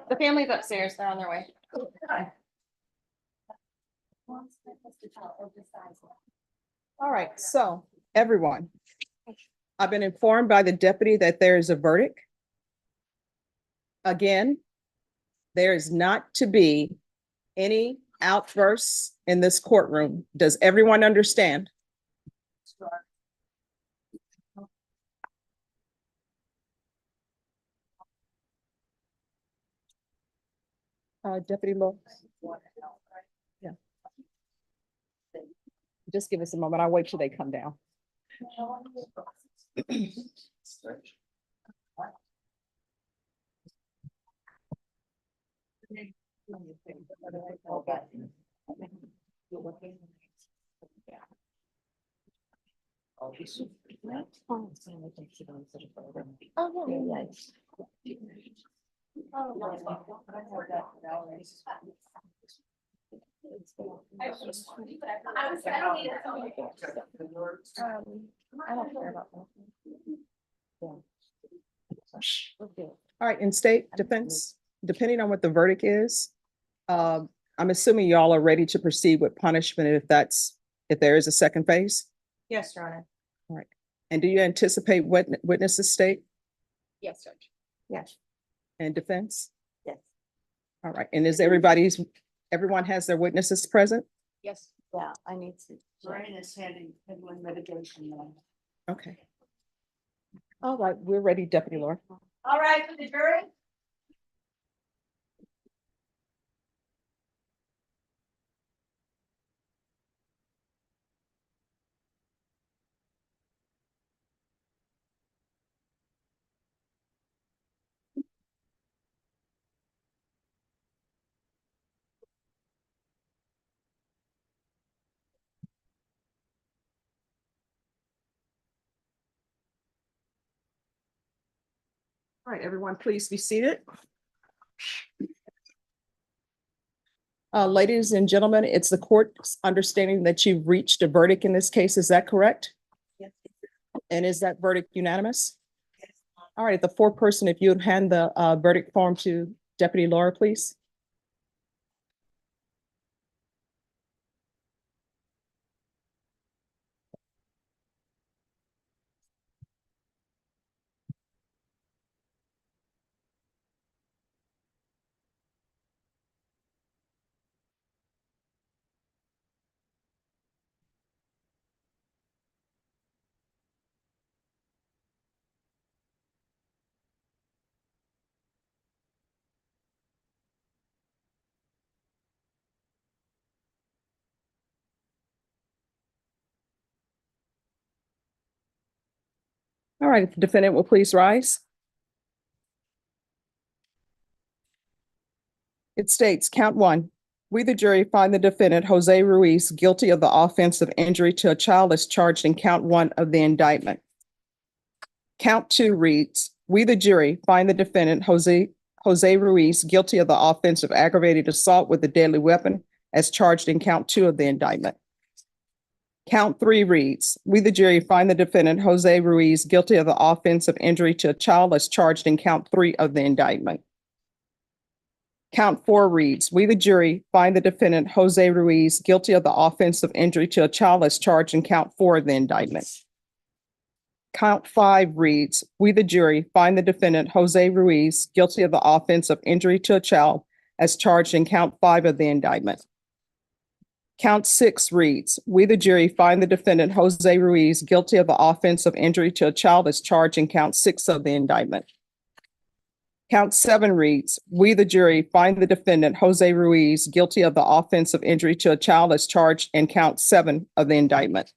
The family's upstairs, they're on their way. All right, so everyone, I've been informed by the deputy that there is a verdict. Again, there is not to be any outbursts in this courtroom. Does everyone understand? Deputy Lowe. Yeah. Just give us a moment. I'll wait till they come down. I don't care about that. All right, in state defense, depending on what the verdict is, I'm assuming y'all are ready to proceed with punishment if there is a second phase? Yes, Your Honor. All right. And do you anticipate witnesses state Yes, Judge. Yes. and defense? Yes. All right, and is everyone has their witnesses present? Yes. Yeah, I need to. Brian is handling mitigation now. Okay. All right, we're ready, Deputy Laura. All right, for the jury. All right, everyone, please be seated. Ladies and gentlemen, it's the court's understanding that you've reached a verdict in this case. Is that correct? Yes. And is that verdict unanimous? All right, the foreperson, if you would hand the verdict form to Deputy Laura, please. All right, if the defendant will please rise. It states, count one, we the jury find the defendant Jose Ruiz guilty of the offense of injury to a child as charged in count one of the indictment. Count two reads, we the jury find the defendant Jose Ruiz guilty of the offense of aggravated assault with a deadly weapon as charged in count two of the indictment. Count three reads, we the jury find the defendant Jose Ruiz guilty of the offense of injury to a child as charged in count three of the indictment. Count four reads, we the jury find the defendant Jose Ruiz guilty of the offense of injury to a child as charged in count four of the indictment. Count five reads, we the jury find the defendant Jose Ruiz guilty of the offense of injury to a child as charged in count five of the indictment. Count six reads, we the jury find the defendant Jose Ruiz guilty of the offense of injury to a child as charged in count six of the indictment. Count seven reads, we the jury find the defendant Jose Ruiz guilty of the offense of injury to a child as charged in count seven of the indictment.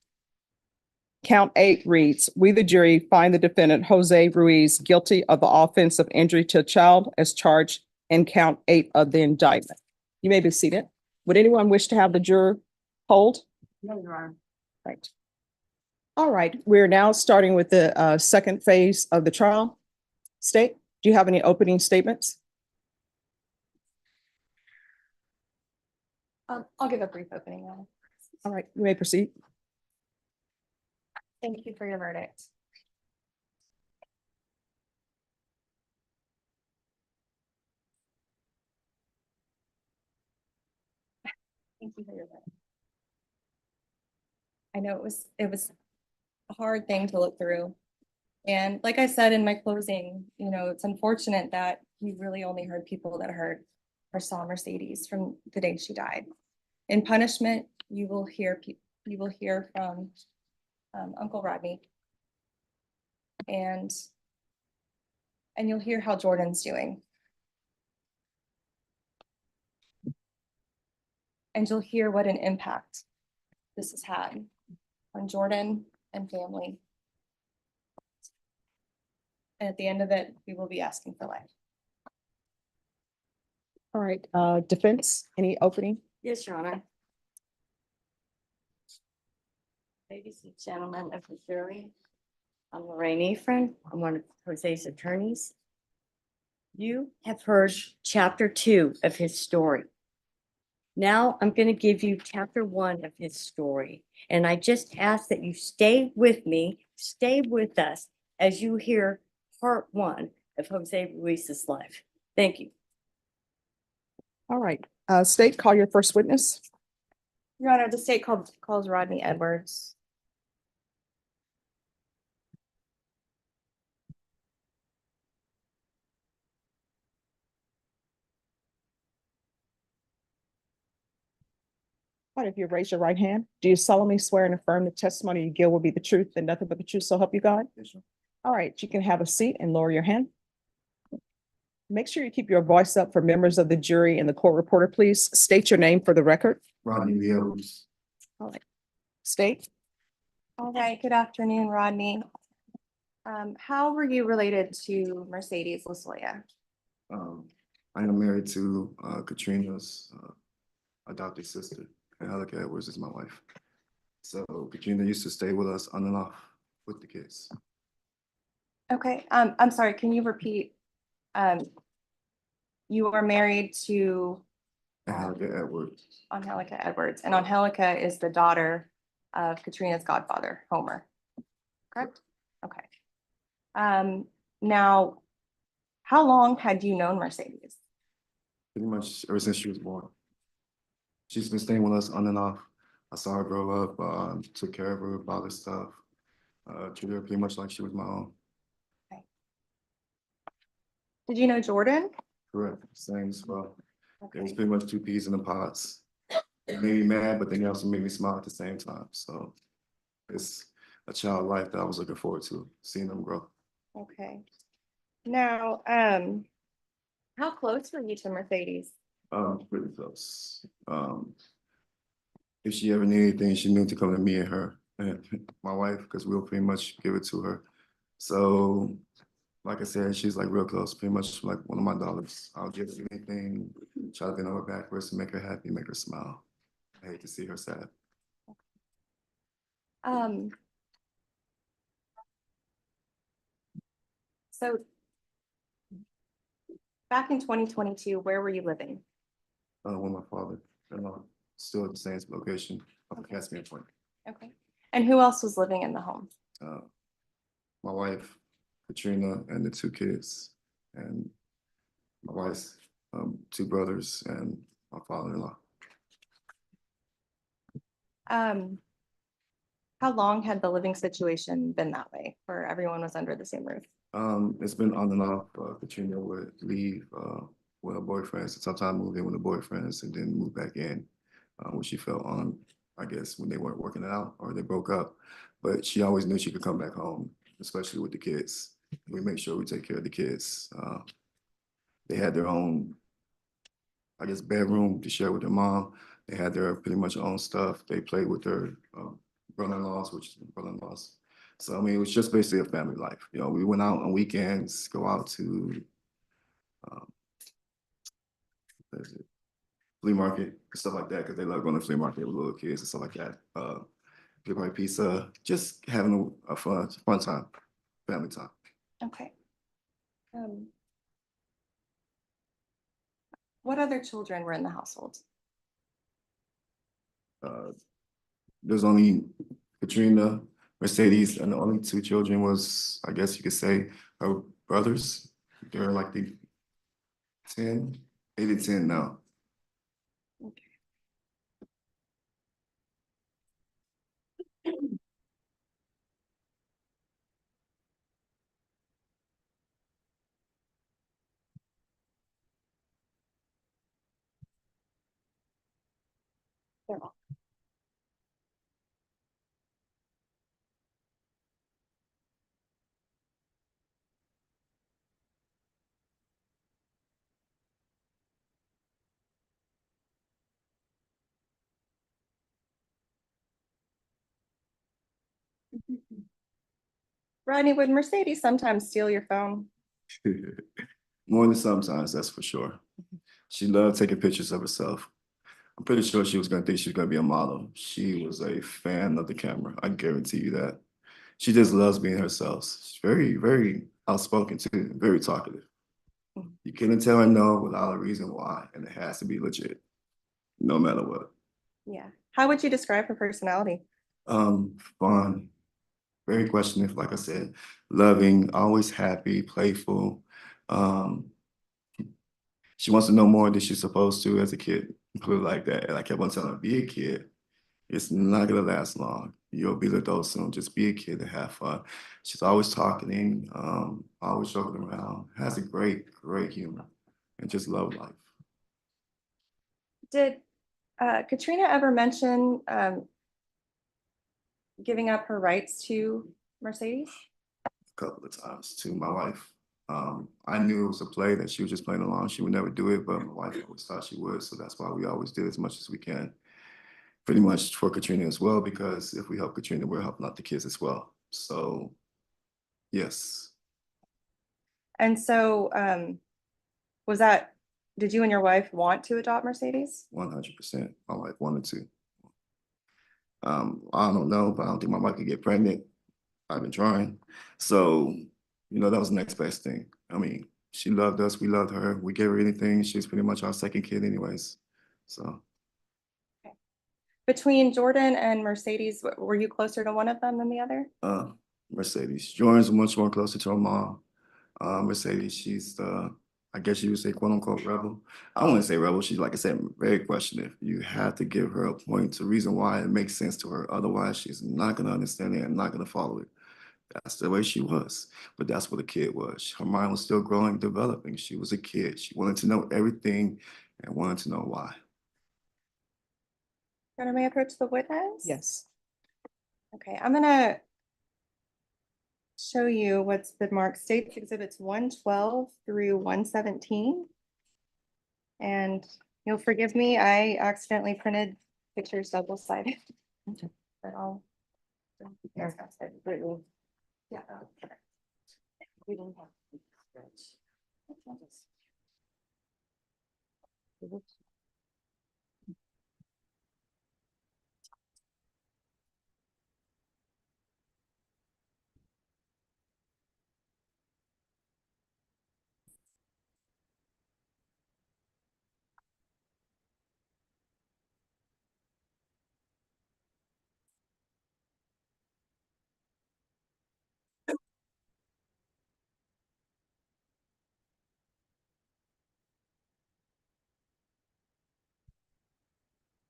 Count eight reads, we the jury find the defendant Jose Ruiz guilty of the offense of injury to a child as charged in count eight of the indictment. You may be seated. Would anyone wish to have the juror hold? No, Your Honor. Right. All right, we're now starting with the second phase of the trial. State, do you have any opening statements? I'll give a brief opening. Your Honor. All right, you may proceed. Thank you for your verdict. Thank you for your work. I know it was a hard thing to look through. And like I said in my closing, you know, it's unfortunate that you really only heard people that heard or saw Mercedes from the day she died. In punishment, you will hear from Uncle Rodney. And you'll hear how Jordan's doing. And you'll hear what an impact this has had on Jordan and family. And at the end of it, we will be asking for life. All right, defense, any opening? Yes, Your Honor. Ladies and gentlemen of the jury, I'm Lorraine Ephraim. I'm one of Jose's attorneys. You have heard chapter 2 of his story. Now I'm going to give you chapter 1 of his story. And I just ask that you stay with me, stay with us as you hear part 1 of Jose Ruiz's life. Thank you. All right, state, call your first witness. Your Honor, the state calls Rodney Edwards. All right, if you raise your right hand, do you solemnly swear and affirm the testimony you give will be the truth and nothing but the truth, so help you God? Yes, sir. All right, you can have a seat and lower your hand. Make sure you keep your voice up for members of the jury and the court reporter, please. State your name for the record. Rodney Ruiz. All right. State. All right, good afternoon, Rodney. How were you related to Mercedes Lozoya? I am married to Katrina's adopted sister, and Alec Edwards is my wife. So Katrina used to stay with us on and off with the kids. Okay, I'm sorry, can you repeat? You are married to Angelica Edwards. Angelica Edwards, and Angelica is the daughter of Katrina's godfather, Homer. Correct? Okay. Now, how long had you known Mercedes? Pretty much ever since she was born. She's been staying with us on and off. I saw her grow up, took care of her, bought her stuff, treated her pretty much like she was my own. Did you know Jordan? Correct, same as well. It was Okay. pretty much two peas in the pods. It made me mad, but then it also made me smile at the same time. So it's a child life that I was looking forward to, seeing them grow. Okay. Now, how close were you to Mercedes? Pretty close. If she ever needed anything, she knew to come to me and her and my wife, because we'll pretty much give it to her. So, like I said, she's like real close, pretty much like one of my daughters. I'll give her anything, try to bend over backwards to make her happy, make her smile. I hate to see her sad. So back in 2022, where were you living? With my father, and still at the same location of the Caspian Point. Okay. And who else was living in the home? My wife, Katrina, and the two kids, and my wife's two brothers and my father-in-law. How long had the living situation been that way, where everyone was under the same roof? It's been on and off. Katrina would leave with her boyfriends, sometimes move in with her boyfriends, and then move back in when she felt on, I guess, when they weren't working it out or they broke up. But she always knew she could come back home, especially with the kids. We make sure we take care of the kids. They had their own, I guess, bedroom to share with their mom. They had their pretty much own stuff. They played with their brother-in-laws, which is brother-in-laws. So, I mean, it was just basically a family life. You know, we went out on weekends, go out to flea market, stuff like that, because they love going to flea market with little kids and stuff like that. Get my pizza, just having a fun time, family time. Okay. What other children were in the household? There's only Katrina, Mercedes, and the only two children was, I guess you could say, her brothers. They're like the 10, 8 and 10 now. Rodney, would Mercedes sometimes steal your phone? More than sometimes, that's for sure. She loved taking pictures of herself. I'm pretty sure she was gonna think she was gonna be a model. She was a fan of the camera. I guarantee you that. She just loves being herself. She's very, very outspoken too, very talkative. You couldn't tell her no without a reason why, and it has to be legit, no matter what. Yeah. How would you describe her personality? Fun, very questionable, like I said, loving, always happy, playful. Um, she wants to know more than she's supposed to as a kid, put it like that. And I kept on telling her, be a kid. It's not gonna last long. You'll be an adult soon. Just be a kid and have fun. She's always talking, always joking around, has a great, great humor, and just love life. Did Katrina ever mention giving up her rights to Mercedes? A couple of times to my wife. I knew it was a play that she was just playing along. She would never do it, but my wife always thought she would. So that's why we always did as much as we can. Pretty much for Katrina as well, because if we help Katrina, we're helping out the kids as well. So, yes, And so did you and your wife want to adopt Mercedes? 100%. My wife wanted to. I don't know, but I don't think my wife could get pregnant. I've been trying. So, that was the next best thing. I mean, she loved us. We loved her. We gave her anything. She's pretty much our second kid anyways. So, Between Jordan and Mercedes, were you closer to one of them than the other? Mercedes. Jordan's much more closer to her mom. Mercedes, she's I guess you would say quote unquote rebel. I wouldn't say rebel. She's, like I said, very questionable. You have to give her a point to reason why it makes sense to her. Otherwise, she's not gonna understand it and not gonna follow it. That's the way she was. But that's what a kid was. Her mind was still growing, developing. She was a kid. She wanted to know everything and wanted to know why. May I approach the witness? Yes. Okay, I'm gonna show you what's been marked States Exhibits 112 through 117. And you'll forgive me, I accidentally printed pictures double-sided. Okay. But I'll. Yeah. Yeah. We don't have to stretch.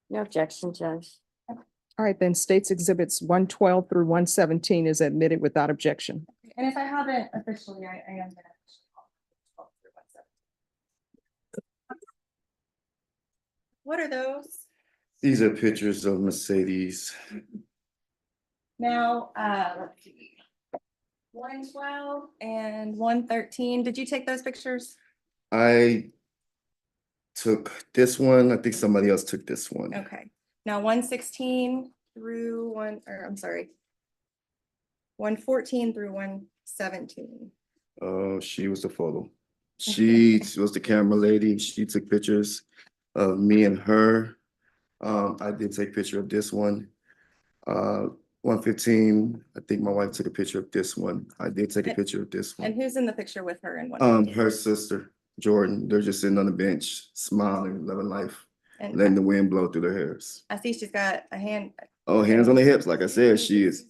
No objection, Judge. All right, then States Exhibits 112 through 117 is admitted without objection. And if I haven't officially, I am gonna. What are those? These are pictures of Mercedes. Now, let's see. 112 and 113. Did you take those pictures? I took this one. I think somebody else took this one. Okay. Now 116 through 114 through 117. Oh, she was the photo. She was the camera lady. She took pictures of me and her. I did take a picture of this one. 115, I think my wife took a picture of this one. I did take a picture of this And one. who's in the picture with her in 115? Her sister, Jordan, they're just sitting on the bench, smiling, loving life, And letting the wind blow through their hairs. I see she's got a hand. Oh, hands on the hips, like I said, she is.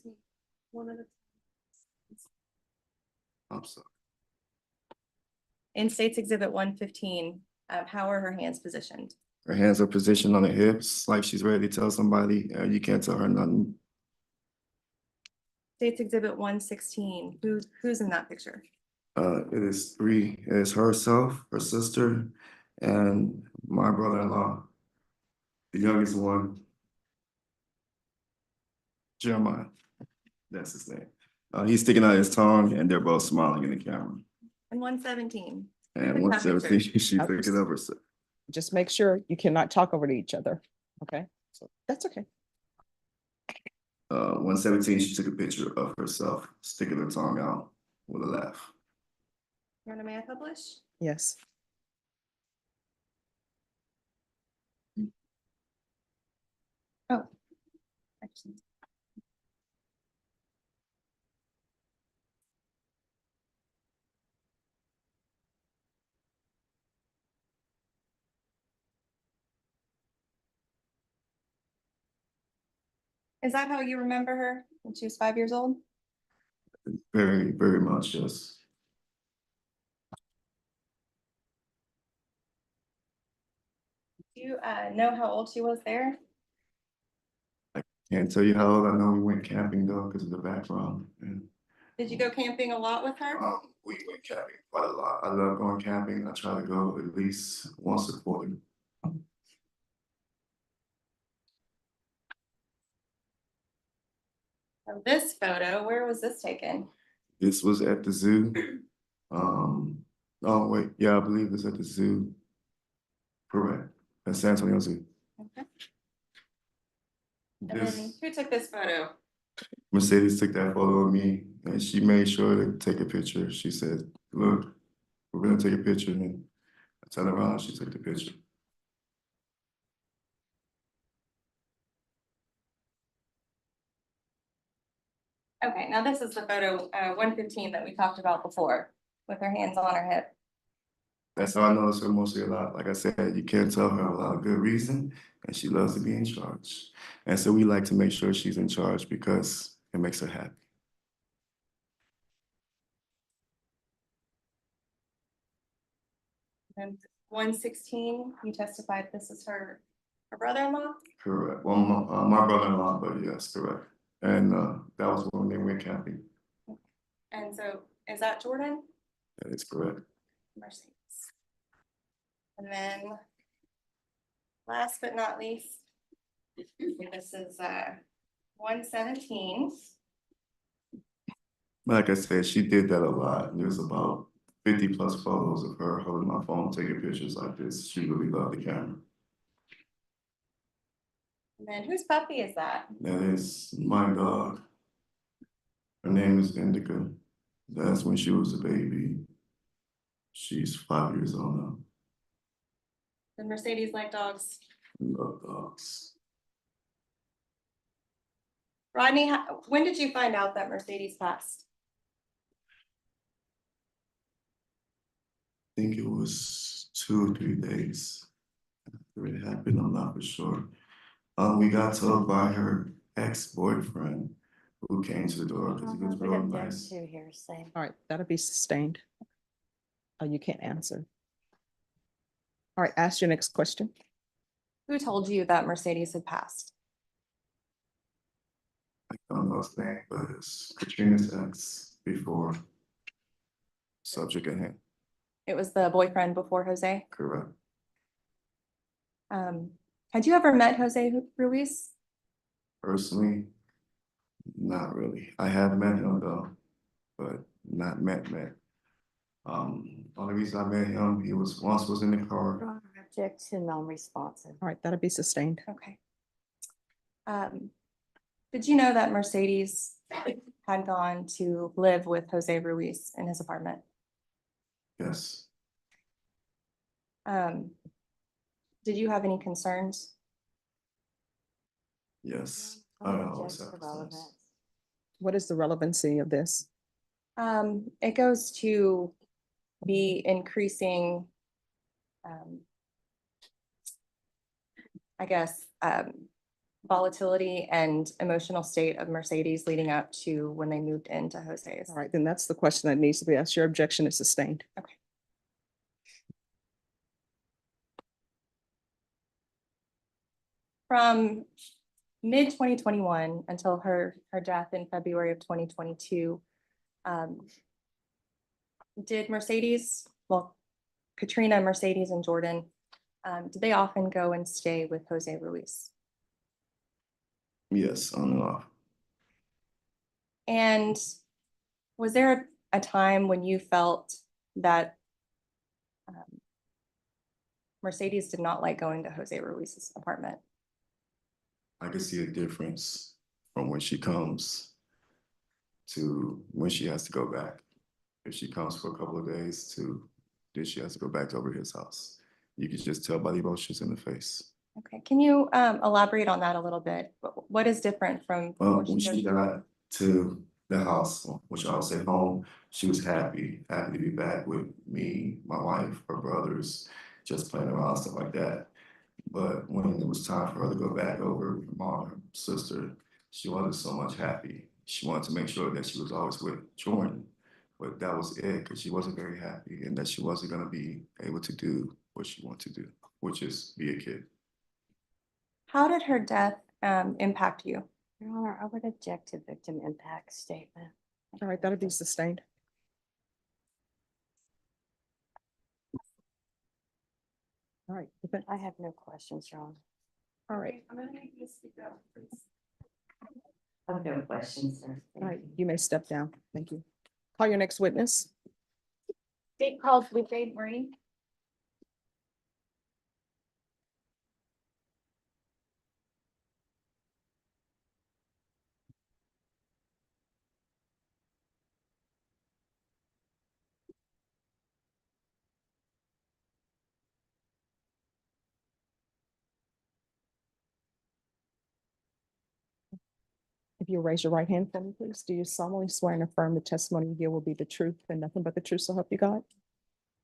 I'm sorry. In States Exhibit 115, how are her hands positioned? Her hands are positioned on her hips, like she's ready to tell somebody, you can't tell her nothing. States Exhibit 116, who's in that picture? It is three. It is herself, her sister, and my brother-in-law, the youngest one. Jeremiah. That's his name. He's sticking out his tongue and they're both smiling in the camera. And 117. And Good once picture. everything, she took it over. So Just make sure you cannot talk over to each other. Okay, so that's okay. 117, she took a picture of herself sticking her tongue out with a laugh. Your may I publish? Yes. Oh. Actually. Is that how you remember her when she was 5 years old? Very, very much, yes. Do you know how old she was there? Can't tell you how old. I know we went camping though because of the background. And Did you go camping a lot with her? we went camping quite a lot. I love going camping. I try to go at least once a quarter. This photo, where was this taken? This was at the zoo. Oh wait, yeah, I believe it's at the zoo. Correct, at San Antonio Zoo. Okay. And then This who took this photo? Mercedes took that photo of me and she made sure to take a picture. She said, look, we're gonna take a picture. And I turned around, she took the picture. Okay, now this is the photo 115 that we talked about before with her hands on her hip. That's how I notice her mostly a lot. Like I said, you can't tell her without a good reason, and she loves to be in charge. And so we like to make sure she's in charge because it makes her happy. And 116, you testified this is her brother-in-law? Correct. Well, my brother-in-law, but yes, correct. And that was when they went camping. And so is that Jordan? That is correct. Mercedes. And then last but not least, this is 117. Like I said, she did that a lot. There's about 50 plus photos of her holding my phone, taking pictures like this. She really loved the camera. And then whose puppy is that? That is my dog. Her name is Indica. That's when she was a baby. She's 5 years old now. The Mercedes like dogs. We love dogs. Rodney, when did you find out that Mercedes passed? I think it was 2 or 3 days after it happened. I'm not for sure. We got told by her ex-boyfriend who came to the door because he was We real got them nice. two here, same. All right, that'll be sustained. Oh, you can't answer. All right, ask your next question. Who told you that Mercedes had passed? I don't know his name, but it's Katrina's ex before subject at hand. It was the boyfriend before Jose. Correct. Had you ever met Jose Ruiz? Personally, not really. I have met him though, but not met. Only reason I met him, he was once was in the car. Object to non-responsive. All right, that'll be sustained. Okay. Did you know that Mercedes had gone to live with Jose Ruiz in his apartment? Yes, Did you have any concerns? yes. I always Object have to relevance. concerns. What is the relevancy of this? It goes to the increasing, I guess, volatility and emotional state of Mercedes leading up to when they moved into Jose's. All right, then that's the question that needs to be asked. Your objection is sustained. Okay. From mid 2021 until her death in February of 2022, did Mercedes, well, Katrina, Mercedes, and Jordan, did they often go and stay with Jose Ruiz? Yes, on and off. And was there a time when you felt that Mercedes did not like going to Jose Ruiz's apartment? I can see a difference from when she comes to when she has to go back. If she comes for a couple of days to then she has to go back over his house. You can just tell by the emotions in the face. Okay, can you elaborate on that a little bit? What is different from? what When she does? got to the house, which I would say home, she was happy to be back with me, my wife, her brothers, just playing around, stuff like that. But when it was time for her to go back over, her mom, her sister, she wasn't so much happy. She wanted to make sure that she was always with Jordan, but that was it, because she wasn't very happy and that she wasn't gonna be able to do what she wanted to do, which is be a kid. How did her death impact you? Your Honor, I would object to victim impact statement. All right, that'll be sustained. All right, I have no questions, Your Honor. all right, I have no questions, sir. all right, you may step down. Thank you. Call your next witness. State calls Lupe Marie. If you'll raise your right hand for me, please. Do you solemnly swear and affirm the testimony you give will be the truth and nothing but the truth, so help you God?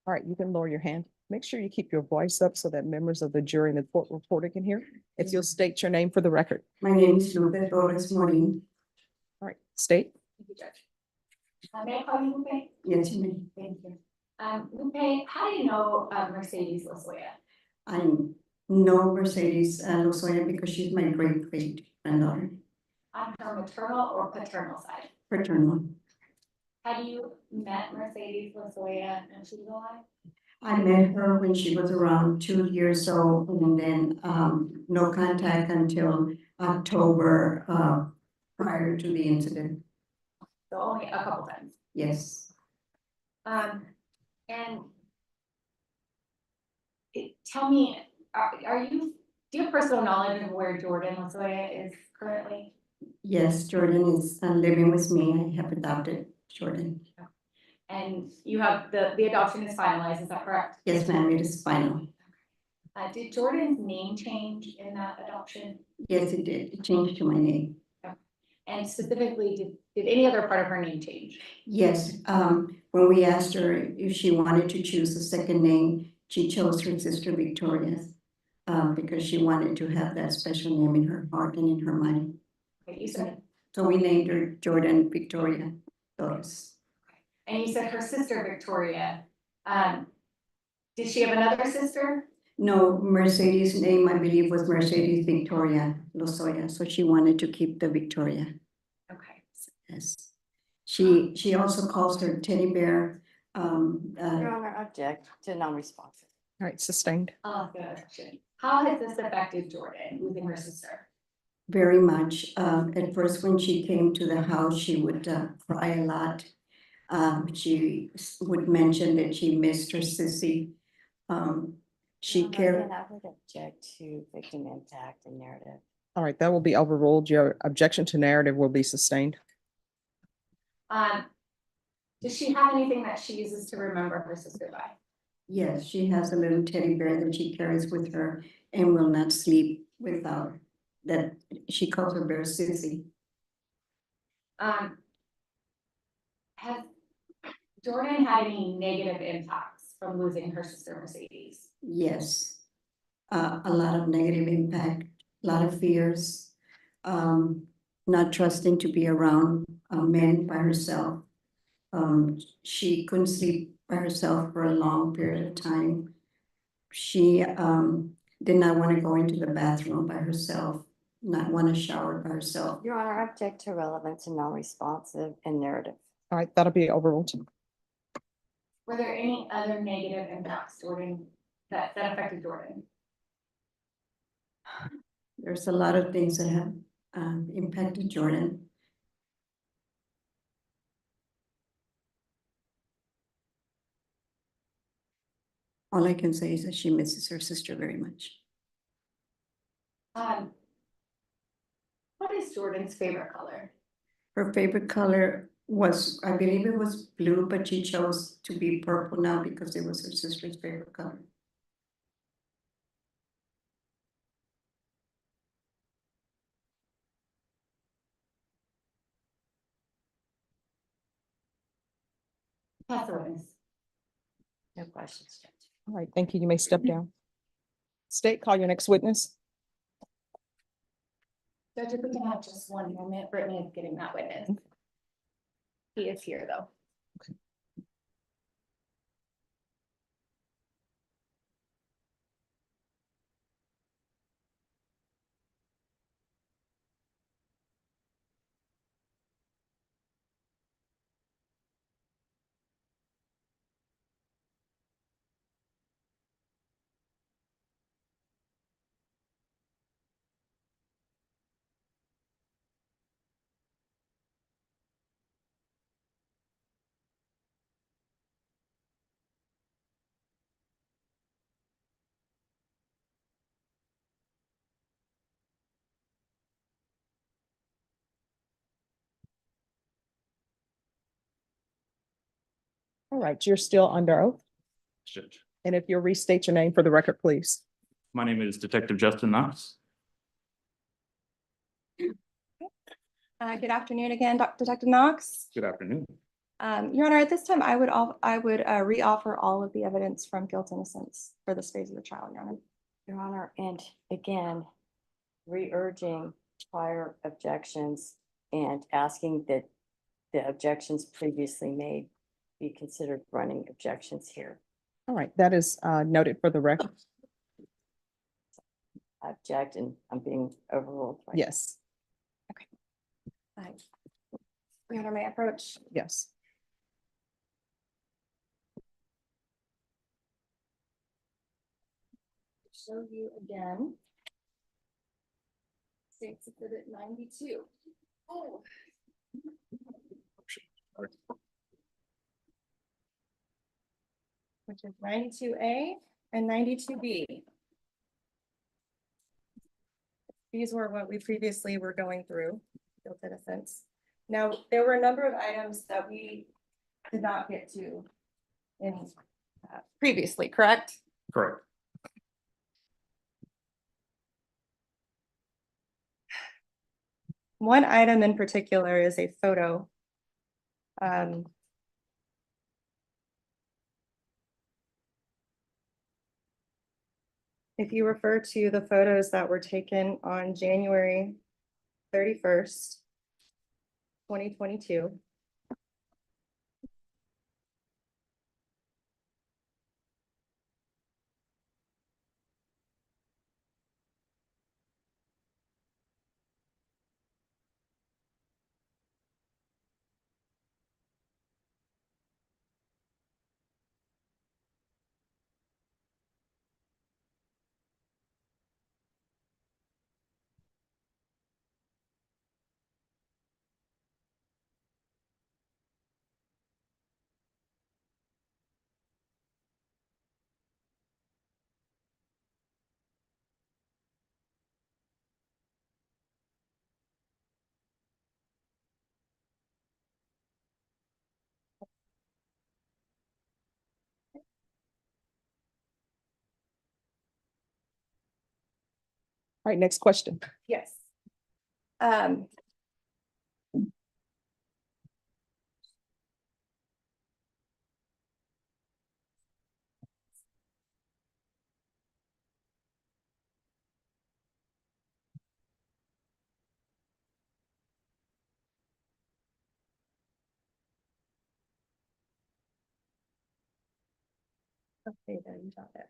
All right, you can lower your hand. Make sure you keep your voice up so that members of the jury and the court reporter can hear. If you'll state your name for the record. My name is Lupe Torres Morin. All right, state. Thank you, Judge. May I call you Lupe? Yes, you may. Thank you. Lupe, how do you know Mercedes Lozoya? I know Mercedes Lozoya because she's my great granddaughter, On her maternal or paternal side? paternal. Had you met Mercedes Lozoya when she was alive? I met her when she was around 2 years old, and then no contact until October prior to the incident. So only a couple times. Yes, And tell me, do you have personal knowledge of where Jordan Lozoya is currently? yes, Jordan is living with me. I have adopted Jordan. And you have, the adoption is finalized, is that correct? Yes, ma'am, it is final. Did Jordan's name change in that adoption? Yes, it did. It changed to my name. And specifically, did any other part of her name change? Yes, when we asked her if she wanted to choose a second name, she chose her sister Victoria. Because she wanted to have that special name in her heart and in her mind. Okay, you said, So we named her Jordan Victoria Torres. and you said her sister Victoria. Did she have another sister? No, Mercedes' name, I believe, was Mercedes Victoria Lozoya, so she wanted to keep the Victoria. Okay. Yes. She also calls her teddy bear. Your Honor, object to non-responsive. All right, sustained. Good. How has this affected Jordan losing her sister? Very much. At first, when she came to the house, she would cry a lot. She would mention that she missed her sissy. She Your Honor, cared. again, I would object to victim impact and narrative. All right, that will be overruled. Your objection to narrative will be sustained. Does she have anything that she uses to remember her sister by? Yes, she has a little teddy bear that she carries with her and will not sleep without that. She calls her bear Susie. Has Jordan had any negative impacts from losing her sister Mercedes? Yes. A lot of negative impact, a lot of fears, not trusting to be around men by herself. She couldn't sleep by herself for a long period of time. She did not want to go into the bathroom by herself, not want to shower by herself. Your Honor, I object to relevance and non-responsive and narrative. All right, that'll be overruled. Were there any other negative impacts, Jordan, that affected Jordan? There's a lot of things that have impacted Jordan. All I can say is that she misses her sister very much. What is Jordan's favorite color? Her favorite color was, I believe it was blue, but she chose to be purple now because it was her sister's favorite color. Pass the witness. No questions, Judge. All right, thank you. You may step down. State, call your next witness. Judge, if we can have just one moment, Brittany is getting that witness. He is here, though. All right, you're still under oath. Judge. And if you'll restate your name for the record, please. My name is Detective Justin Knox. Good afternoon again, Detective Knox. Good afternoon. Your Honor, at this time, I would reoffer all of the evidence from guilt innocence for this phase of the trial, Your Honor. Your Honor, and again, re-urging prior objections and asking that the objections previously made be considered running objections here. All right, that is noted for the record. I object and I'm being overruled. right now. Yes, Your Honor, may I approach? yes. Show you again. States Exhibit 92. Oh. Which is 92A and 92B. These were what we previously were going through, guilt innocence. Now, there were a number of items that we did not get to in previously, correct? Correct. One item in particular is a photo. If you refer to the photos that were taken on January 31st, 2022. All right, next question. Yes. Okay, there you got it.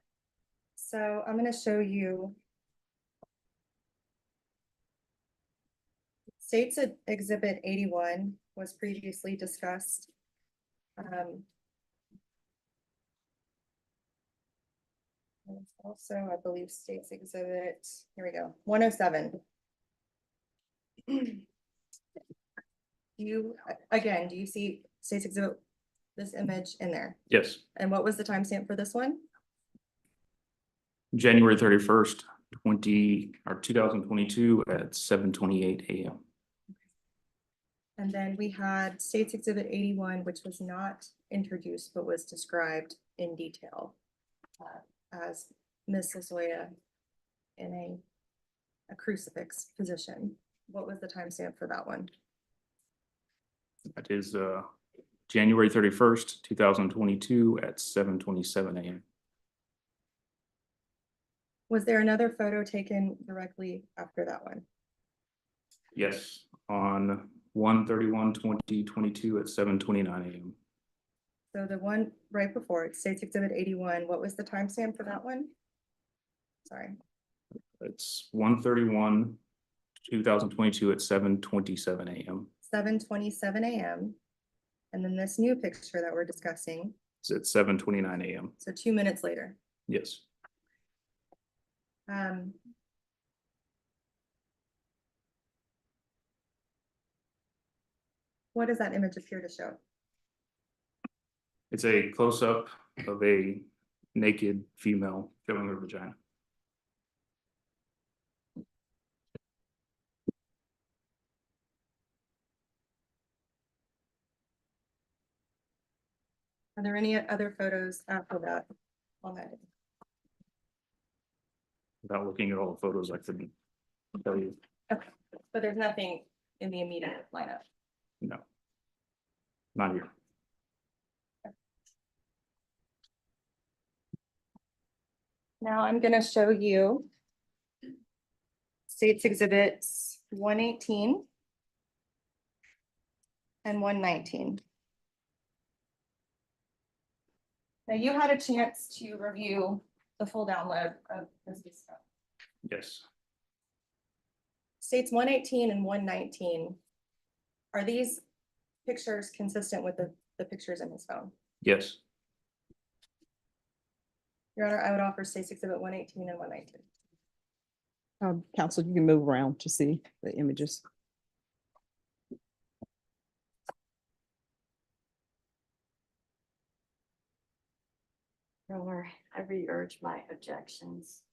So I'm gonna show you. States Exhibit 81 was previously discussed. And it's also, I believe, States Exhibit, here we go, 107. Again, do you see States Exhibit, this image in there? Yes. And what was the timestamp for this one? January 31st, 2022 at 7:28 a.m. And then we had States Exhibit 81, which was not introduced, but was described in detail as Miss Lasoya in a crucifix position. What was the timestamp for that one? That is January 31st, 2022 at 7:27 a.m. Was there another photo taken directly after that one? Yes, on 1/31/2022 at 7:29 a.m. So the one right before it, States Exhibit 81, what was the timestamp for that one? Sorry, It's 1/31/2022 at 7:27 a.m. 7:27 a.m. And then this new picture that we're discussing, It's at 7:29 a.m. so 2 minutes later. Yes. What does that image appear to show? It's a close-up of a naked female showing her vagina. Are there any other photos after that on that? Without looking at all the photos, I couldn't tell you. Okay, but there's nothing in the immediate lineup. No. Not here. Now I'm gonna show you States Exhibits 118 and 119. Now you had a chance to review the full download of this stuff. Yes. States 118 and 119. Are these pictures consistent with the pictures in his phone? Yes. Your Honor, I would offer States Exhibit 118 and 119. Counsel, you can move around to see the images. Your Honor, I re-urge my objections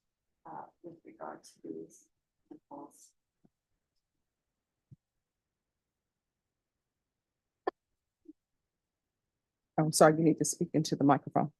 with regard to these. calls. I'm sorry, you need to speak into the microphone.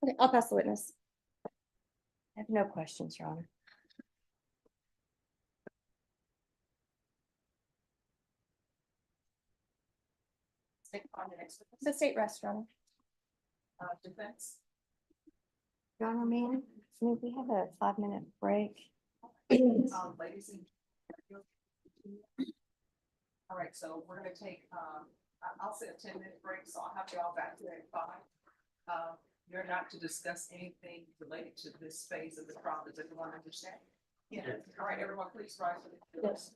Okay, I'll pass the witness. I have no questions, Your Honor. The state restaurant. Defense. Your Honor, may we have a 5-minute break? Ladies and. All right, so we're gonna take, I'll say a 10-minute break, so I'll have you all back here at 5. You're not to discuss anything related to this phase of the trial. Does everyone understand? Yeah. All right, everyone, please rise for the. Yes.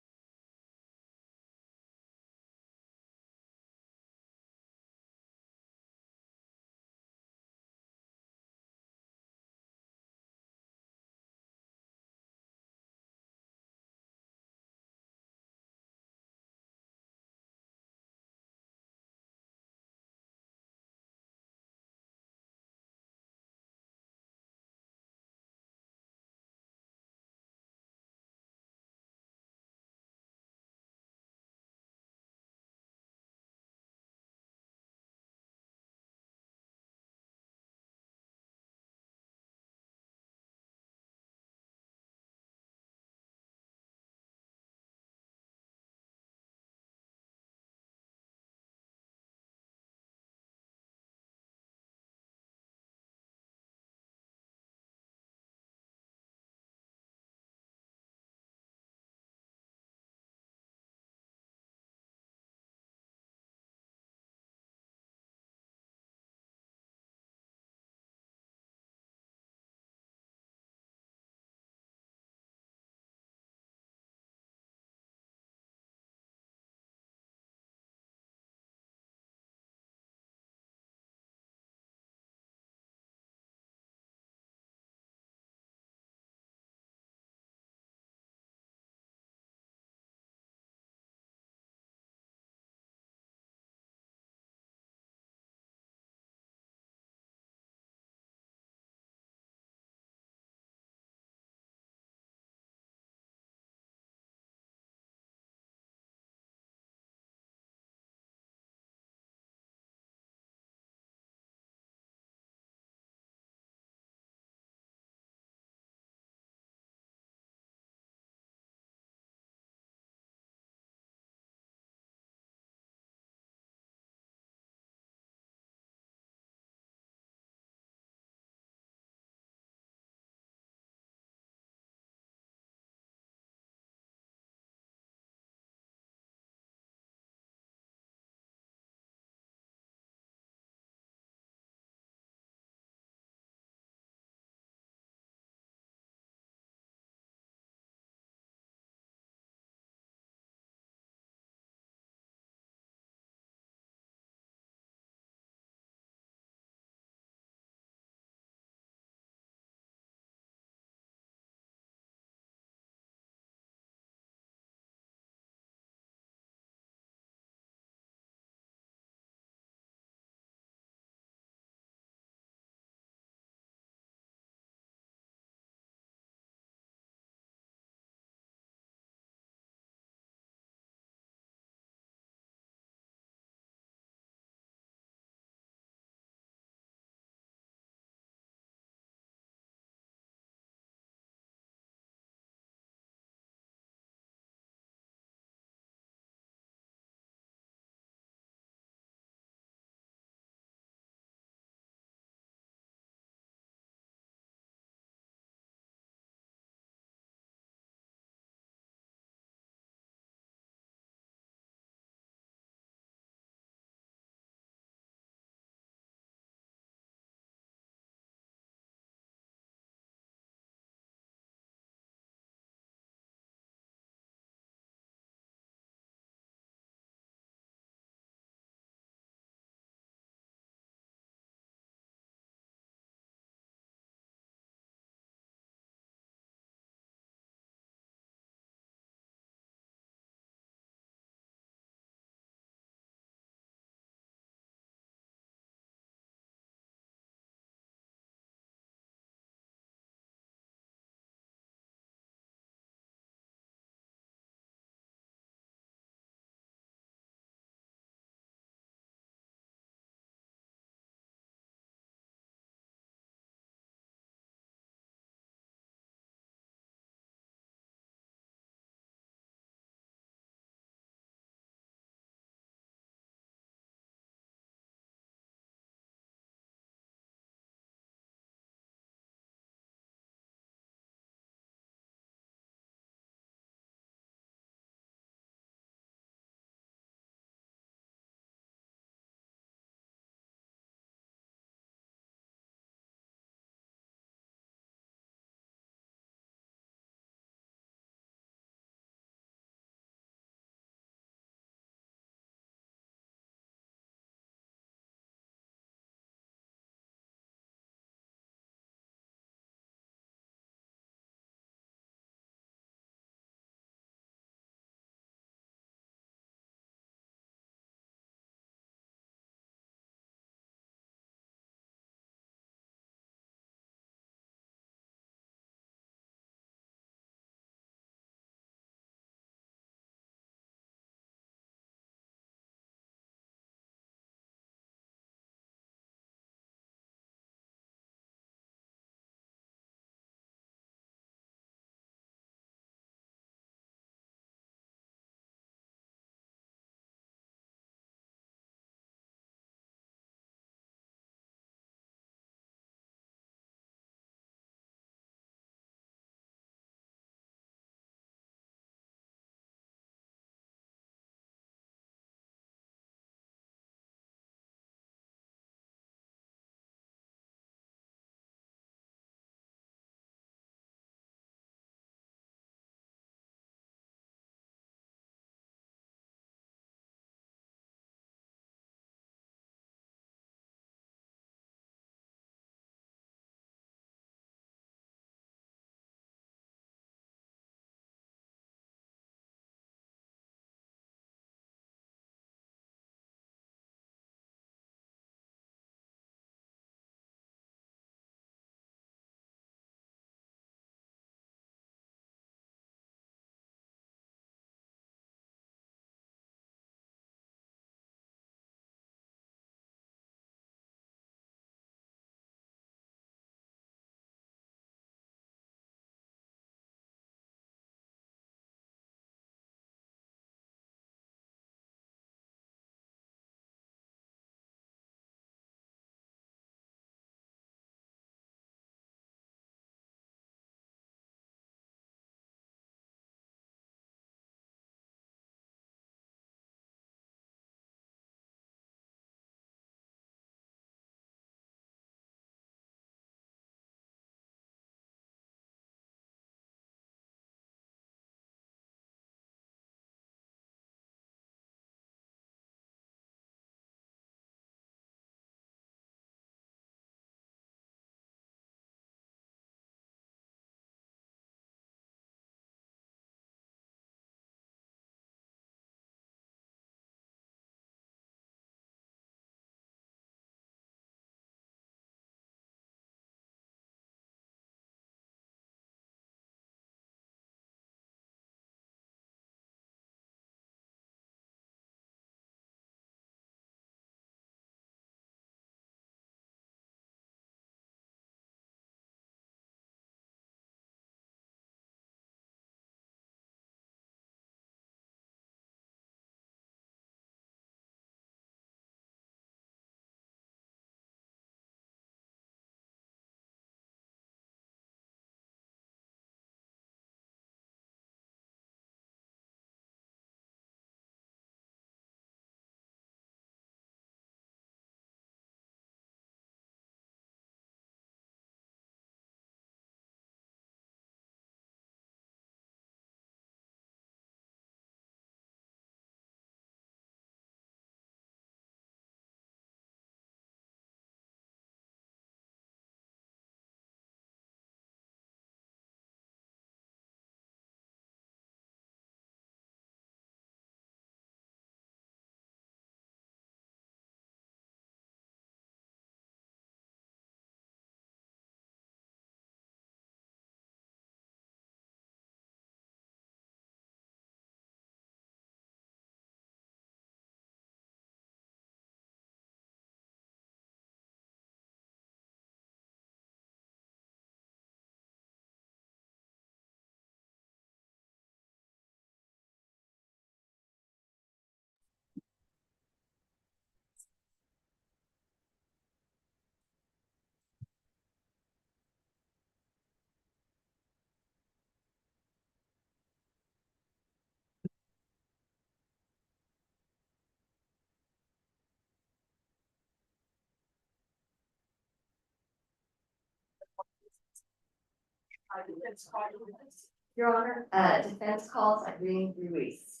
Your Honor, defense calls Irene Ruiz.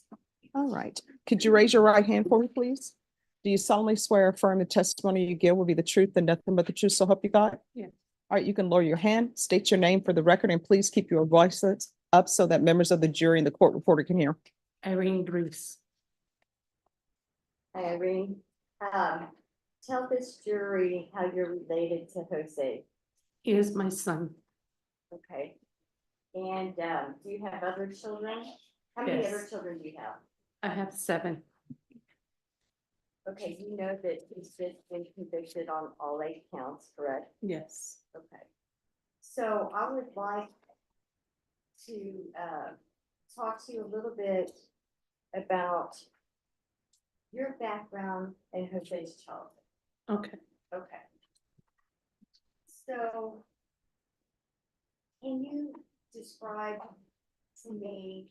All right. Could you raise your right hand for me, please? Do you solemnly swear or affirm the testimony you give will be the truth and nothing but the truth, so help you God? Yes. All right, you can lower your hand, state your name for the record, and please keep your voices up so that members of the jury and the court reporter can hear. Irene Ruiz. Hi, Irene. Tell this jury how you're related to Jose. He is my son. Okay. And do you have other children? How many Yes. other children do you have? I have 7. Okay, you know that he's just been convicted on all 8 counts, correct? Yes. Okay. So I would like to talk to you a little bit about your background and Jose's childhood. Okay. Okay. So can you describe to me,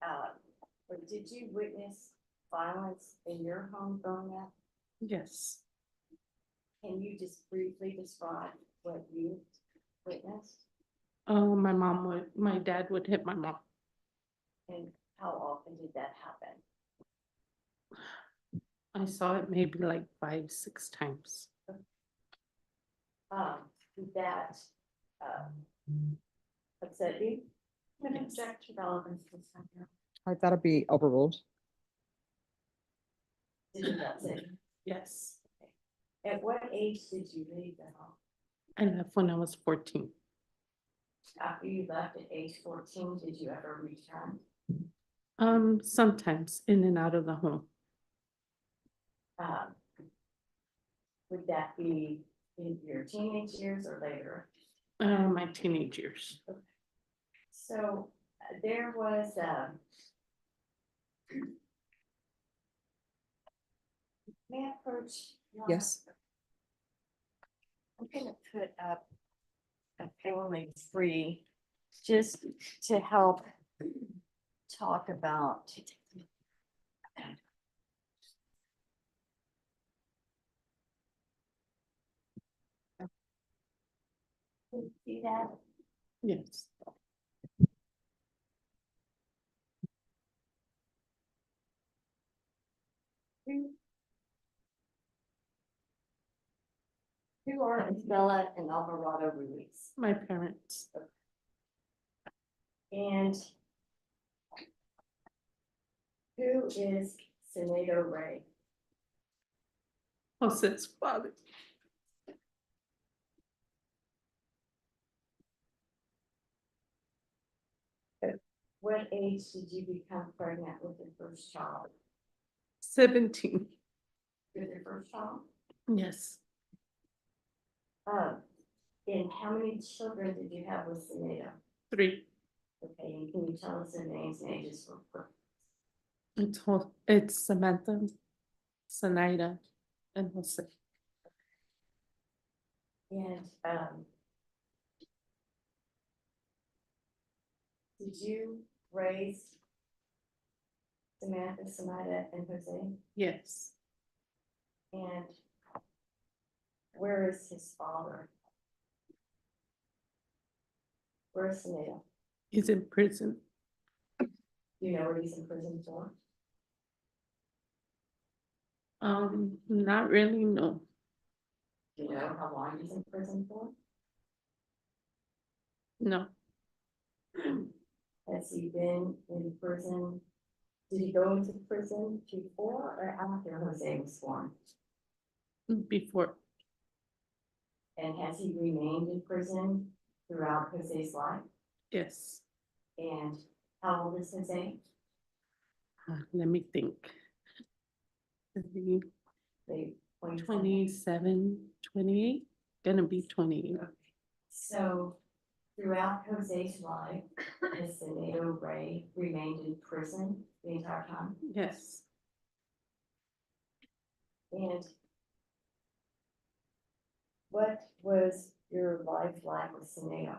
or did you witness violence in your home growing up? Yes. Can you just briefly describe what you witnessed My dad would hit my mom. and how often did that happen? I saw it maybe like 5, 6 times. Did that upset you? Can object to relevance to something. All right, that'll be overruled. Did it upset you? Yes. At what age did you leave the home? I left when I was 14. After you left at age 14, did you ever return? Sometimes in and out of the home. Would that be in your teenage years or later? My teenage years. So there was, may I approach? Your Honor? Yes. I'm gonna put up a family tree just to help talk about. Can you see that? Yes. Who are Estella and Alvarado Ruiz? My parents. And who is Senator Ray? Jose's father. What age did you become pregnant with your first child? 17. With your first child? Yes. And how many children did you have with Senator? 3. Okay, and can you tell us their names and ages real quick? It's Samantha, Zenaida, and Jose. And did you raise Samantha, Zenaida, and Jose? Yes. And where is his father? Where is Senator? He's in prison. Do you know what he's in prison for? Not really, no. Do you know how long he's in prison for? No. Has he been in prison? Did he go into prison before or after Jose was born? Before. And has he remained in prison throughout Jose's life? Yes. And how old is Jose? Let me think. They 27, 28, gonna be 28. So throughout Jose's life, has Senator Ray remained in prison the entire time? Yes. And what was your life like with Senator?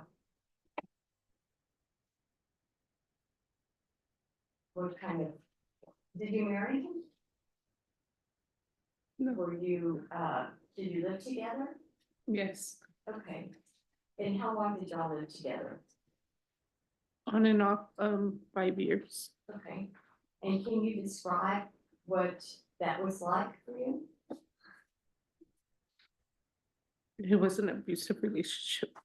What kind of, did you marry him? No. Were you, did you live together? Yes. Okay. And how long did y'all live together? On and off, 5 years. Okay. And can you describe what that was like for you? It was an abusive relationship.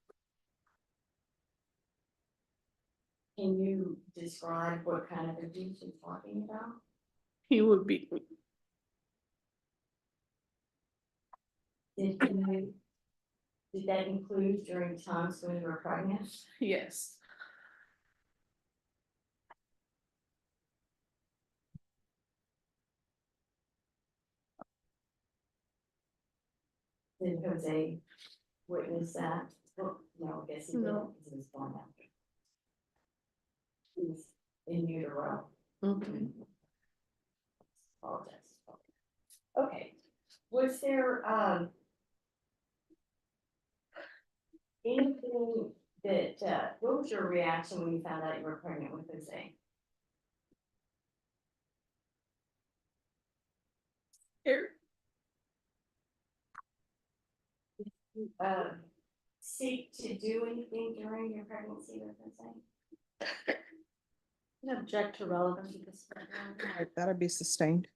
Can you describe what kind of abuse you're talking about? He would beat me. Did that include during times when you were pregnant? Yes. Did Jose witness that? Well, no, I guess he didn't, No. because he was born after. He was in utero. Mhm. Apologize. Okay, was there, anything that, what was your reaction when you found out you were pregnant with Jose? Scared. Uh, seek to do anything during your pregnancy with Jose? You object to relevance of this. All right, that'll be sustained.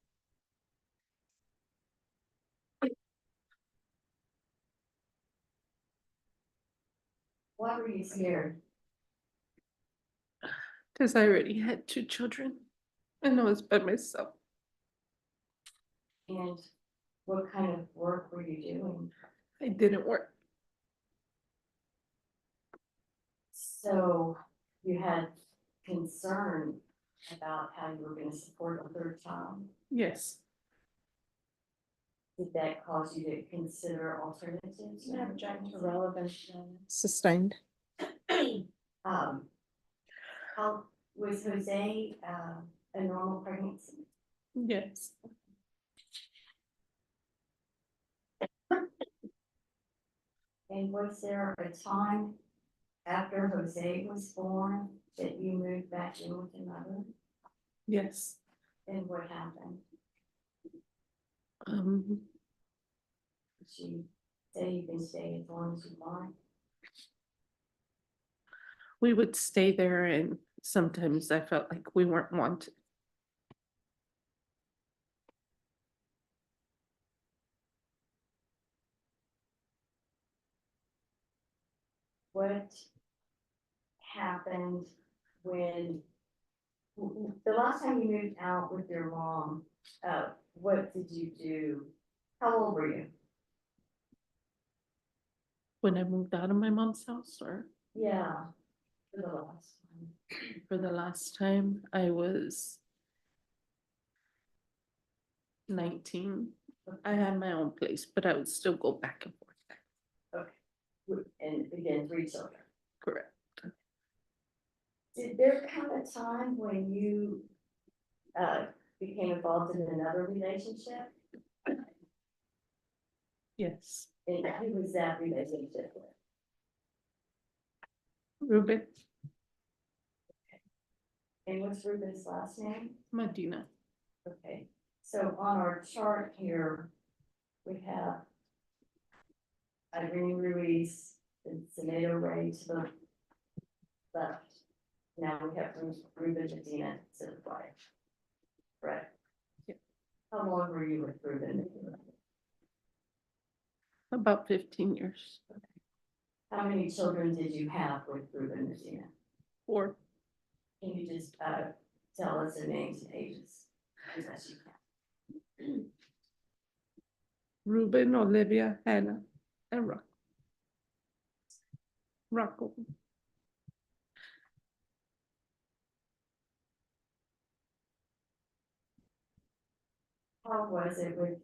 Why were you scared? Because I already had 2 children and I was by myself. And what kind of work were you doing? I didn't work. So you had concern about how you were going to support a third child. Yes. Did that cause you to consider alternatives? You object to relevance. Sustained. How was Jose a normal pregnancy? Yes. And was there a time after Jose was born that you moved back in with your mother? Yes. And what happened? Um, Did she say you can stay as long as you want? we would stay there and sometimes I felt like we weren't wanted. What happened when the last time you moved out with your mom? What did you do? How old were you? When I moved out of my mom's house, or Yeah, for the last time. for the last time, I was 19. I had my own place, but I would still go back and forth. And again, 3 children. Correct. Did there come a time when you became involved in another relationship? Yes. And who was that relationship with? Ruben, And what's Ruben's last name? Medina. Okay, so on our chart here, we have Irene Ruiz and Zenedo Ray to the left. Now we have Ruben Medina to the right. Correct? Yep. How long were you with Ruben? About 15 years. How many children did you have with Ruben Medina? 4. Can you just tell us their names and ages? As best you can. Ruben, Olivia, Hannah, and Rocco. How was it with,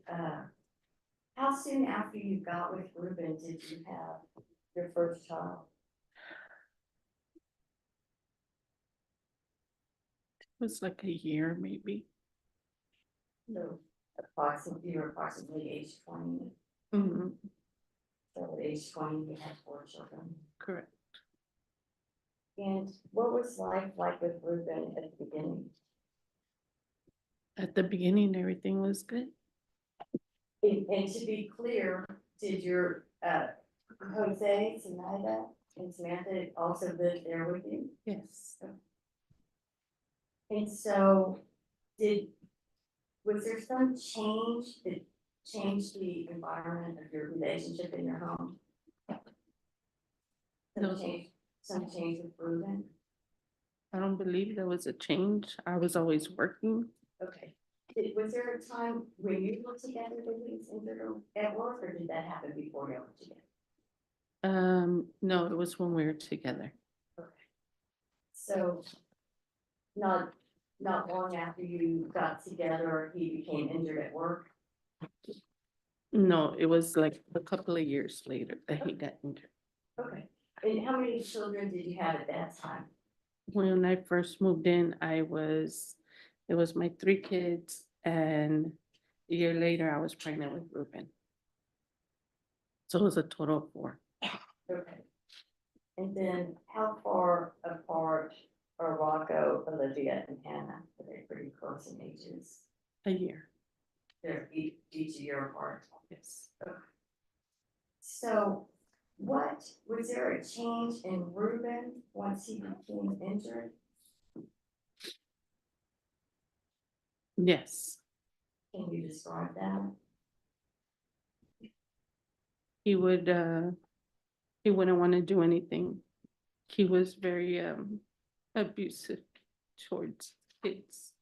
how soon after you got with Ruben did you have your first child? It was like a year, maybe. So approximately, you were approximately age 20. Mhm. So at age 20, you had 4 children. Correct. And what was life like with Ruben at the beginning? At the beginning, everything was good. And to be clear, did your Jose, Zenaida, And Samantha also lived there with you? Yes. And so was there some change that changed the environment of your relationship in your home? No. Some change with Ruben? I don't believe there was a change. I was always working. Okay. Was there a time when you were together that he was injured at work, or did that happen before you were together? No, it was when we were together. Okay. So not long after you got together, he became injured at work? No, it was like a couple of years later that he got injured. Okay. And how many children did you have at that time? When I first moved in, it was my 3 kids, and a year later, I was pregnant with Ruben. So it was a total of 4. Okay. And then how far apart are Rocco, Olivia, and Hannah? Are they pretty close in ages? A year. They're each a year apart. Yes. So was there a change in Ruben once he became injured? Yes. Can you describe that? He wouldn't want to do anything. He was very abusive towards kids.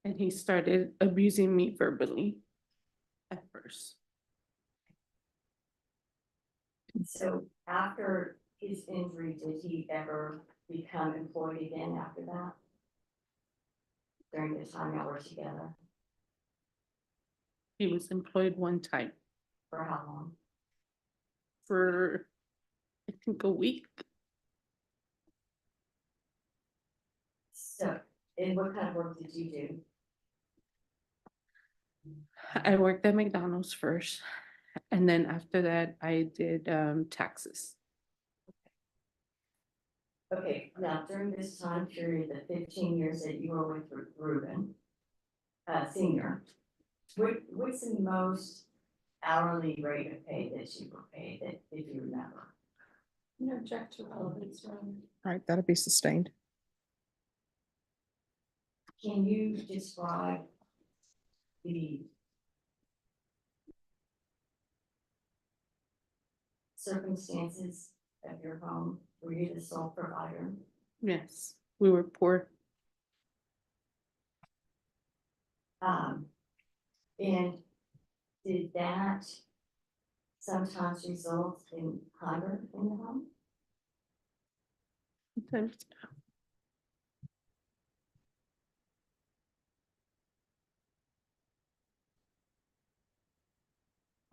And he started abusing me verbally at first. So after his injury, did he ever become employed again after that? During the time y'all were together? He was employed one time For how long? for, I think, a week. So, and what kind of work did you do? I worked at McDonald's first, and then after that, I did taxes. Okay, now during this time period, the 15 years that you were with Ruben, senior, what's the most hourly rate of pay that you were paid, that if you remember? No object to relevance, Your Honor. All right, that'll be sustained. Can you describe the circumstances of your home? Were you the sole provider? Yes, we were poor. And did that sometimes result in hunger in the home? Sometimes.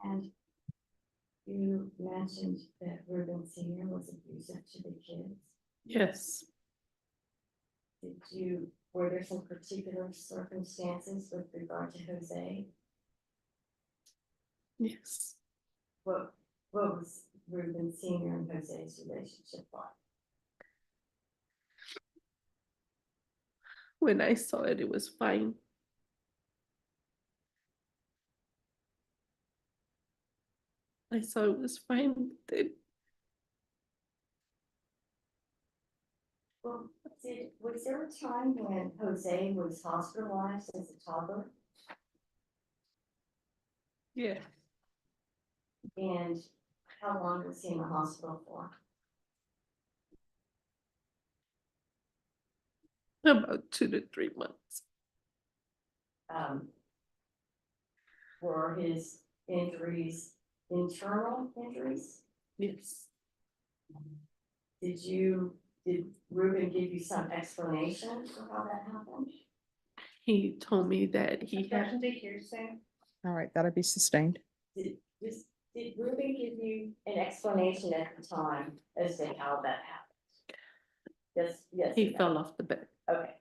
And you mentioned that Ruben Senior was abusive to the kids. Yes, Were there some particular circumstances with regard to Jose? yes. What was Ruben Senior and Jose's relationship like? When I saw it, it was fine. I saw it was fine. Well, was there a time when Jose was hospitalized as a toddler? Yeah, And how long was he in the hospital for? about 2 to 3 months. Were his injuries internal injuries? Yes, Did Ruben give you some explanation for how that happened? he told me that he had, Objection to hearsay. All right, that'll be sustained. Did Ruben give you an explanation at the time as to how that happened? Yes. he or no? fell off the bed. Okay.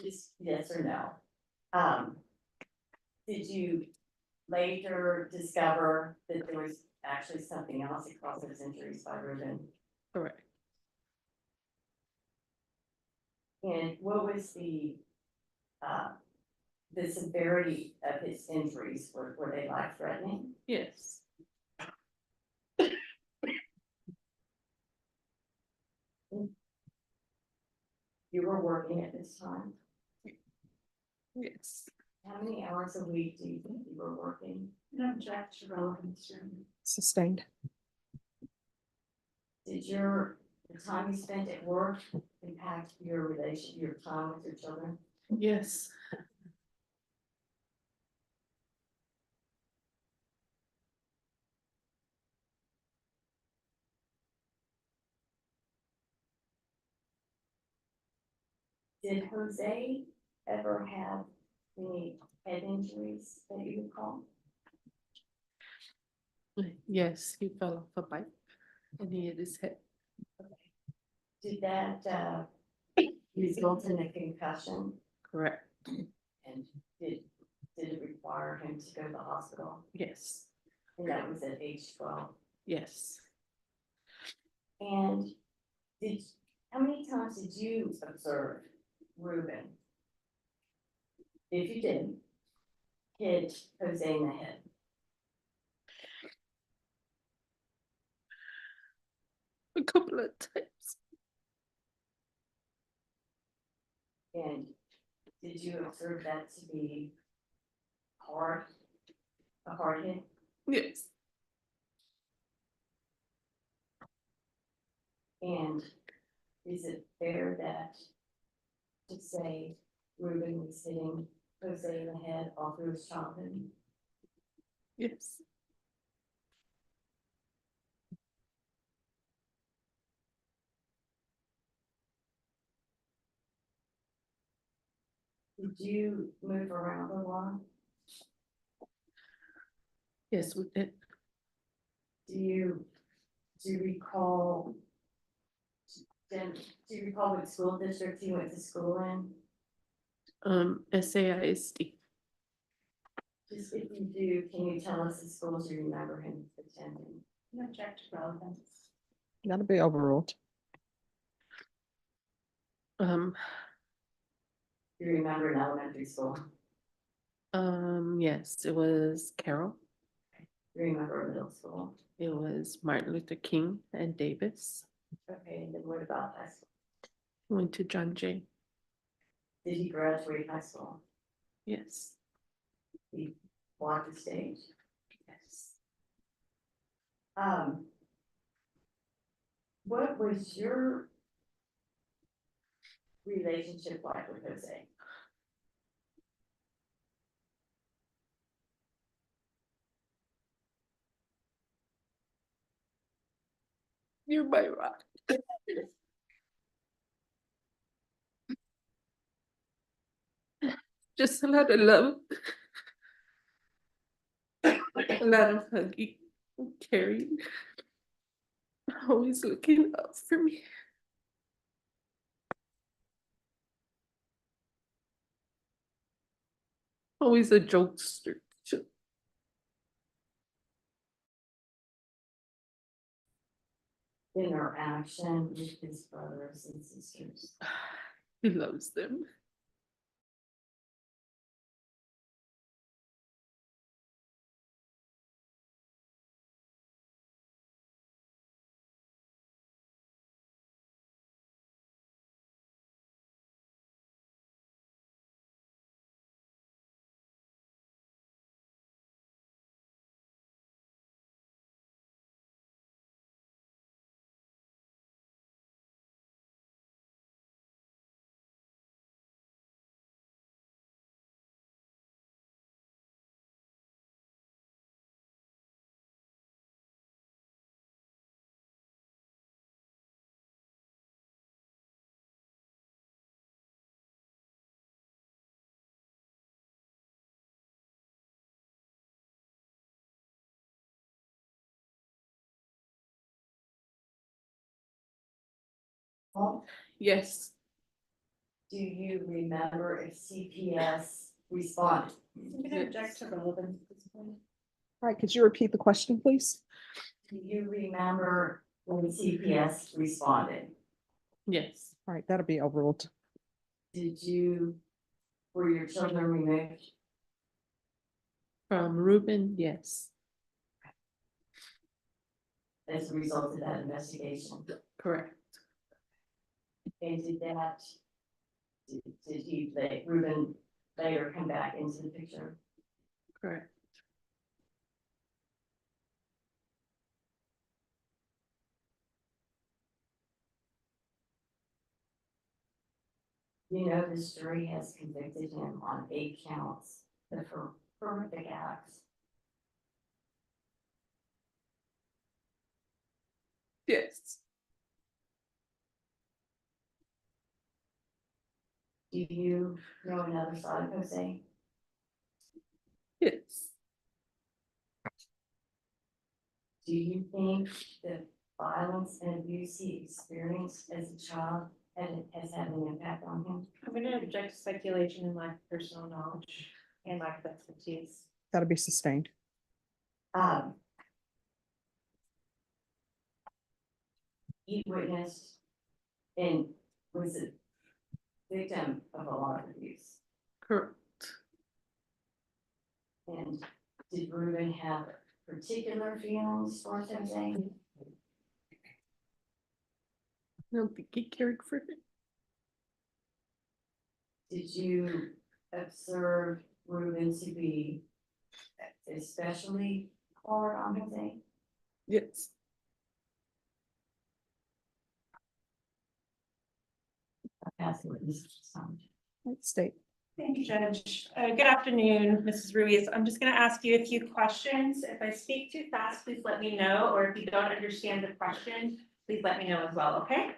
Just yes or no. Did you later discover that there was actually something else that caused those injuries by Ruben? Correct. And what was the the severity of his injuries, were they life threatening? Yes. You were working at this time? Yes. How many hours a week do you think you were working? No object to relevance. Sustained. Did the time you spent at work impact your time with your children? Yes. Did Jose ever have any head injuries that you recall? Yes, he fell off a bike and he hit his head. Did that result in a concussion? Correct. And did it require him to go to the hospital? Yes. And that was at age 12. Yes. And how many times did you observe Ruben? If you did, hit Jose in the head? A couple of times. And did you observe that to be a hard hit? Yes. And is it fair to say Ruben was hitting Jose in the head all through his childhood? Yes. Did you move around a lot? Yes, we did. Do you recall? Do you recall what school district you went to school in? SAISD. Just if you do, can you tell us the schools you remember him attending? No object to relevance. That'll be overruled. Do you remember an elementary school? Yes, it was Carroll. Do you remember a middle school? It was Martin Luther King and Davis. Okay, and then what about high school? Went to John Jay. Did he graduate high school? Yes. He walked the stage? Yes. What was your relationship like with Jose? You're my rock. Just a lot of love. A lot of hugging, caring. Always looking out for me. Always a jokester. Interaction with his brothers and sisters? He loves them. Yes. Do you remember if CPS responded? No object to relevance at this point. All right, could you repeat the question, please? Do you remember when CPS responded? Yes. All right, that'll be overruled. Did you Were your children removed? From Ruben, yes, As a result of that investigation? correct. And did he, let Ruben later come back into the picture? Correct. You know, this jury has convicted him on 8 counts of horrific acts. Yes. Do you know another side of Jose? Yes. Do you think the violence and abuse he experienced as a child has had an impact on him? I'm gonna object to speculation and lack of personal knowledge and lack of expertise. Gotta be sustained. He witnessed and was a victim of a lot of abuse. Correct. And did Ruben have particular feelings towards Jose? I don't think he cared for it. Did you observe Ruben to be especially hard on Jose? Yes. As a witness. State. Thank you, Judge. Good afternoon, Mrs. Ruiz. I'm just gonna ask you a few questions. If I speak too fast, please let me know, or if you don't understand the question, please let me know as well, okay?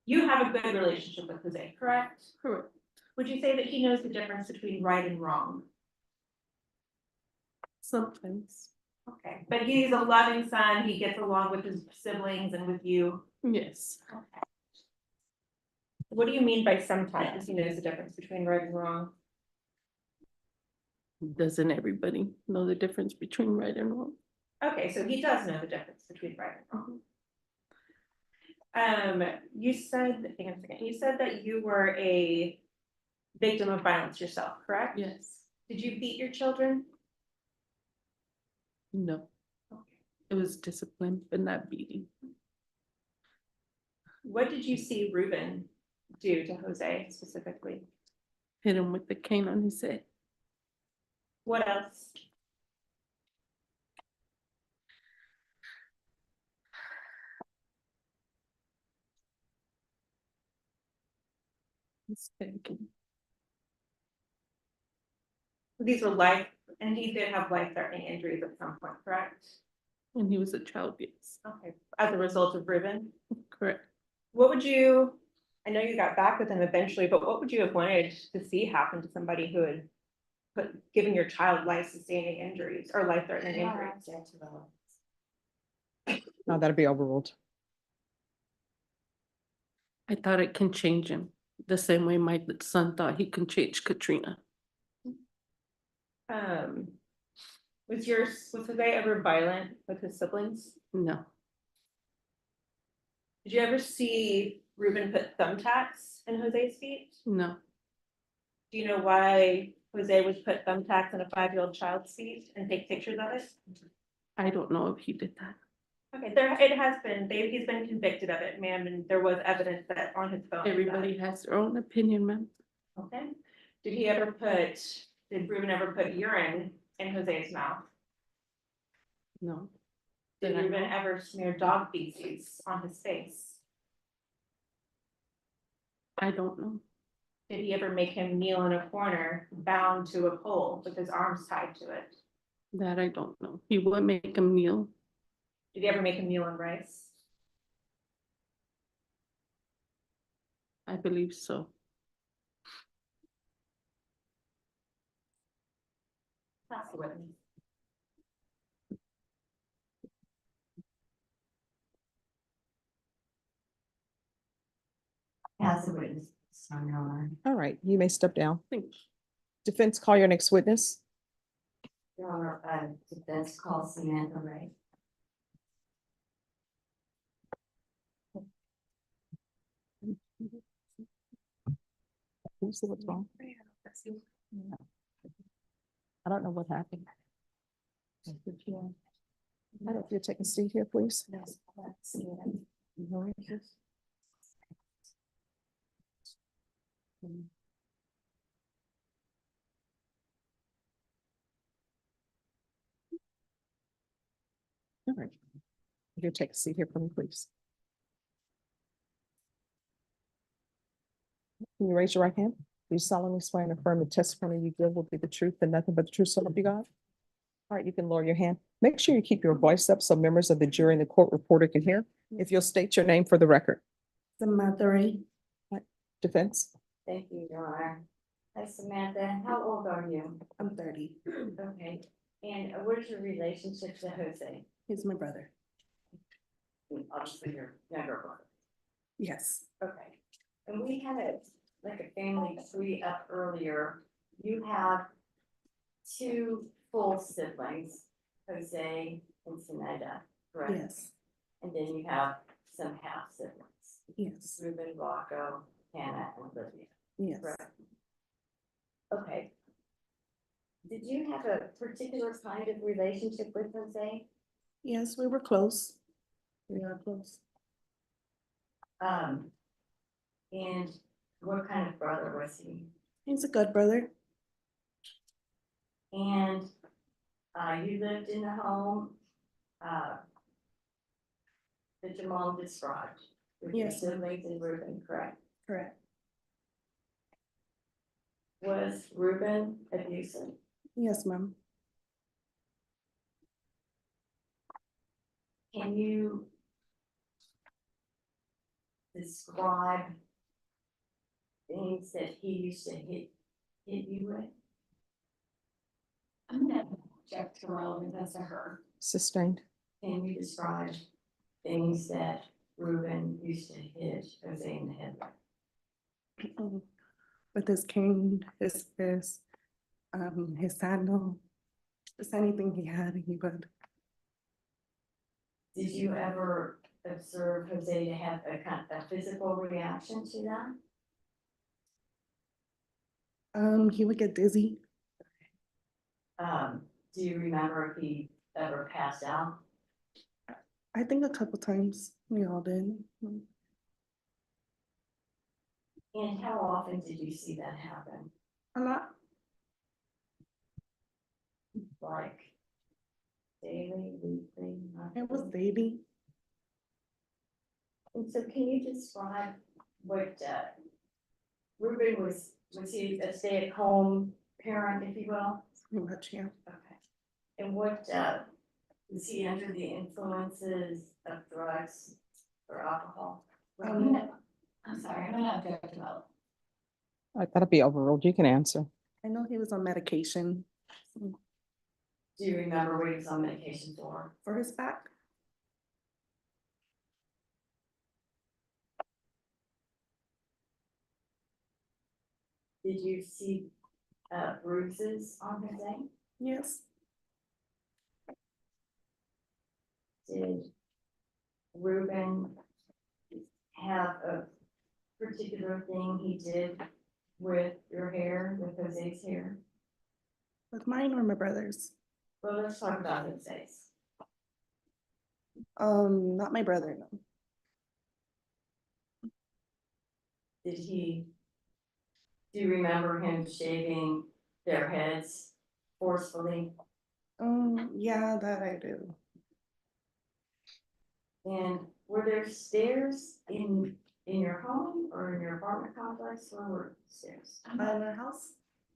You have a good relationship with Jose, correct? Correct. Would you say that he knows the difference between right and wrong? Sometimes. Okay, but he's a loving son, he gets along with his siblings and with you. Yes. Okay. What do you mean by sometimes he knows the difference between right and wrong? Doesn't everybody know the difference between right and wrong? Okay, so he does know the difference between right and wrong. You said, hang on a second, you said that you were a victim of violence yourself, correct? Yes. Did you beat your children? No. It was discipline, but not beating. What did you see Ruben do to Jose specifically? Hit him with the cane on his head. What else? Spanking. These were life, and he did have life-threatening injuries at some point, correct? When he was a child, yes. Okay, as a result of Ruben? Correct. What would you, I know you got back with him eventually, but what would you have wanted to see happen to somebody who had given your child life-sustaining injuries or life-threatening injuries? No, that'd be overruled. I thought it can change him the same way my son thought he can change Katrina. Was Jose ever violent with his siblings? No. Did you ever see Ruben put thumbtacks in Jose's feet? No. Do you know why Jose would put thumbtacks in a 5-year-old child's feet and take pictures of it? I don't know if he did that. Okay, it has been, he's been convicted of it, ma'am, and there was evidence that on his phone. Everybody has their own opinion, ma'am. Okay. Did Ruben ever put urine in Jose's mouth? No. Did That I Ruben know. ever smear dog feces on his face? I don't know. Did he ever make him kneel in a corner, bound to a pole with his arms tied to it? That I don't know. He would make him kneel. Did he ever make him kneel in rice? I believe so. Pass the witness. As a witness, son, Your Honor. All right, you may step down. Thank you. Defense, call your next witness. Your Honor, defense calls Samantha Ray. Who's the what's wrong? Yeah. I don't know what happened. I don't know if you'll take a seat here, please. All right. If you'll take a seat here for me, please. Can you raise your right hand? Do you solemnly swear and affirm the testimony you give will be the truth and nothing but the truth, so help you God? All right, you can lower your hand. Make sure you keep your voice up so members of the jury and the court reporter can hear. If you'll state your name for the record. Samantha, Defense. Thank you, Your Honor. Hi Samantha, how old are you? I'm 30. Okay, and what is your relationship to Jose? He's my brother. Obviously, your younger brother. Yes. Okay, and we had a family tree up earlier. You have two full siblings, Jose and Sineda, correct? Yes. And then you have some half siblings, Yes. Ruben, Rocco, Hannah, and Olivia, Yes. correct? Okay. Did you have a particular kind of relationship with Jose? Yes, we were close. We are close. And what kind of brother was he? He's a good brother. And, you lived in the home, that your mom described? With your Yes, ma'am. siblings and Ruben, correct? Correct. Was Ruben abusive? Yes, ma'am. Can you describe things that he used to hit you with? I'm gonna object to relevance to her. Sustained. Can you describe things that Ruben used to hit Jose in the head with? With his cane, his fist, his sandal, just anything he had, he would. Did you ever observe Jose to have a physical reaction to that? He would get dizzy. Do you remember if he ever passed out? I think a couple times we all did. And how often did you see that happen? A lot. Like daily, weekly, It was monthly? daily. And so can you describe what, Ruben was he a stay-at-home parent, if you will? Pretty much, yeah. Okay. And what, was he under the influences of drugs or alcohol? I'm sorry, I'm gonna object to that. That'll be overruled. You can answer. I know he was on medication Do you remember what he was on medication for? for his back. Did you see, bruises on his leg? Yes. Did Ruben have a particular thing he did with your hair, with Jose's hair? With mine or my brother's? Well, let's talk about Jose's. Not my brother, no. Do you remember him shaving their heads forcefully? Yeah, that I do. And were there stairs in your home or in your apartment complex? Where were stairs? By the house?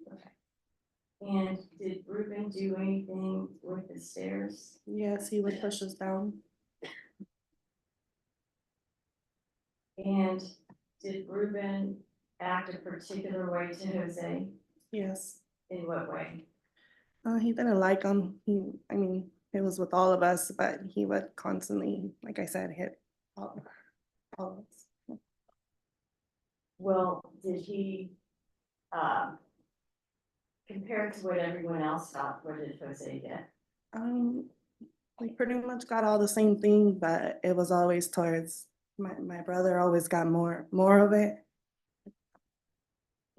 Okay. And did Ruben do anything with the stairs? Yes, he would push us down. And did Ruben act a particular way to Jose? Yes. In what way? He didn't like him. It was with all of us, but he would constantly, like I said, hit all of us. Well, did he, compared to what everyone else got, what did Jose get? We pretty much got all the same thing, but it was always towards my brother always got more of it.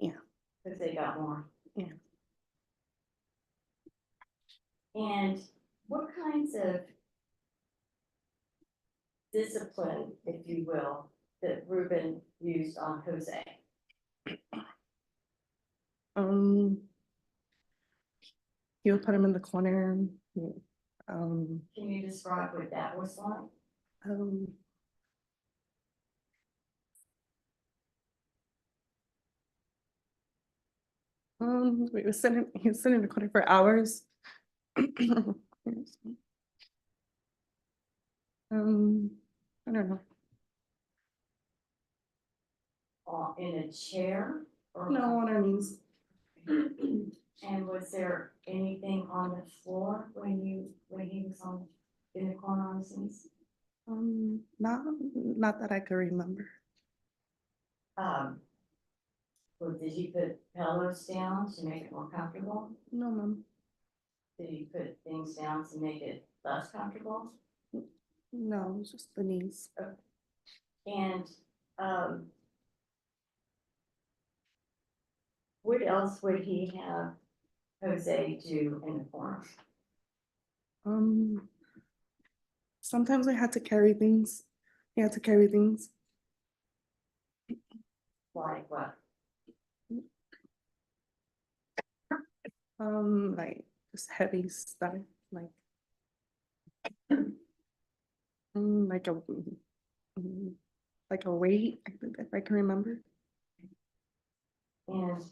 Yeah. Cause they got more. Yeah. And what kinds of discipline, if you will, that Ruben used on Jose? He would put him in the corner. Can you describe what that was like? Um, he was sitting in the corner for hours. I don't know. In a chair? Or No, on our knees. And was there anything on the floor when he was in the corner on his knees? Not that I can remember. Or did he put pillows down to make it more comfortable? No, ma'am. Did he put things down to make it less comfortable? No, it was just the knees. And, what else would he have Jose do in the corner? Sometimes I had to carry things. He had to carry things. Like what? Like just heavy stuff, like like a like a weight, I think, if I can remember. And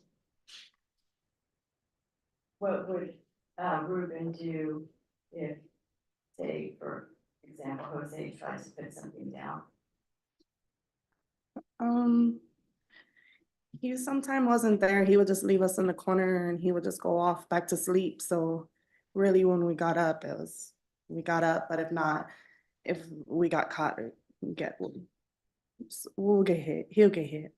what would Ruben do if, say, for example, Jose tries to put something down? He sometimes wasn't there. He would just leave us in the corner and he would just go off back to sleep. So really when we got up, we got up, but if not, if we got caught, we'll get hit. He'll get hit.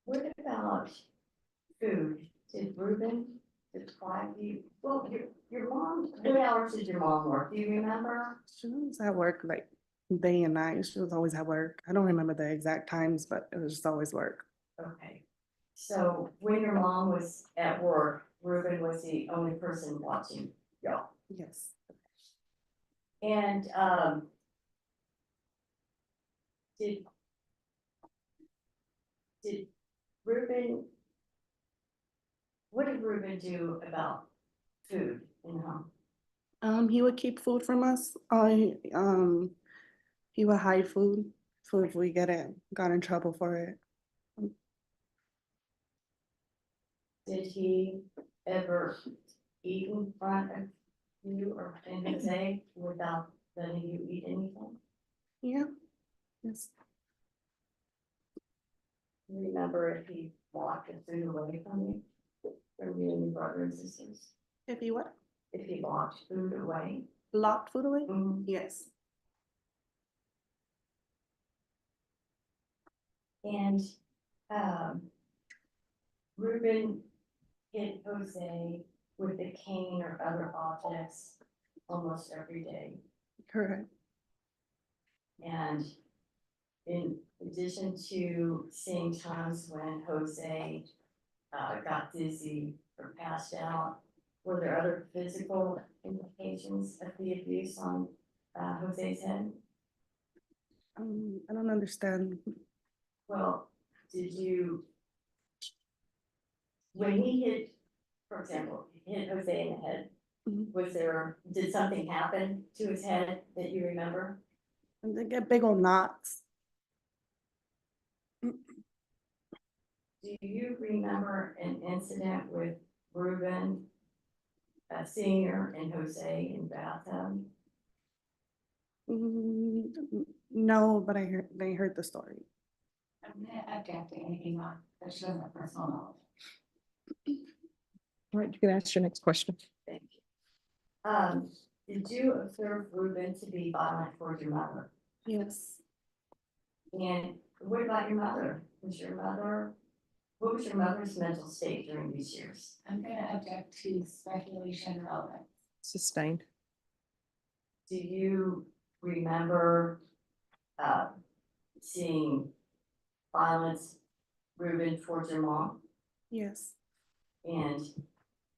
What about food? Did Ruben deprive you? Well, your mom, what hours did your mom work? Do you remember? She was at work like day and night. She was always at work. I don't remember the exact times, but it was just always work. Okay. So when your mom was at work, Ruben was the only person watching y'all. Yes. And did Ruben, what did Ruben do about food in the home? He would keep food from us. He would hide food if we got in trouble for it. Did he ever eat in front of you or in Jose without letting you eat anything? Yeah. Yes. Remember if he walked the food away from you and your brother and sisters? If he what? If he walked food away? Locked food away? Mhm. Yes. And Ruben hit Jose with a cane or other objects almost every day. Correct. And in addition to seeing times when Jose got dizzy or passed out, were there other physical implications of the abuse on Jose's head? I don't understand. Well, when he hit, for example, hit Jose in the head, Mhm. did something happen to his head that you remember? And they get big old knots. Do you remember an incident with Ruben Senior and Jose in the bathtub? No, but they heard the story. I'm gonna object to anything on, that shows my personal knowledge. All right, you can ask your next question. Thank you. Did you observe Ruben to be violent towards your mother? Yes. And what about your mother? What was your mother's mental state during these years? I'm gonna object to speculation relevant. Sustained. Do you remember seeing violence Ruben towards your mom? Yes. And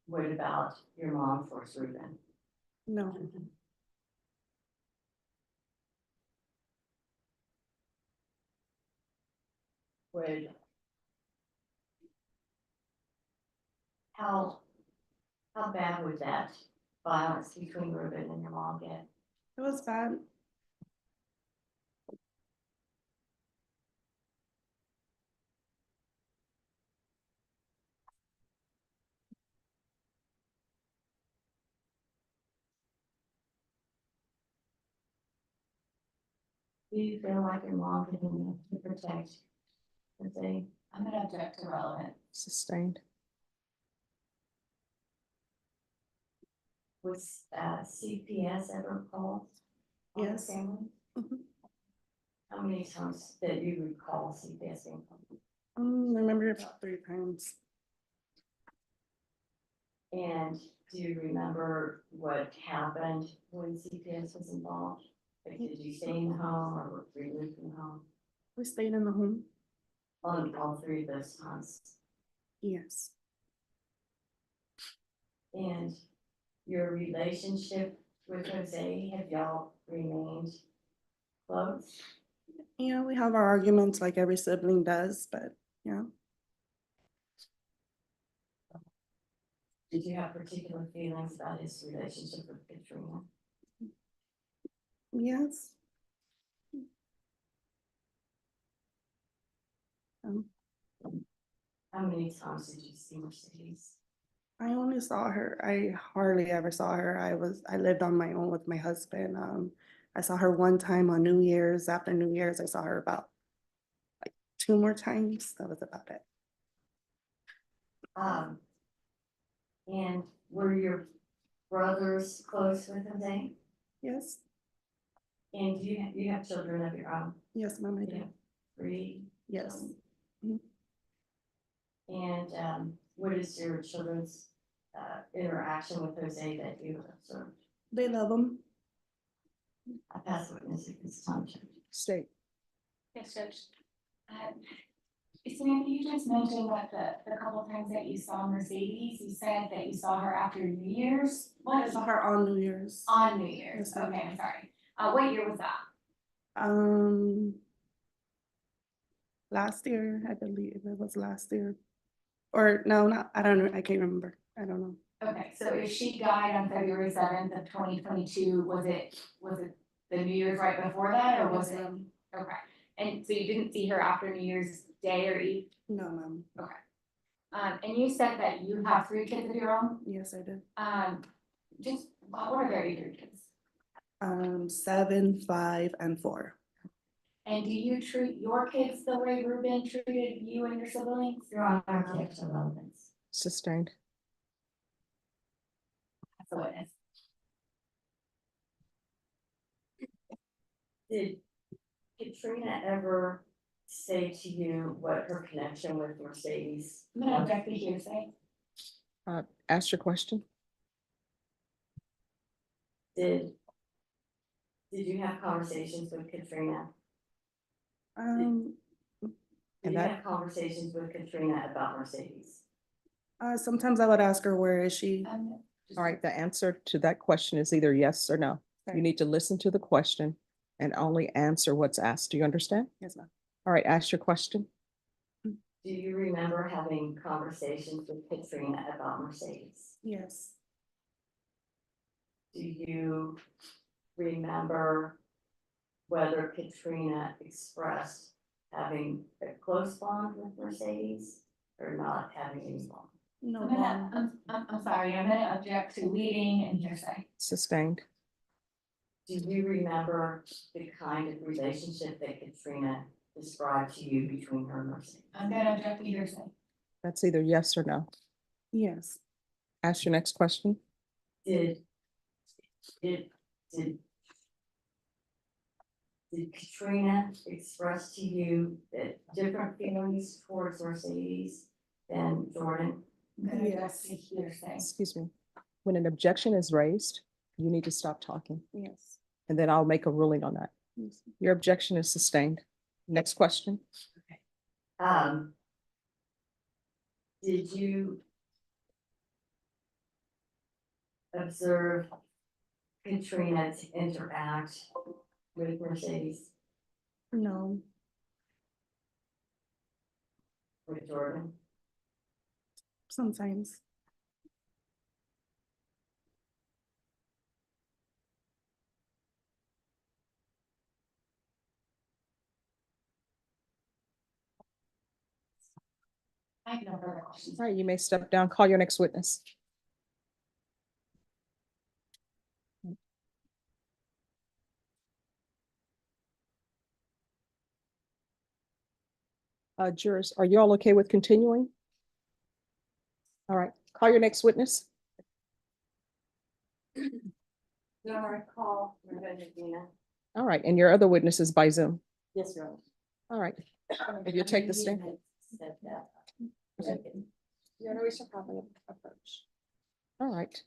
what about your mom towards Ruben? No. Would how bad would that violence between Ruben and your mom get? It was bad. Do you feel like your mom did enough to protect Jose? I'm gonna object to relevant. Sustained. Was CPS ever called? on the Yes. family? Mhm. How many times did you recall CPS being called? I remember about 3 times. And do you remember what happened when CPS was involved? Like, did you stay in the home or were you moved from the home? We stayed in the home. On all three of those times. Yes. And your relationship with Jose, have y'all remained close? Yeah, we have our arguments like every sibling does, but yeah. Did you have particular feelings about his relationship with Katrina? Yes. How many times did you see Mercedes? I only saw her. I hardly ever saw her. I lived on my own with my husband. I saw her one time on New Year's. After New Year's, I saw her about like 2 more times. That was about it. And were your brothers close with Jose? Yes. And you have children of your own? Yes, ma'am, I You do. have 3? Yes. children? And what is your children's interaction with Jose that you observed? They love him. I pass witness at this time. State. Yes, Judge. Samantha, you just mentioned that the couple times that you saw Mercedes, you said that you saw her after New Year's. I What saw her on New Year's. on New Year's? Yes, ma'am. Okay, I'm sorry. What year was that? Last year, I believe it was last year. Or no, not, I don't know. I can't remember. I don't know. Okay, so if she died on February 7th of 2022, was it the New Year's right before that, or was Yes, it? ma'am. Okay, and so you didn't see her after New Year's Day or Eve? No, ma'am. And you said that you have 3 kids of your own? Yes, I did. Just, what are their age ranges? 7, 5, and 4. And do you treat your kids the way Ruben treated you and your siblings? Your Honor, objection to relevance. Sustained. That's a witness. Did Katrina ever say to you what her connection with Mercedes? I'm gonna object to hearsay. Ask your question. Did you have conversations with Katrina? Um, Did And you that- have conversations with Katrina about Mercedes? sometimes I would ask her, where is she? All right, the answer to that question is either yes or no. You Okay. need to listen to the question and only answer what's asked. Do you understand? Yes, ma'am. All right, ask your question. Do you remember having conversations with Katrina about Mercedes? Yes. Do you remember whether Katrina expressed having a close bond with Mercedes or not having any bond? No, I'm ma'am. gonna, I'm sorry, I'm gonna object to leading and hearsay. Sustained. Do you remember the kind of relationship that Katrina described to you between her and Mercedes? I'm gonna object to hearsay. That's either yes or no. Yes. Ask your next question. Did Katrina express to you that different feelings towards Mercedes than Jordan? I'm gonna object to hearsay. Excuse me. When an objection is raised, you need to stop talking, Yes. and then I'll make a ruling on that. Yes. Your objection is sustained. Next question. Um, Did you observe Katrina to interact with Mercedes No, or Jordan? sometimes. I have no further questions. All right, you may step down. Call your next witness. Jurors, are you all okay with continuing? All right, call your next witness. Your call, Regina. All right, and your other witness is by Zoom. Yes, Your Honor. All right, if you take the stand. Said that. Your Honor, we should probably approach. All right.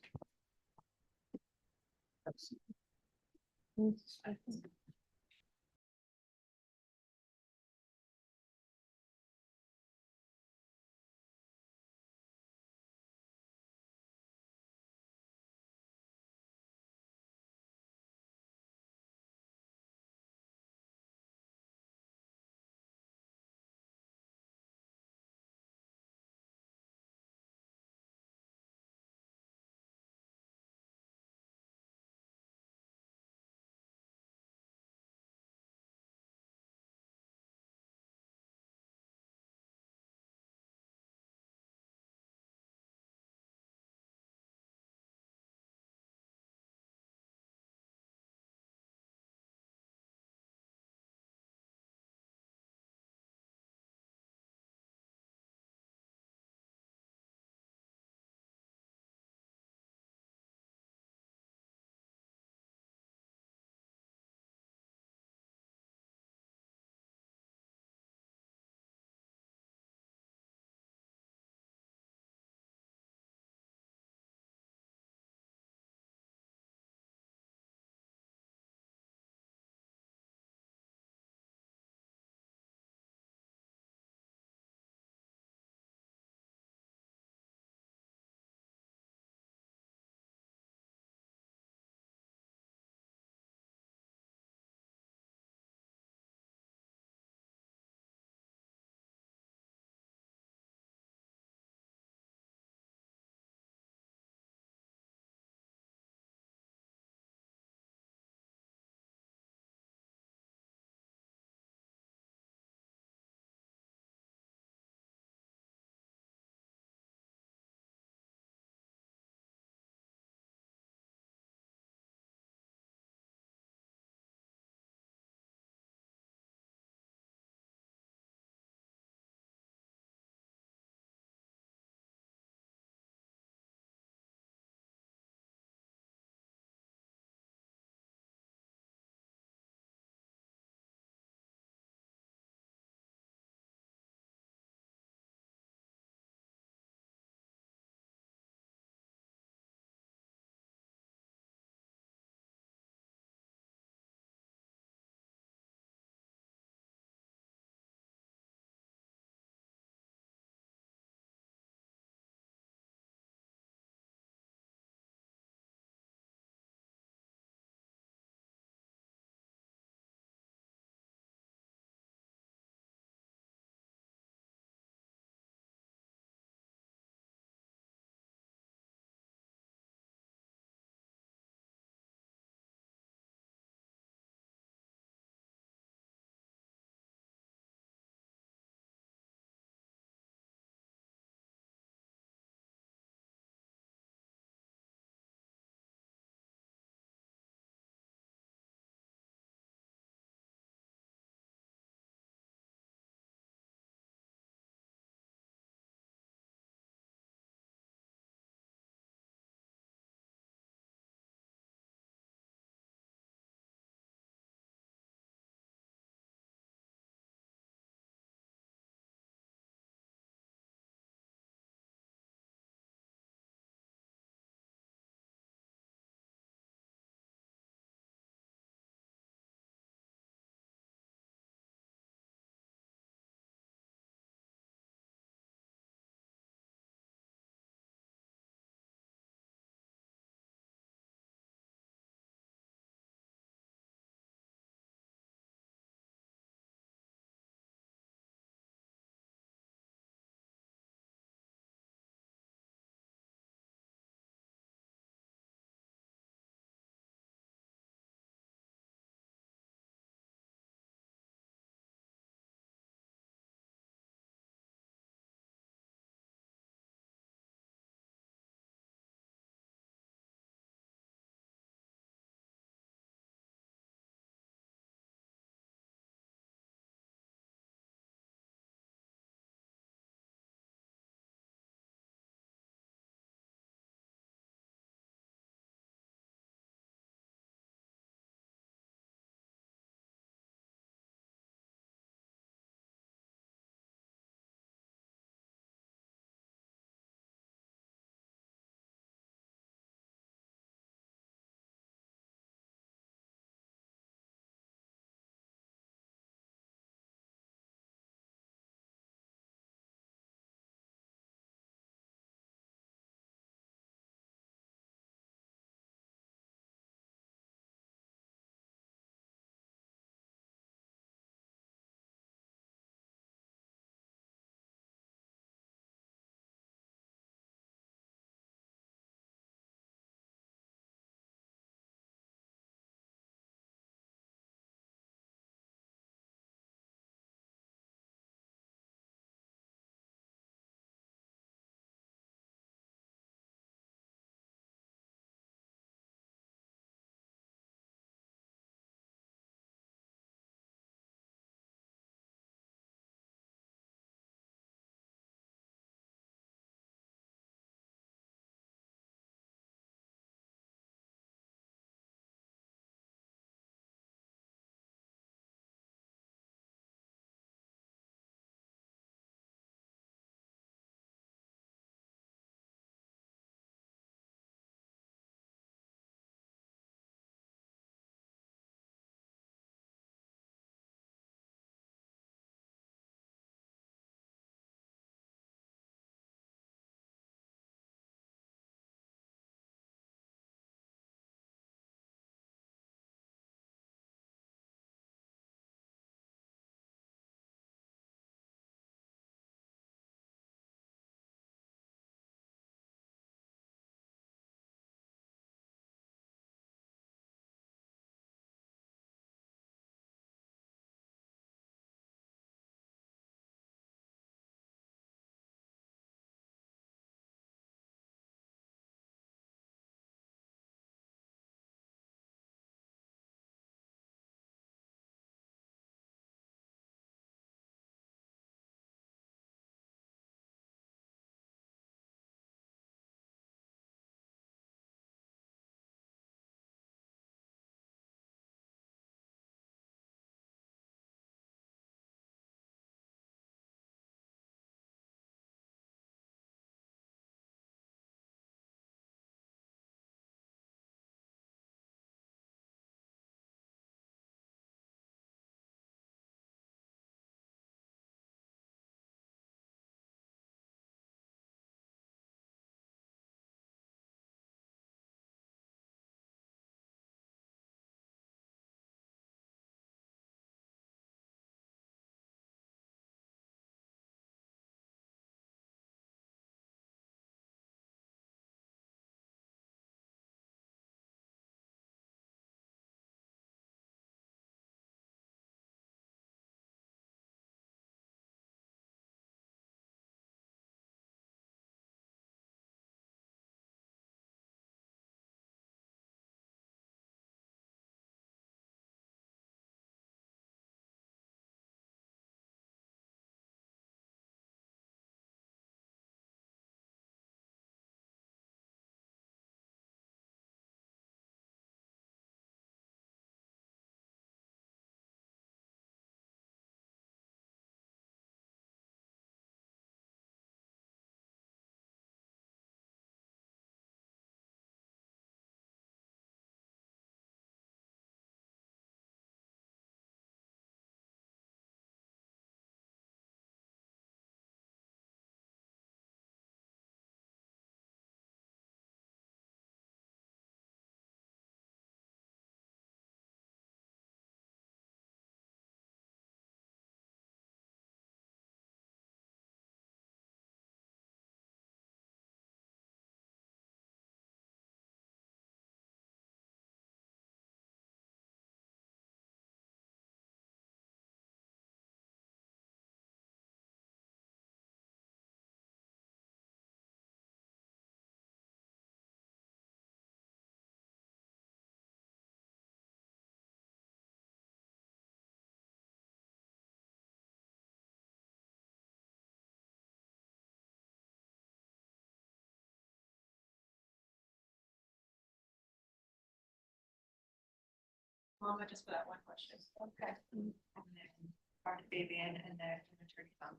Mama, just for that one question. Okay. And then Dr. Fabian and then Attorney Tom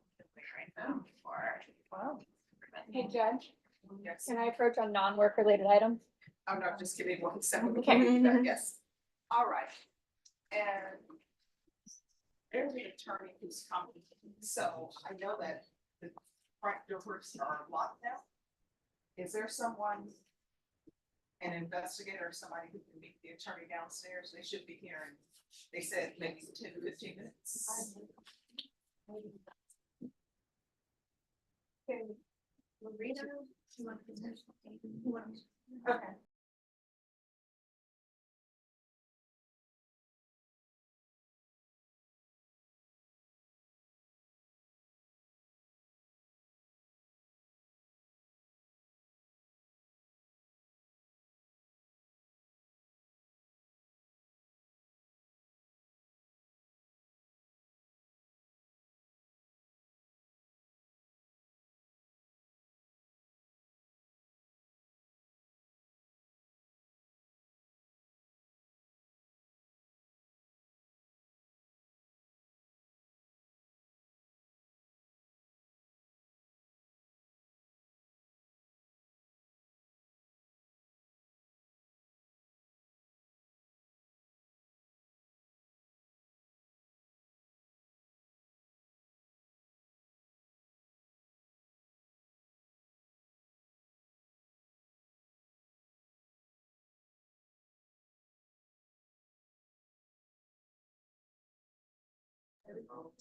right now for. Wow. Hey, Judge, Yes. can I approach on non-work related items? I'm not, just give me 1 second. Okay. Yes. All right. And there's the attorney who's coming. So I know that the front doors are locked now. Is there someone, an investigator or somebody who can meet the attorney downstairs? They should be here and they said maybe 10 to 15 minutes. Okay.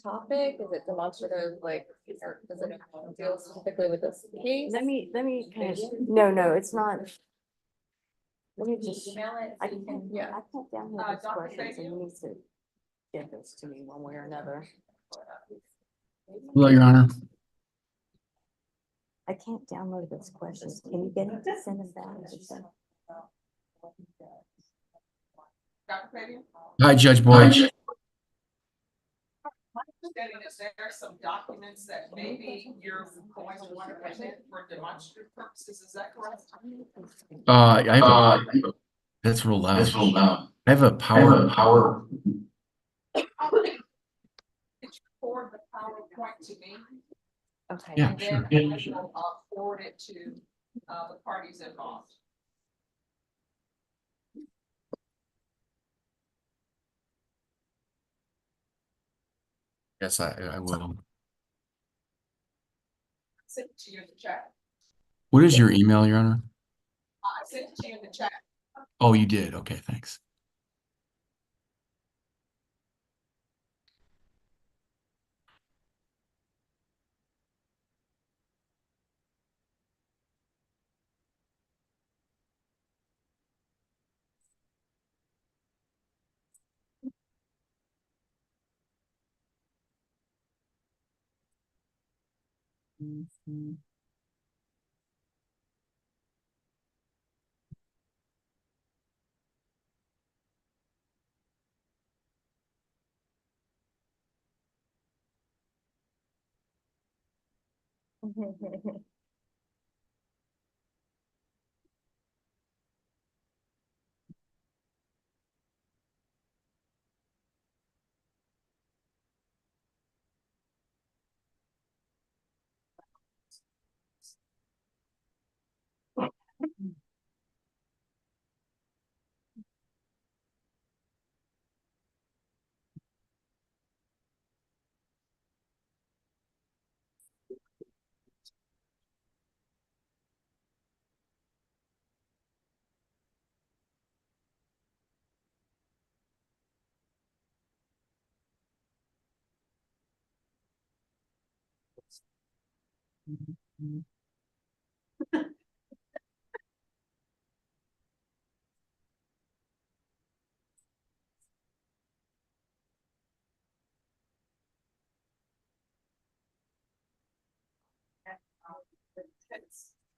Topic, is it demonstrative, like, or does it deal specifically with this case? Let me kind of, no, it's not. Let me just, Email it. I can, Yeah. I can't download these Dr. questions and Fabian? you need to get this to me one way or another. Hello, Your Honor. I can't download those questions. Can you get it to send them back? Dr. Fabian? Hi, Judge Boyd. My understanding is there are some documents that maybe you're going to want to present for demonstrative purposes. Is that correct? I have a, that's real loud. I have a power. It's forward the PowerPoint to me. Okay. Yeah, And sure. then I will forward it to the parties involved. Yes, I will. Send it to you in the chat. What is your email, Your Honor? I sent it to you in the chat. Oh, you did. Okay, thanks.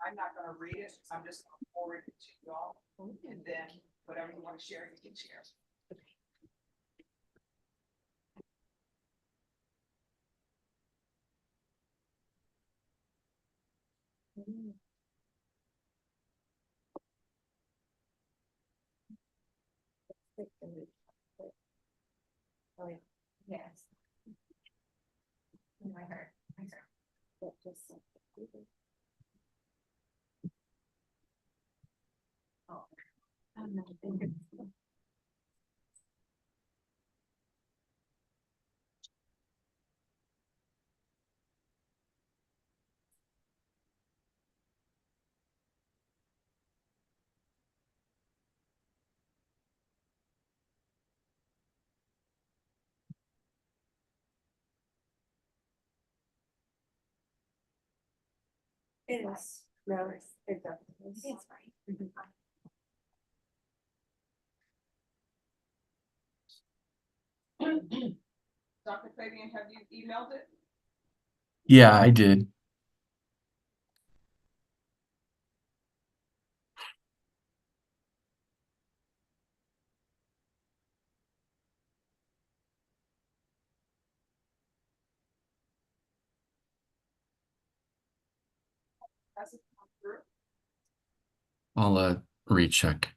I'm not gonna read it, I'm just gonna forward it to you all, and then whatever you want to share, you can share. Oh, yeah. Yes. I heard. Oh. I'm not thinking. It is. No, it definitely is. It's fine. Dr. Fabian, have you emailed it? Yeah, I did. Has it come through? I'll recheck.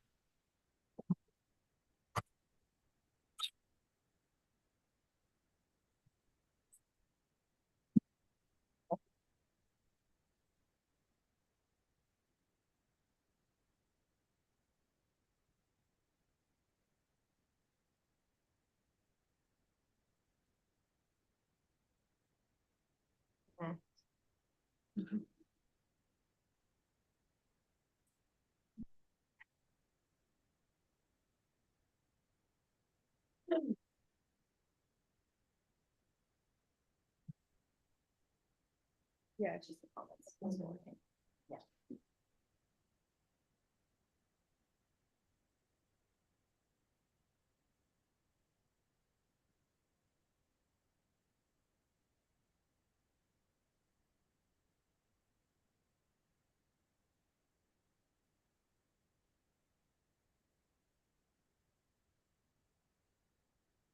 Yeah, it's just the comments. That's the only thing.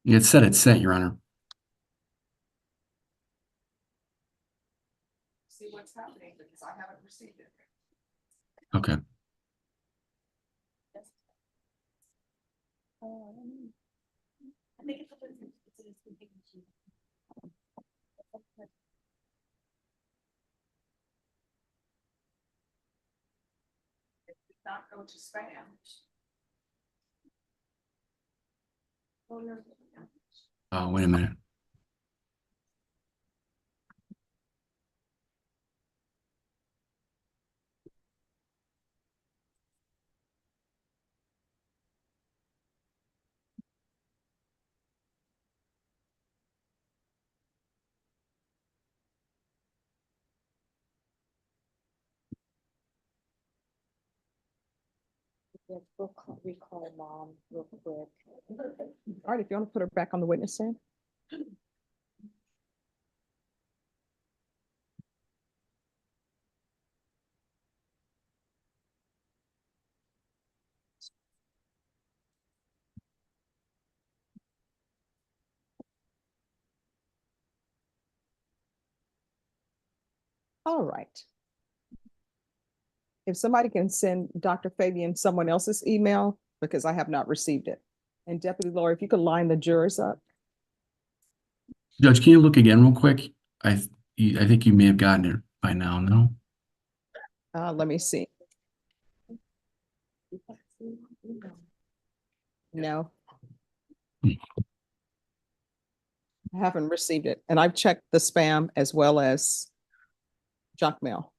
It said it's sent, Your Honor. See what's happening because I haven't received it. Okay. I think it's It did not go to spam. Oh, no. Wait a minute. Recall mom real quick. All right, if you want to put her back on the witness stand. All right. If somebody can send Dr. Fabian someone else's email, because I have not received it. And Deputy Laura, if you could line the jurors up. Judge, can you look again real quick? I think you may have gotten it by now, no? Let me see. No. I haven't received it. And I've checked the spam as well as junk mail.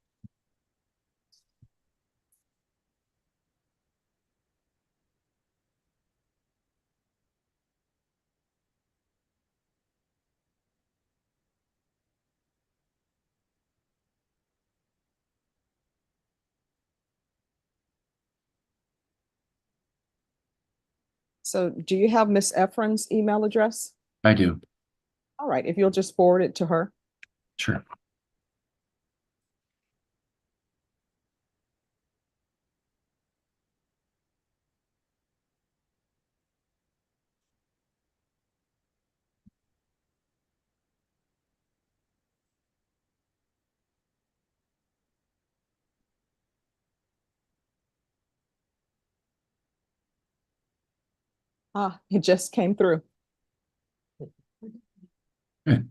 So do you have Miss Efron's email address? I do. All right, if you'll just forward it to her. Sure. It just came through. Good.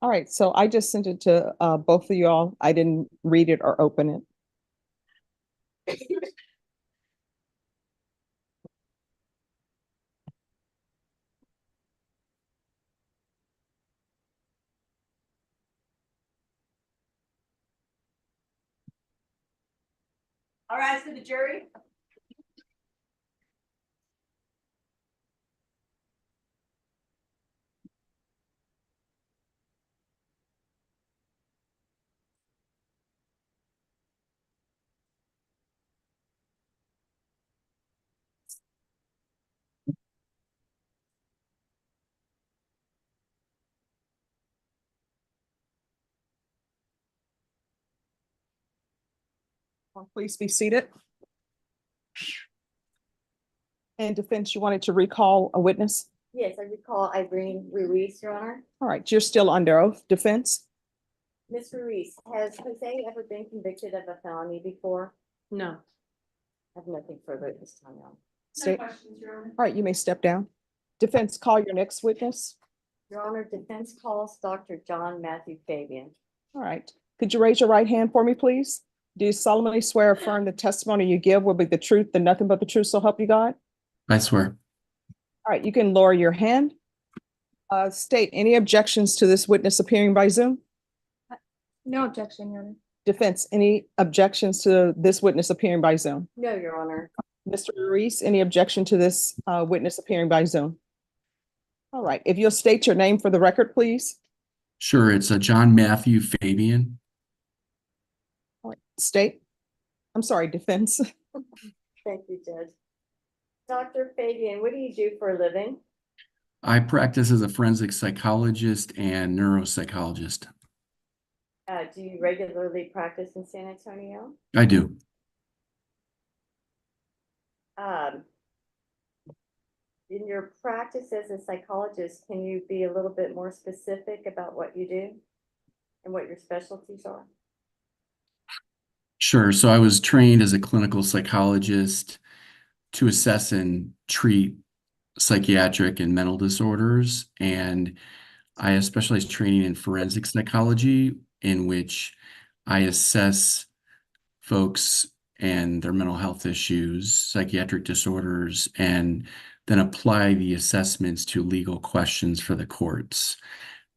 All right, so I just sent it to both of y'all. I didn't read it or open it. All right, so the jury. Please be seated. And defense, you wanted to recall a witness? Yes, I recall Irene Ruiz, Your Honor. All right, you're still under oath. Defense? Ms. Ruiz, has Jose ever been convicted of a felony before? No. I have nothing further at this time, Your Honor. State. questions, Your Honor. All right, you may step down. Defense, call your next witness. Your Honor, defense calls Dr. John Matthew Fabian. All right, could you raise your right hand for me, please? Do you solemnly swear or affirm the testimony you give will be the truth and nothing but the truth, so help you God? I swear. All right, you can lower your hand. State, any objections to this witness appearing by Zoom? No objection, Your Honor. Defense, any objections to this witness appearing by Zoom? No, Your Honor. Mr. Ruiz, any objection to this witness appearing by Zoom? All right, if you'll state your name for the record, please. Sure, it's a John Matthew Fabian. All right, state. I'm sorry, defense. Thank you, Judge. Dr. Fabian, what do you do for a living? I practice as a forensic psychologist and neuropsychologist. Do you regularly practice in San Antonio? I do. In your practice as a psychologist, can you be a little bit more specific about what you do and what your specialties are? Sure. So I was trained as a clinical psychologist to assess and treat psychiatric and mental disorders. And I have specialized training in forensic psychology, in which I assess folks and their mental health issues, psychiatric disorders, and then apply the assessments to legal questions for the courts.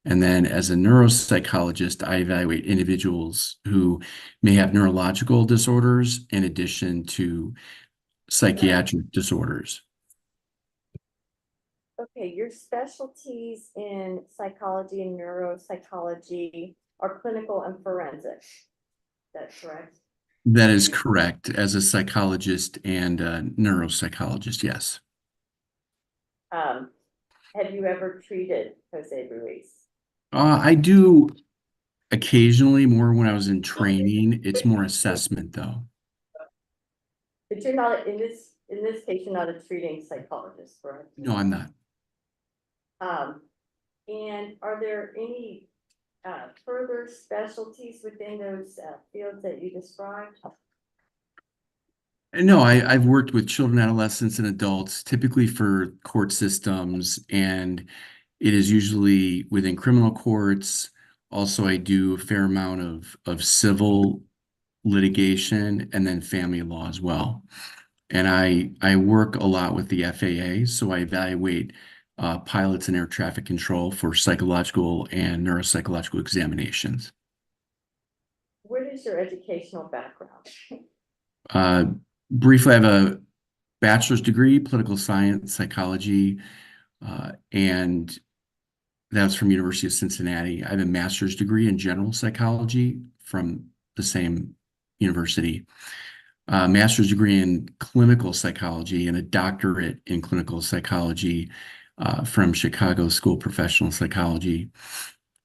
And then as a neuropsychologist, I evaluate individuals who may have neurological disorders in addition to psychiatric disorders. Okay, your specialties in psychology and neuropsychology are clinical and forensic. That's correct? That is correct. As a psychologist and a neuropsychologist, yes. Have you ever treated Jose Ruiz? I do occasionally, more when I was in training. It's more assessment though. But you're not, in this case, you're not a treating psychologist, correct? No, I'm not. And are there any further specialties within those fields that you described? No, I've worked with children, adolescents, and adults, typically for court systems, and it is usually within criminal courts. Also, I do a fair amount of civil litigation and then family law as well. And I work a lot with the FAA, so I evaluate pilots in air traffic control for psychological and neuropsychological examinations. What is your educational background? Briefly, I have a bachelor's degree, political science, psychology, and that's from University of Cincinnati. I have a master's degree in general psychology from the same university, master's degree in clinical psychology, and a doctorate in clinical psychology from Chicago School of Professional Psychology.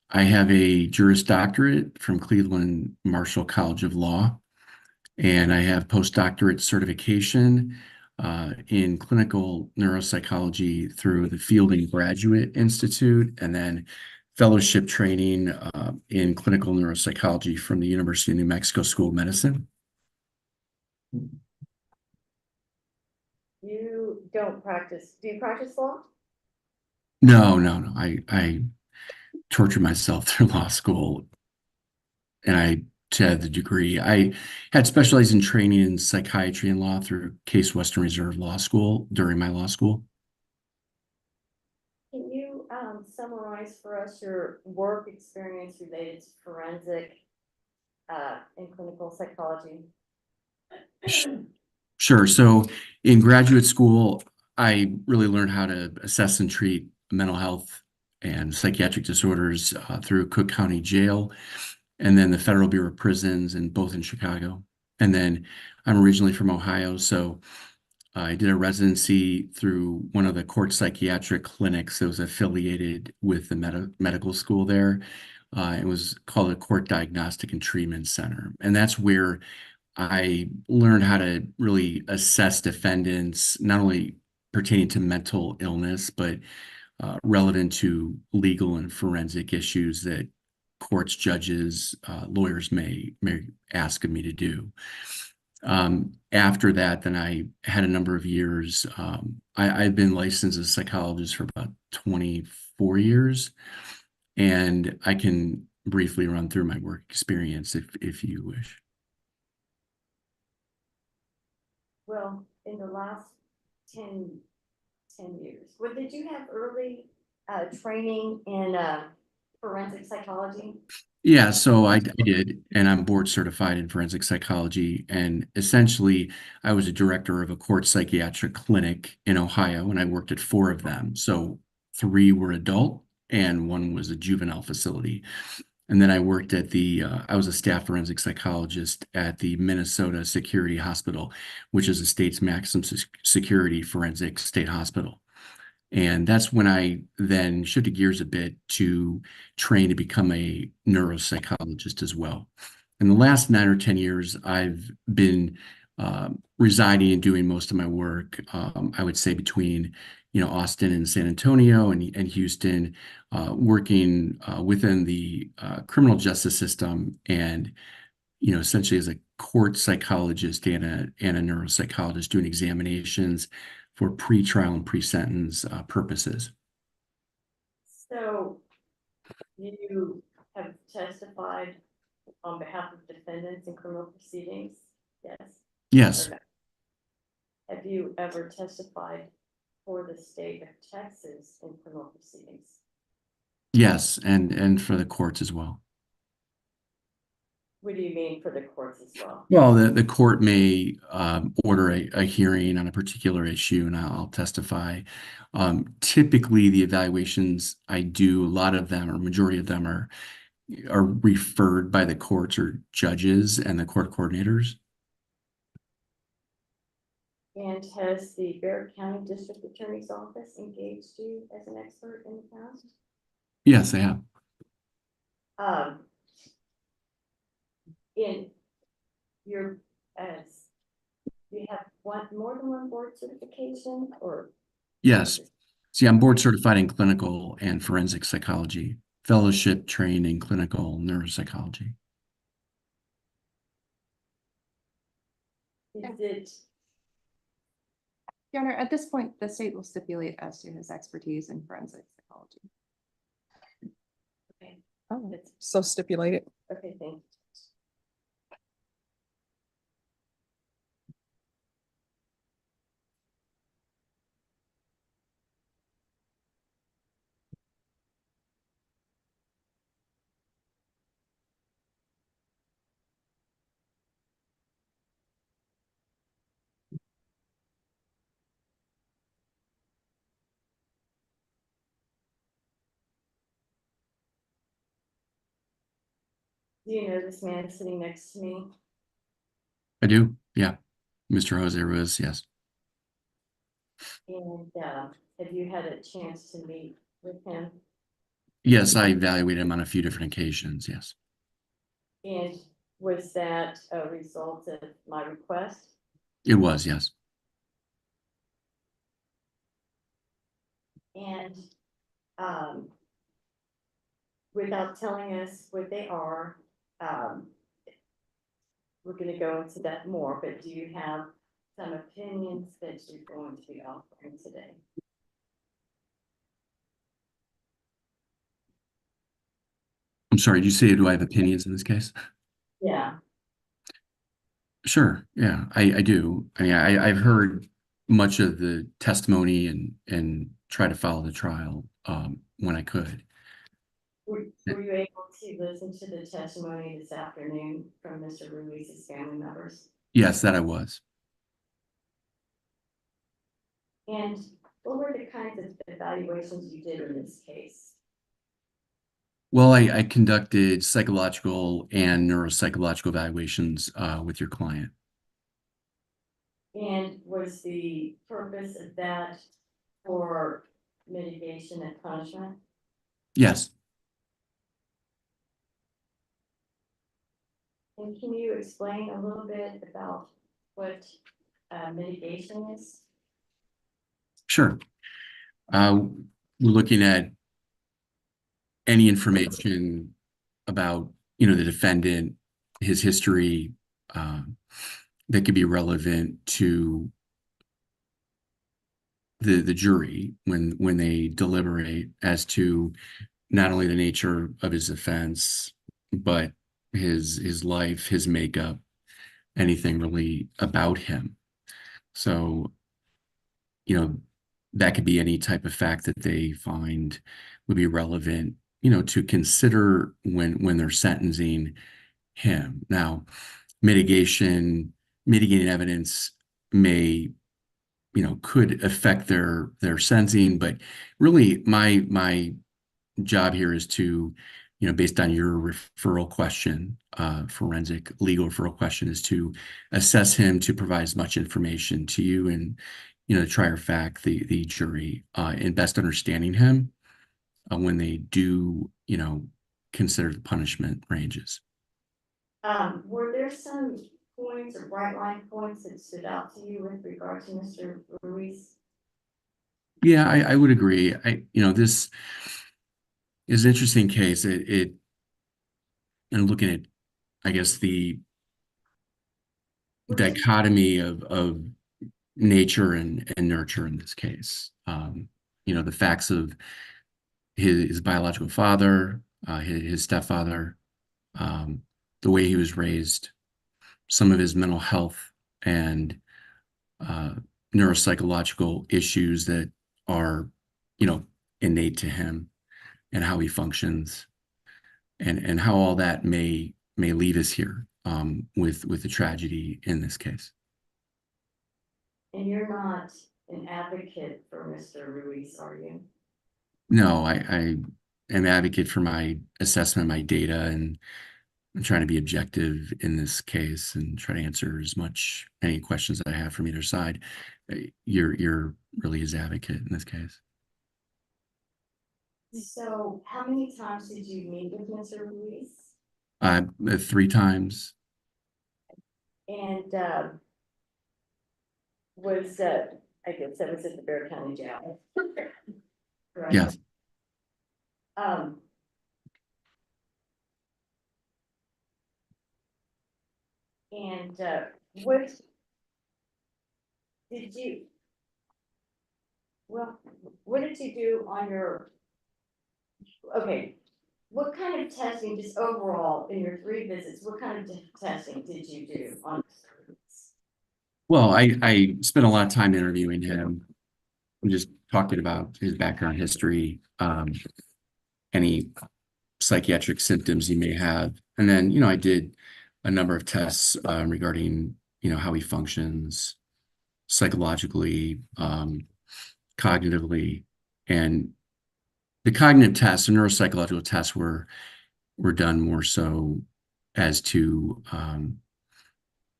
I have a Juris Doctorate from Cleveland Marshall College of Law, and I have postdoctorate certification in clinical neuropsychology through the Fielding Graduate Institute, and then fellowship training in clinical neuropsychology from the University of New Mexico School of Medicine. You don't practice, do you practice law? No. I tortured myself through law school, and I had the degree. I had specialized in training in psychiatry and law through Case Western Reserve Law School during my law school. Can you summarize for us your work experience related to forensic and clinical psychology? Sure. So in graduate school, I really learned how to assess and treat mental health and psychiatric disorders through Cook County Jail, and then the Federal Bureau of Prisons, and both in Chicago. And then I'm originally from Ohio, so I did a residency through one of the court psychiatric clinics that was affiliated with the medical school there. It was called a Court Diagnostic and Treatment Center. And that's where I learned how to really assess defendants, not only pertaining to mental illness, but relevant to legal and forensic issues that courts, judges, lawyers may ask of me to do. After that, then I had a number of years. I've been licensed as a psychologist for about 24 years, and I can briefly run through my work experience if you wish. Well, in the last 10 years, what did you have early training in forensic psychology? Yeah, so I did, and I'm board certified in forensic psychology. And essentially, I was a director of a court psychiatric clinic in Ohio, and I worked at 4 of them. So 3 were adult, and 1 was a juvenile facility. And then I worked at I was a staff forensic psychologist at the Minnesota Security Hospital, which is the state's maximum security forensic state hospital. And that's when I then shifted gears a bit to train to become a neuropsychologist as well. In the last 9 or 10 years, I've been residing and doing most of my work, I would say between Austin and San Antonio and Houston, working within the criminal justice system, and essentially as a court psychologist and a neuropsychologist, doing examinations for pre-trial and pre-sentence purposes. So you have testified on behalf of defendants in criminal proceedings? Yes. Yes. Have you ever testified for the state of Texas in criminal proceedings? Yes, and for the courts as well. What do you mean for the courts as well? Well, the court may order a hearing on a particular issue, and I'll testify. Typically, the evaluations I do, a lot of them, or majority of them, are referred by the courts or judges and the court coordinators. And has the Bexar County District Attorney's Office engaged you as an expert in the past? Yes, they have. In your, as you have more than one board certification, or? Yes. See, I'm board certified in clinical and forensic psychology, fellowship trained in clinical neuropsychology. Is it? Your Honor, at this point, the state will stipulate as to his expertise in forensic psychology. Okay. Oh, so stipulated. Okay, thank you. Do you know this man sitting next to me? I do, yeah. Mr. Jose Ruiz, yes. And have you had a chance to meet with him? Yes, I evaluated him on a few different occasions, yes. And was that a result of my request? It was, yes. And, without telling us what they are, we're gonna go into that more, but do you have some opinions that you're going to be offering today? I'm sorry, did you say, do I have opinions in this case? Yeah. Sure, yeah, I do. I mean, I've heard much of the testimony and try to follow the trial when I could. Were you able to listen to the testimony this afternoon from Mr. Ruiz's family members? Yes, that I was. And what were the kinds of evaluations you did in this case? Well, I conducted psychological and neuropsychological evaluations with your client. And was the purpose of that for mitigation and punishment? Yes. And can you explain a little bit about what mitigation is? Sure. We're looking at any information about, the defendant, his history, that could be relevant to the jury when they deliberate as to not only the nature of his offense, but his life, his makeup, anything really about him. So, that could be any type of fact that they find would be relevant, to consider when they're sentencing him. Now, mitigating evidence may, could affect their sentencing, but really my job here is to, based on your referral question, forensic legal referral question, is to assess him, to provide as much information to you and, the trier of fact, the jury, in best understanding him when they do, consider the punishment ranges. Were there some points or bright line points that stood out to you with regard to Mr. Ruiz? Yeah, I would agree. This is an interesting case. And looking at, I guess, the dichotomy of nature and nurture in this case. The facts of his biological father, his stepfather, the way he was raised, some of his mental health and neuropsychological issues that are, innate to him, and how he functions, and how all that may lead us here with the tragedy in this case. And you're not an advocate for Mr. Ruiz, are you? No, I am an advocate for my assessment, my data, and I'm trying to be objective in this case and try to answer any questions that I have from either side. You're really his advocate in this case. So how many times did you meet with Mr. Ruiz? 3 times. And was I guess that was at the Bexar County Jail. Correct. Yes. And what did you? Well, what did you do on your? Okay, what kind of testing, just overall in your 3 visits? What kind of testing did you do on? Well, I spent a lot of time interviewing him. I'm just talking about his background history, any psychiatric symptoms he may have. And then, I did a number of tests regarding, how he functions psychologically, cognitively. And the cognitive tests, the neuropsychological tests were done more so as to, I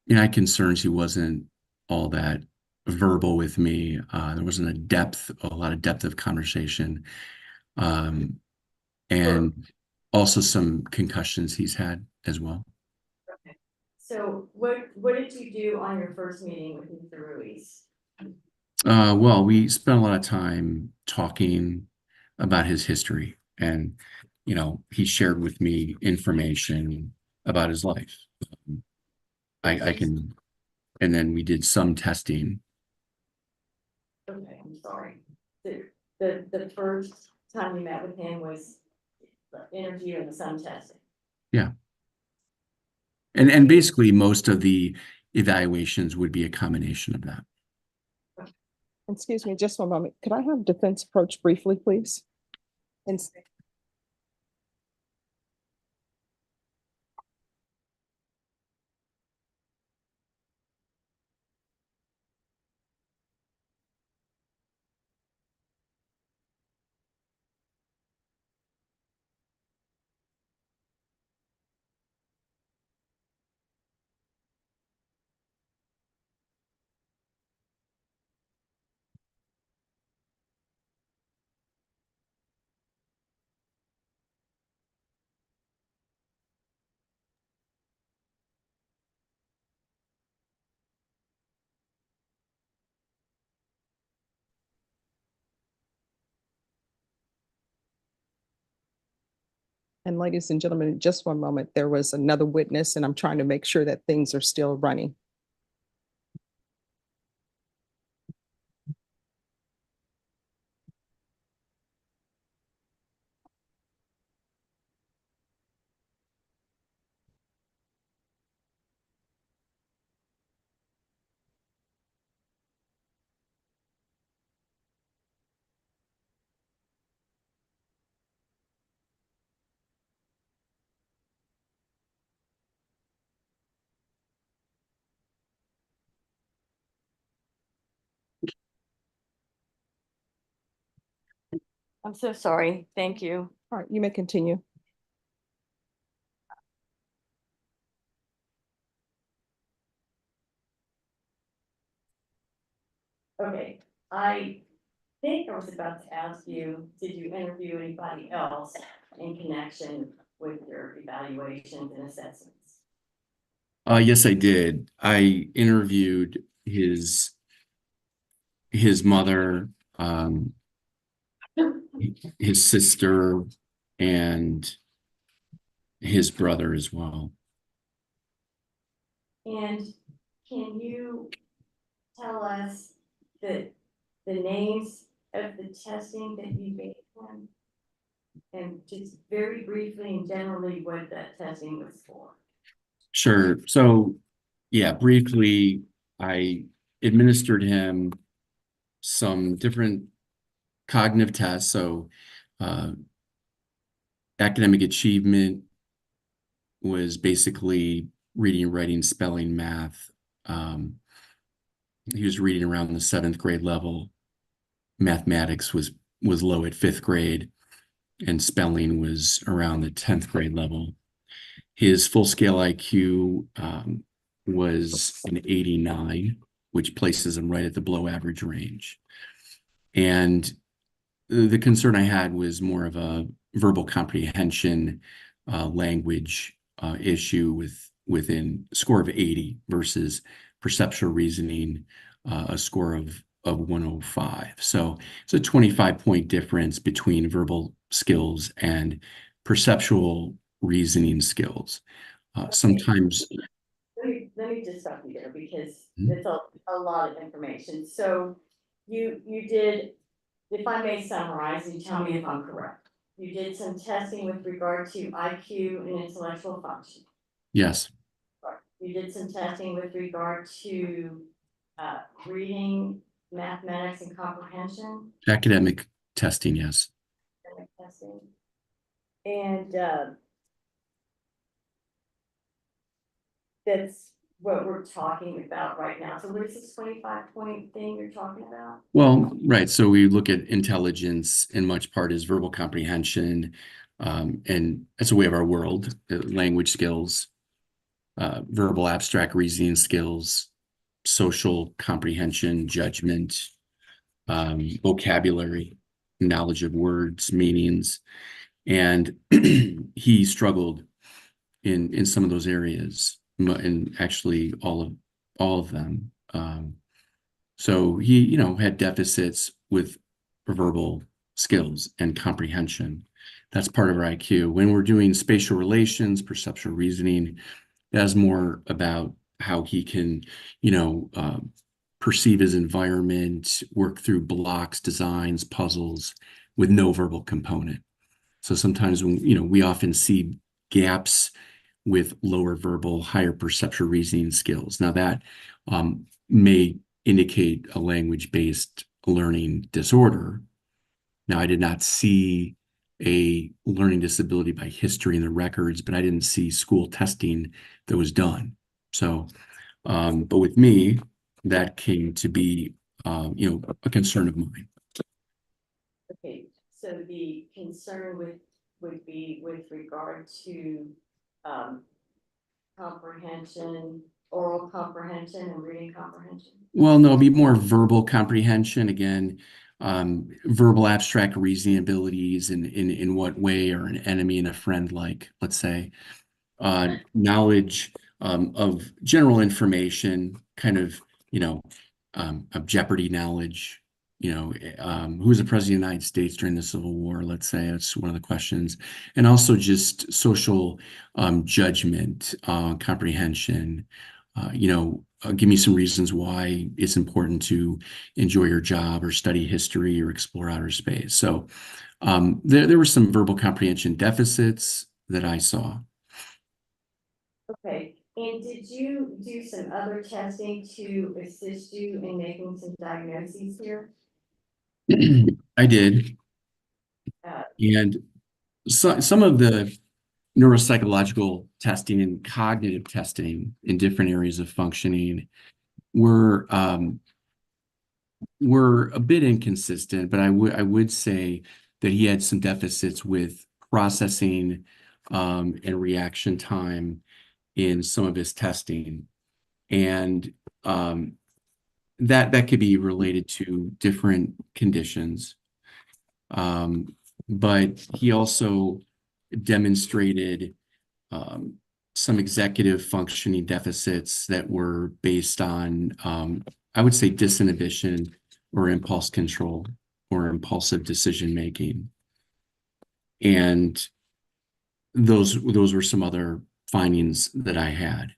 had concerns he wasn't all that verbal with me. There wasn't a lot of depth of conversation. And also some concussions he's had as well. Okay. So what did you do on your first meeting with Mr. Ruiz? Well, we spent a lot of time talking about his history, and he shared with me information about his life. I can, and then we did some testing. Okay, I'm sorry. The first time you met with him was the interview and some testing. Yeah. And basically most of the evaluations would be a combination of that. Excuse me, just one moment. Could I have defense approach briefly, please? And ladies and gentlemen, just one moment. There was another witness, and I'm trying to make sure that things are still running. I'm so sorry. Thank you. All right, you may continue. Okay, I think I was about to ask you, did you interview anybody else in connection with your evaluations and assessments? Yes, I did. I interviewed his mother, his sister, and his brother as well. And can you tell us the names of the testing that you gave him? And just very briefly and generally what that testing was for. Sure. So, yeah, briefly, I administered him some different cognitive tests. So, academic achievement was basically reading, writing, spelling, math. He was reading around the 7th grade level. Mathematics was low at 5th grade, and spelling was around the 10th grade level. His full scale IQ was an 89, which places him right at the below average range. And the concern I had was more of a verbal comprehension language issue within score of 80 versus perceptual reasoning, a score of 105. So it's a 25-point difference between verbal skills and perceptual reasoning skills. Sometimes. Let me just stop you there because Mhm. it's a lot of information. So you did, if I may summarize and tell me if I'm correct, you did some testing with regard to IQ and intellectual function. Yes. You did some testing with regard to reading, mathematics, and comprehension. Academic testing, yes. Academic testing. And that's what we're talking about right now. So what is this 25-point thing you're talking about? Well, right. So we look at intelligence in much part as verbal comprehension, and that's a way of our world, language skills, verbal abstract reasoning skills, social comprehension, judgment, vocabulary, knowledge of words, meanings. And he struggled in some of those areas, and actually all of them. So he, had deficits with verbal skills and comprehension. That's part of our IQ. When we're doing spatial relations, perceptual reasoning, that's more about how he can, perceive his environment, work through blocks, designs, puzzles with no verbal component. So sometimes when, we often see gaps with lower verbal, higher perceptual reasoning skills. Now that may indicate a language-based learning disorder. Now, I did not see a learning disability by history in the records, but I didn't see school testing that was done. So, but with me, that came to be, a concern of mine. Okay, so the concern would be with regard to comprehension, oral comprehension and reading comprehension? Well, no, it'd be more verbal comprehension. Again, verbal abstract reasoning abilities in what way are an enemy and a friend like, let's say. Knowledge of general information, kind of, of Jeopardy knowledge, who was the president of the United States during the Civil War, let's say. That's one of the questions. And also just social judgment, comprehension, give me some reasons why it's important to enjoy your job or study history or explore outer space. So there were some verbal comprehension deficits that I saw. Okay, and did you do some other testing to assist you in making some diagnoses here? I did. And some of the neuropsychological testing and cognitive testing in different areas of functioning were a bit inconsistent, but I would say that he had some deficits with processing and reaction time in some of his testing. And that could be related to different conditions. But he also demonstrated some executive functioning deficits that were based on, I would say, disinhibition or impulse control or impulsive decision making. And those were some other findings that I had.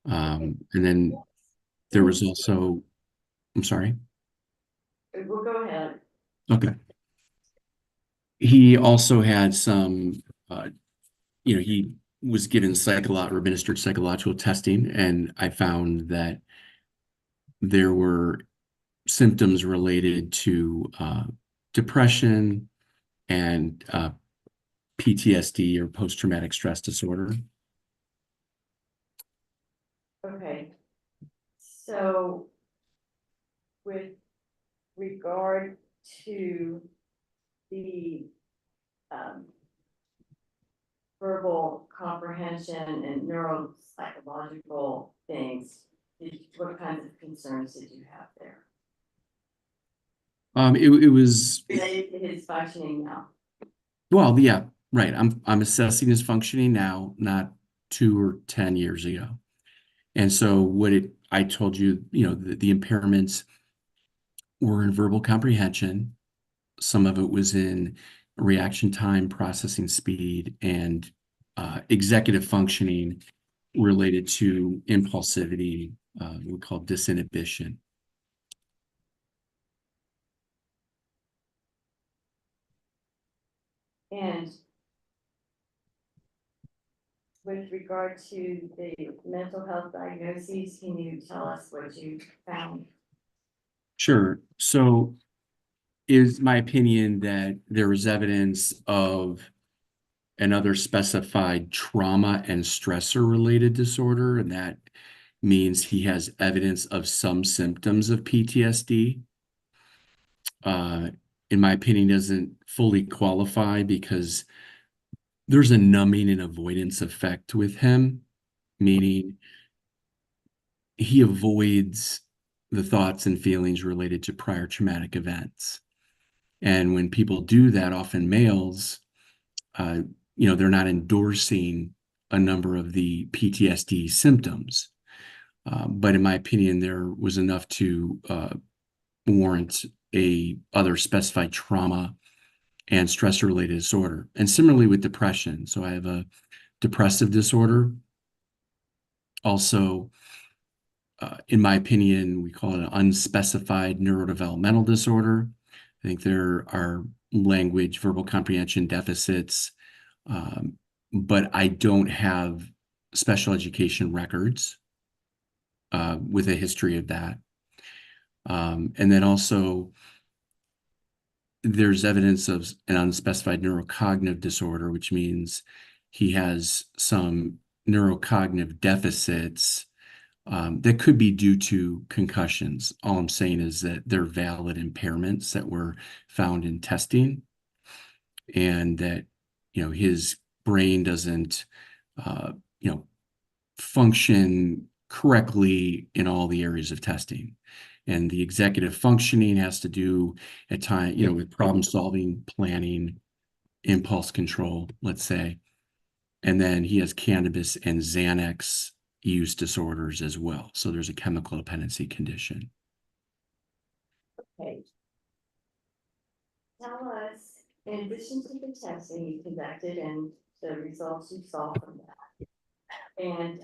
And then there was also, I'm sorry. Well, go ahead. Okay. He also had some, he was given administered psychological testing, and I found that there were symptoms related to depression and PTSD or post-traumatic stress disorder. Okay, so with regard to the verbal comprehension and neuropsychological things, what kinds of concerns did you have there? It was related to his functioning now. Well, yeah, right. I'm assessing his functioning now, not 2 or 10 years ago. And so I told you, the impairments were in verbal comprehension. Some of it was in reaction time, processing speed, and executive functioning related to impulsivity, we call disinhibition. And with regard to the mental health diagnoses, can you tell us what you found? Sure. So is my opinion that there is evidence of another specified trauma and stressor related disorder, and that means he has evidence of some symptoms of PTSD. In my opinion, doesn't fully qualify because there's a numbing and avoidance effect with him, meaning he avoids the thoughts and feelings related to prior traumatic events. And when people do that, often males, they're not endorsing a number of the PTSD symptoms. But in my opinion, there was enough to warrant a other specified trauma and stress-related disorder. And similarly with depression. So I have a depressive disorder. Also, in my opinion, we call it an unspecified neurodevelopmental disorder. I think there are language, verbal comprehension deficits, but I don't have special education records with a history of that. And then also, there's evidence of an unspecified neurocognitive disorder, which means he has some neurocognitive deficits that could be due to concussions. All I'm saying is that they're valid impairments that were found in testing, and that, his brain doesn't, function correctly in all the areas of testing. And the executive functioning has to do at time, with problem solving, planning, impulse control, let's say. And then he has cannabis and Xanax use disorders as well. So there's a chemical dependency condition. Okay. Tell us, in addition to the testing you conducted and the results you saw from that, and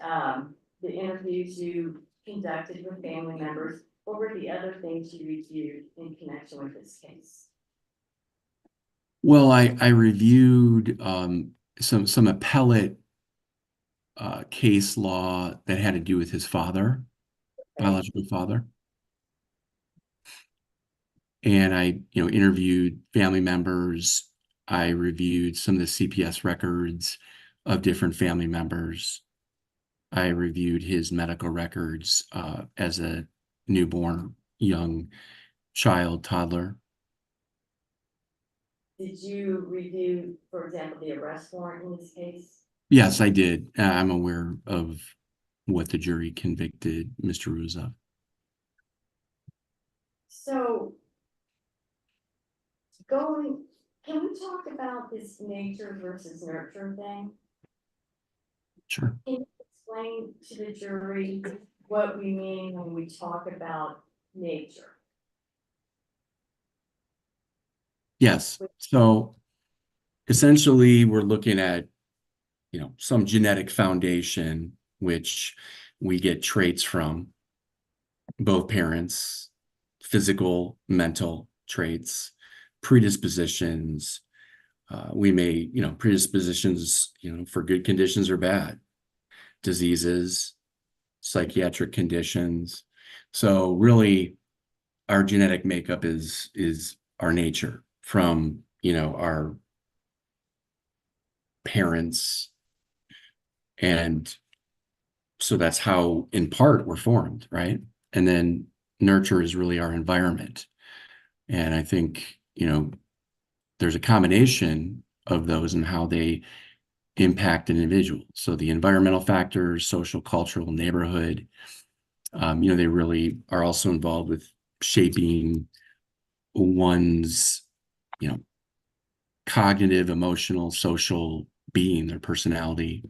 the interviews you conducted with family members, what were the other things you reviewed in connection with this case? Well, I reviewed some appellate case law that had to do with his father, biological father. And I, interviewed family members. I reviewed some of the CPS records of different family members. I reviewed his medical records as a newborn, young child, toddler. Did you review, for example, the arrest warrant in this case? Yes, I did. I'm aware of what the jury convicted Mr. Ruiz of. So, can we talk about this nature versus nurture thing? Sure. Can you explain to the jury what we mean when we talk about nature? Yes. So essentially, we're looking at, some genetic foundation, which we get traits from both parents, physical, mental traits, predispositions. We may, predispositions, for good conditions or bad, diseases, psychiatric conditions. So really, our genetic makeup is our nature from, our parents. And so that's how, in part, we're formed, right? And then nurture is really our environment. And I think, there's a combination of those and how they impact an individual. So the environmental factors, social, cultural, neighborhood, they really are also involved with shaping one's, cognitive, emotional, social being, their personality,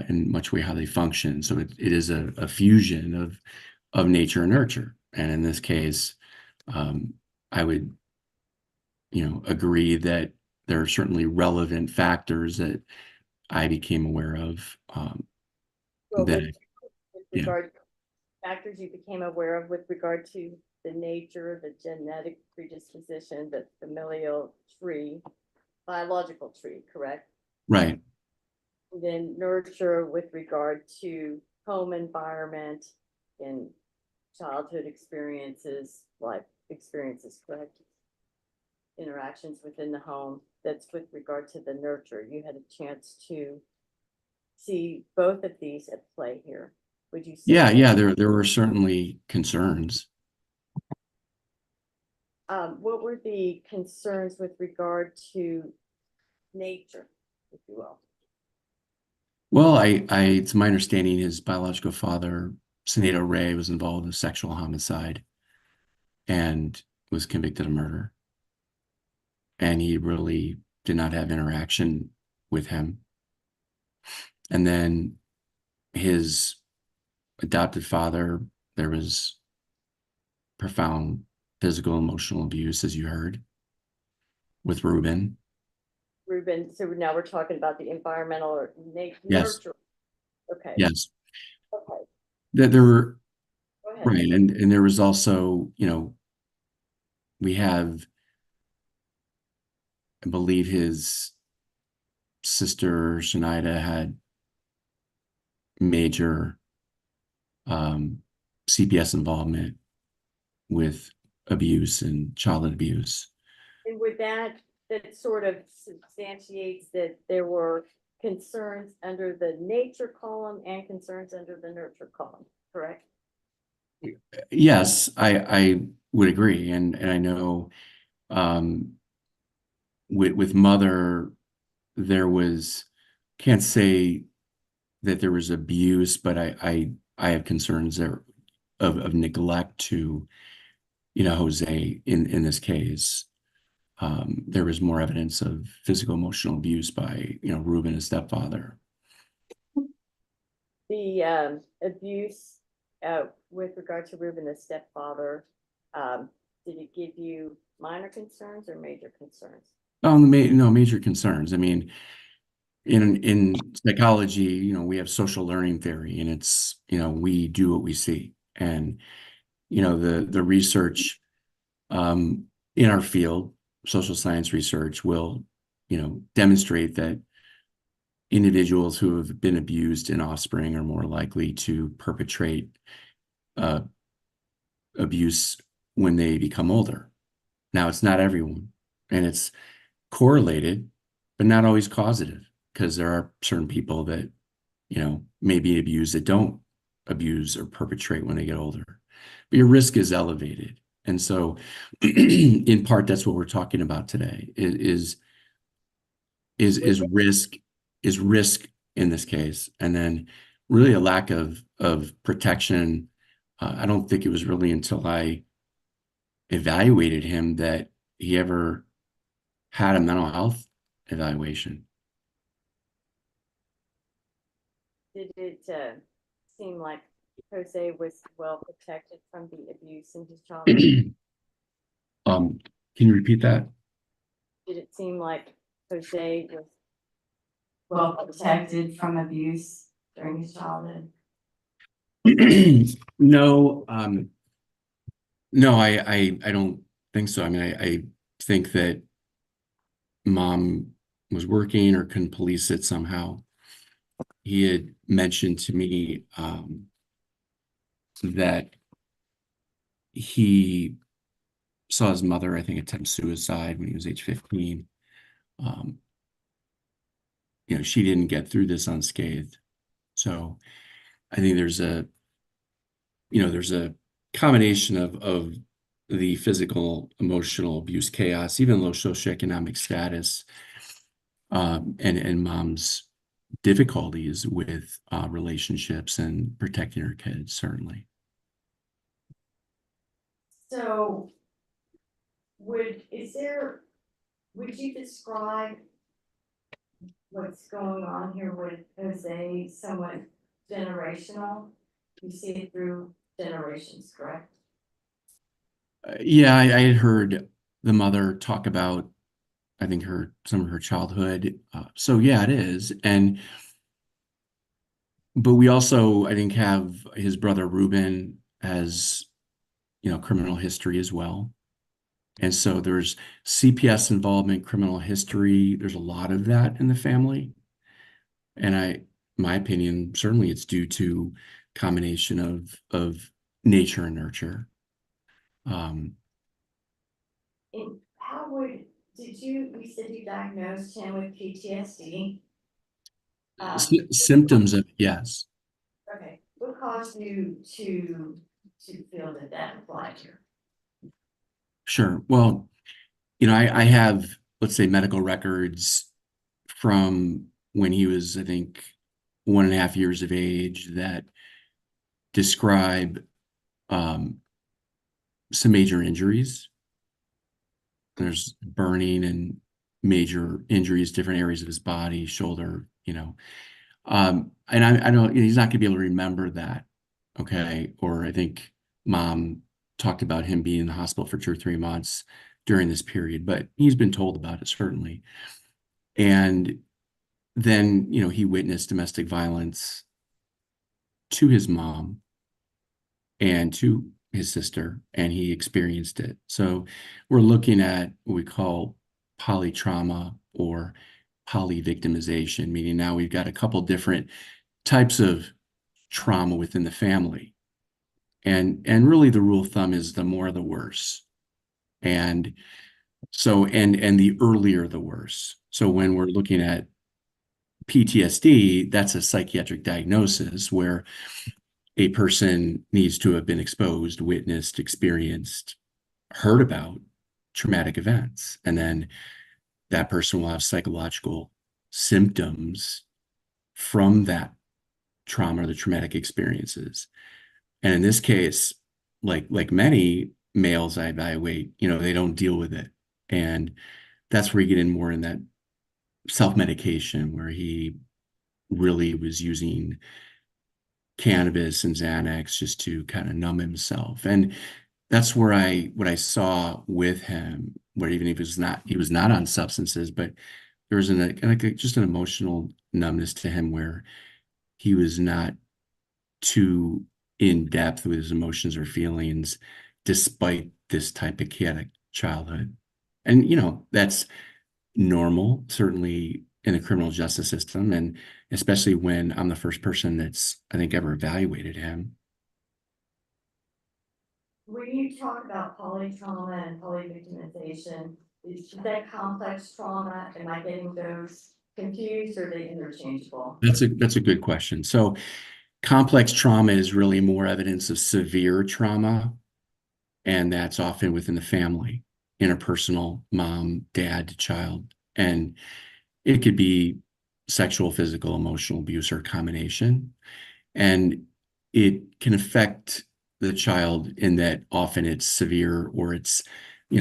in much way how they function. So it is a fusion of nature and nurture. And in this case, I would, agree that there are certainly relevant factors that I became aware of. Well, that, with regard to factors you became aware of with regard to the nature, the genetic predisposition, the familial tree, biological tree, correct? right. And then nurture with regard to home environment and childhood experiences, life experiences, correct? Interactions within the home. That's with regard to the nurture. You had a chance to see both of these at play here. Would you say? Yeah, there were certainly concerns. What were the concerns with regard to nature, if you will? Well, it's my understanding his biological father, Sinead Ray, was involved in a sexual homicide and was convicted of murder. And he really did not have interaction with him. And then his adopted father, there was profound physical, emotional abuse, as you heard with Ruben. Ruben, so now we're talking about the environmental or Yes, nurture. Okay, yes. okay, That there were, go ahead. right, and there was also, we have, I believe his sister Shanaida had major CPS involvement with abuse and childhood abuse. And with that, that sort of substantiates that there were concerns under the nature column and concerns under the nurture column, correct? Yes, I would agree, and I know with mother there was, can't say that there was abuse, but I have concerns there of neglect to Jose in this case. There was more evidence of physical emotional abuse by Ruben, his stepfather. The abuse with regard to Ruben, the stepfather, did it give you minor concerns or major concerns? No, major concerns. I mean, in psychology, we have social learning theory, and it's, we do what we see. And, the research in our field, social science research, will, demonstrate that individuals who have been abused in offspring are more likely to perpetrate abuse when they become older. Now, it's not everyone, and it's correlated, but not always causative, because there are certain people that, may be abused that don't abuse or perpetrate when they get older. But your risk is elevated. And so in part, that's what we're talking about today is risk in this case, and then really a lack of protection. I don't think it was really until I evaluated him that he ever had a mental health evaluation. Did it seem like Jose was well protected from the abuse in his childhood? Can you repeat that? Did it seem like Jose was well protected from abuse during his childhood? No, no, I don't think so. I mean, I think that mom was working or couldn't police it somehow. He had mentioned to me that he saw his mother, I think, attempt suicide when he was age 15. She didn't get through this unscathed. So I think there's a combination of the physical, emotional abuse, chaos, even low socioeconomic status, and mom's difficulties with relationships and protecting her kids, certainly. So would you describe what's going on here with Jose somewhat generational? You see it through generations, correct? Yeah, I had heard the mother talk about, I think, some of her childhood. So yeah, it is. But we also, I think, have his brother Ruben as, criminal history as well. And so there's CPS involvement, criminal history. There's a lot of that in the family. And my opinion, certainly it's due to combination of nature and nurture. And you said you diagnosed him with PTSD? Symptoms of, yes. Okay, what caused you to feel that applied here? Sure. Well, I have, let's say, medical records from when he was, I think, 1.5 years of age that describe some major injuries. There's burning and major injuries, different areas of his body, shoulder, and I don't, he's not gonna be able to remember that. Okay. Or I think mom talked about him being in the hospital for 2 or 3 months during this period, but he's been told about it, certainly. And then, he witnessed domestic violence to his mom and to his sister, and he experienced it. So we're looking at what we call polytrauma or polyvictimization, meaning now we've got a couple different types of trauma within the family. And really the rule of thumb is the more the worse. And so and the earlier the worse. So when we're looking at PTSD, that's a psychiatric diagnosis where a person needs to have been exposed, witnessed, experienced, heard about traumatic events. And then that person will have psychological symptoms from that trauma or the traumatic experiences. And in this case, like many males I evaluate, they don't deal with it. And that's where you get in more in that self-medication where he really was using cannabis and Xanax just to kind of numb himself. And that's where what I saw with him, where even if he was not on substances, but there was just an emotional numbness to him where he was not too in depth with his emotions or feelings, despite this type of chaotic childhood. And, that's normal, certainly in the criminal justice system, and especially when I'm the first person that's, I think, ever evaluated him. When you talk about polytrauma and polyvictimization, is that complex trauma? Am I getting those confused or are they interchangeable? That's a good question. So complex trauma is really more evidence of severe trauma, and that's often within the family, interpersonal, mom, dad, child. And it could be sexual, physical, emotional abuse, or a combination. And it can affect the child in that often it's severe or it's,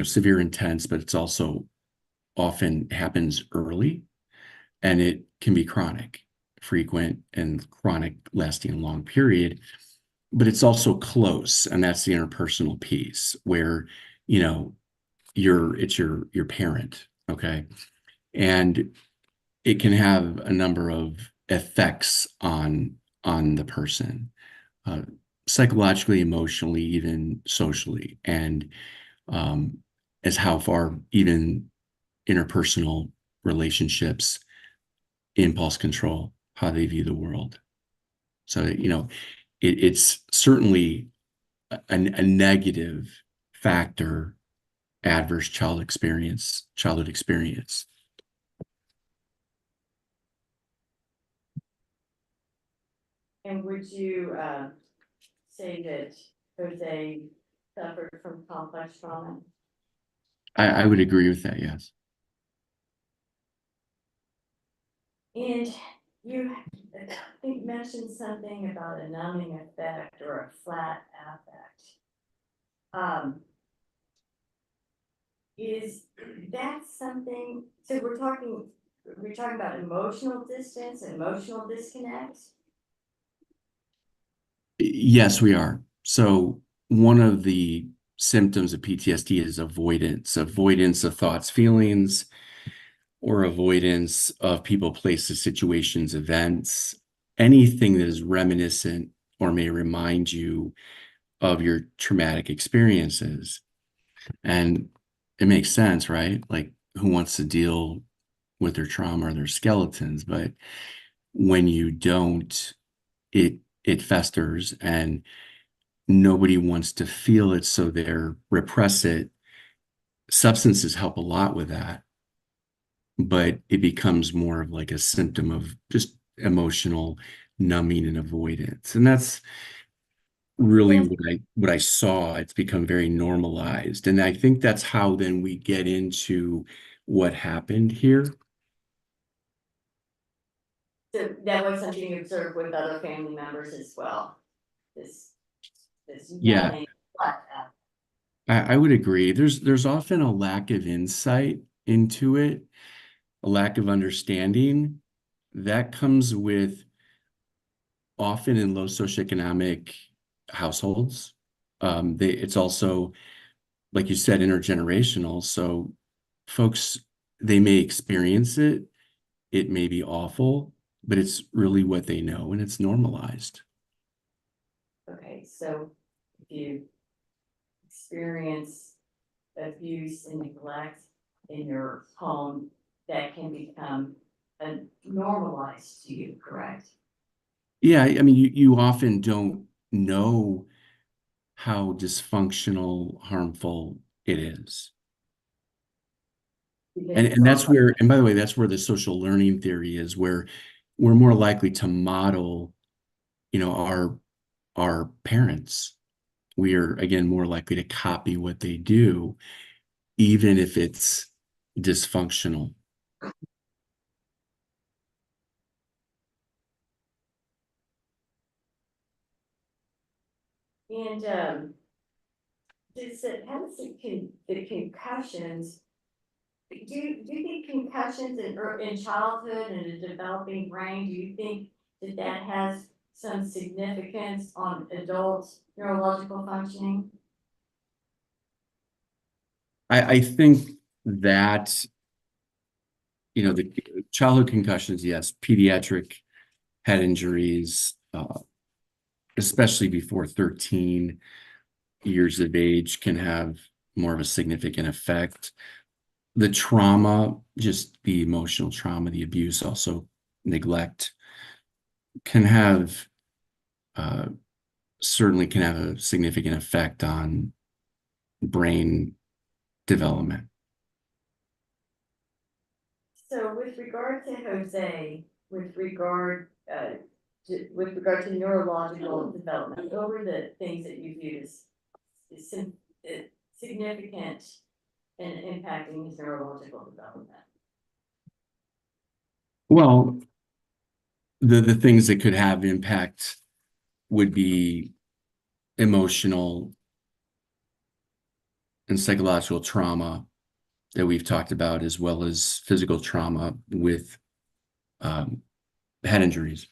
severe intense, but it's also often happens early, and it can be chronic, frequent and chronic, lasting a long period. But it's also close, and that's the interpersonal piece where, it's your parent, okay? And it can have a number of effects on the person, psychologically, emotionally, even socially, and as how far even interpersonal relationships, impulse control, how they view the world. So, it's certainly a negative factor, adverse childhood experience. And would you say that Jose suffered from complex trauma? I would agree with that, yes. And you, I think, mentioned something about a numbing effect or a flat affect. Is that something, so we're talking about emotional distance, emotional disconnect? Yes, we are. So one of the symptoms of PTSD is avoidance of thoughts, feelings, or avoidance of people, places, situations, events, anything that is reminiscent or may remind you of your traumatic experiences. And it makes sense, right? Like, who wants to deal with their trauma or their skeletons? But when you don't, it festers, and nobody wants to feel it, so they repress it. Substances help a lot with that, but it becomes more of like a symptom of just emotional numbing and avoidance. And that's really what I saw. It's become very normalized. And I think that's how then we get into what happened here. So that was something you observed with other family members as well. This Yeah. numbing flat affect. I would agree. There's often a lack of insight into it, a lack of understanding that comes with often in low socioeconomic households, It's also, like you said, intergenerational. So folks, they may experience it. It may be awful, but it's really what they know and it's normalized. Okay, so if you experience abuse and neglect in your home, that can become normalized to you, correct? Yeah, I mean, you often don't know how dysfunctional, harmful it is. And that's where, and by the way, that's where the social learning theory is, where we're more likely to model, our parents. We are, again, more likely to copy what they do, even if it's dysfunctional. And how does the concussions, do you think concussions in childhood and a developing brain, do you think that has some significance on adult neurological functioning? I think that, the childhood concussions, yes, pediatric head injuries, especially before 13 years of age, can have more of a significant effect. The trauma, just the emotional trauma, the abuse, also neglect, can have certainly can have a significant effect on brain development. So with regard to Jose, with regard to neurological development, what were the things that you viewed as significant in impacting his neurological development? Well, the things that could have impact would be emotional and psychological trauma that we've talked about, as well as physical trauma with head injuries.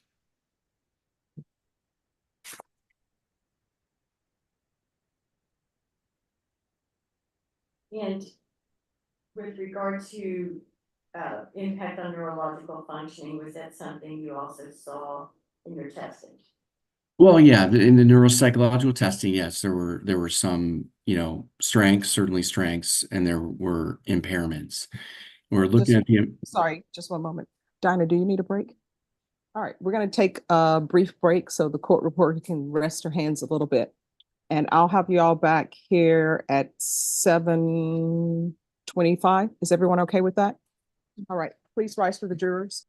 And with regard to impact on neurological functioning, was that something you also saw in your testing? Well, yeah, in the neuropsychological testing, yes, there were some, strengths, certainly strengths, and there were impairments. We're looking at the Sorry, just one moment. Dinah, do you need a break? All right, we're going to take a brief break so the court reporter can rest her hands a little bit. And I'll have you all back here at 7:25. Is everyone okay with that? All right, please rise for the jurors.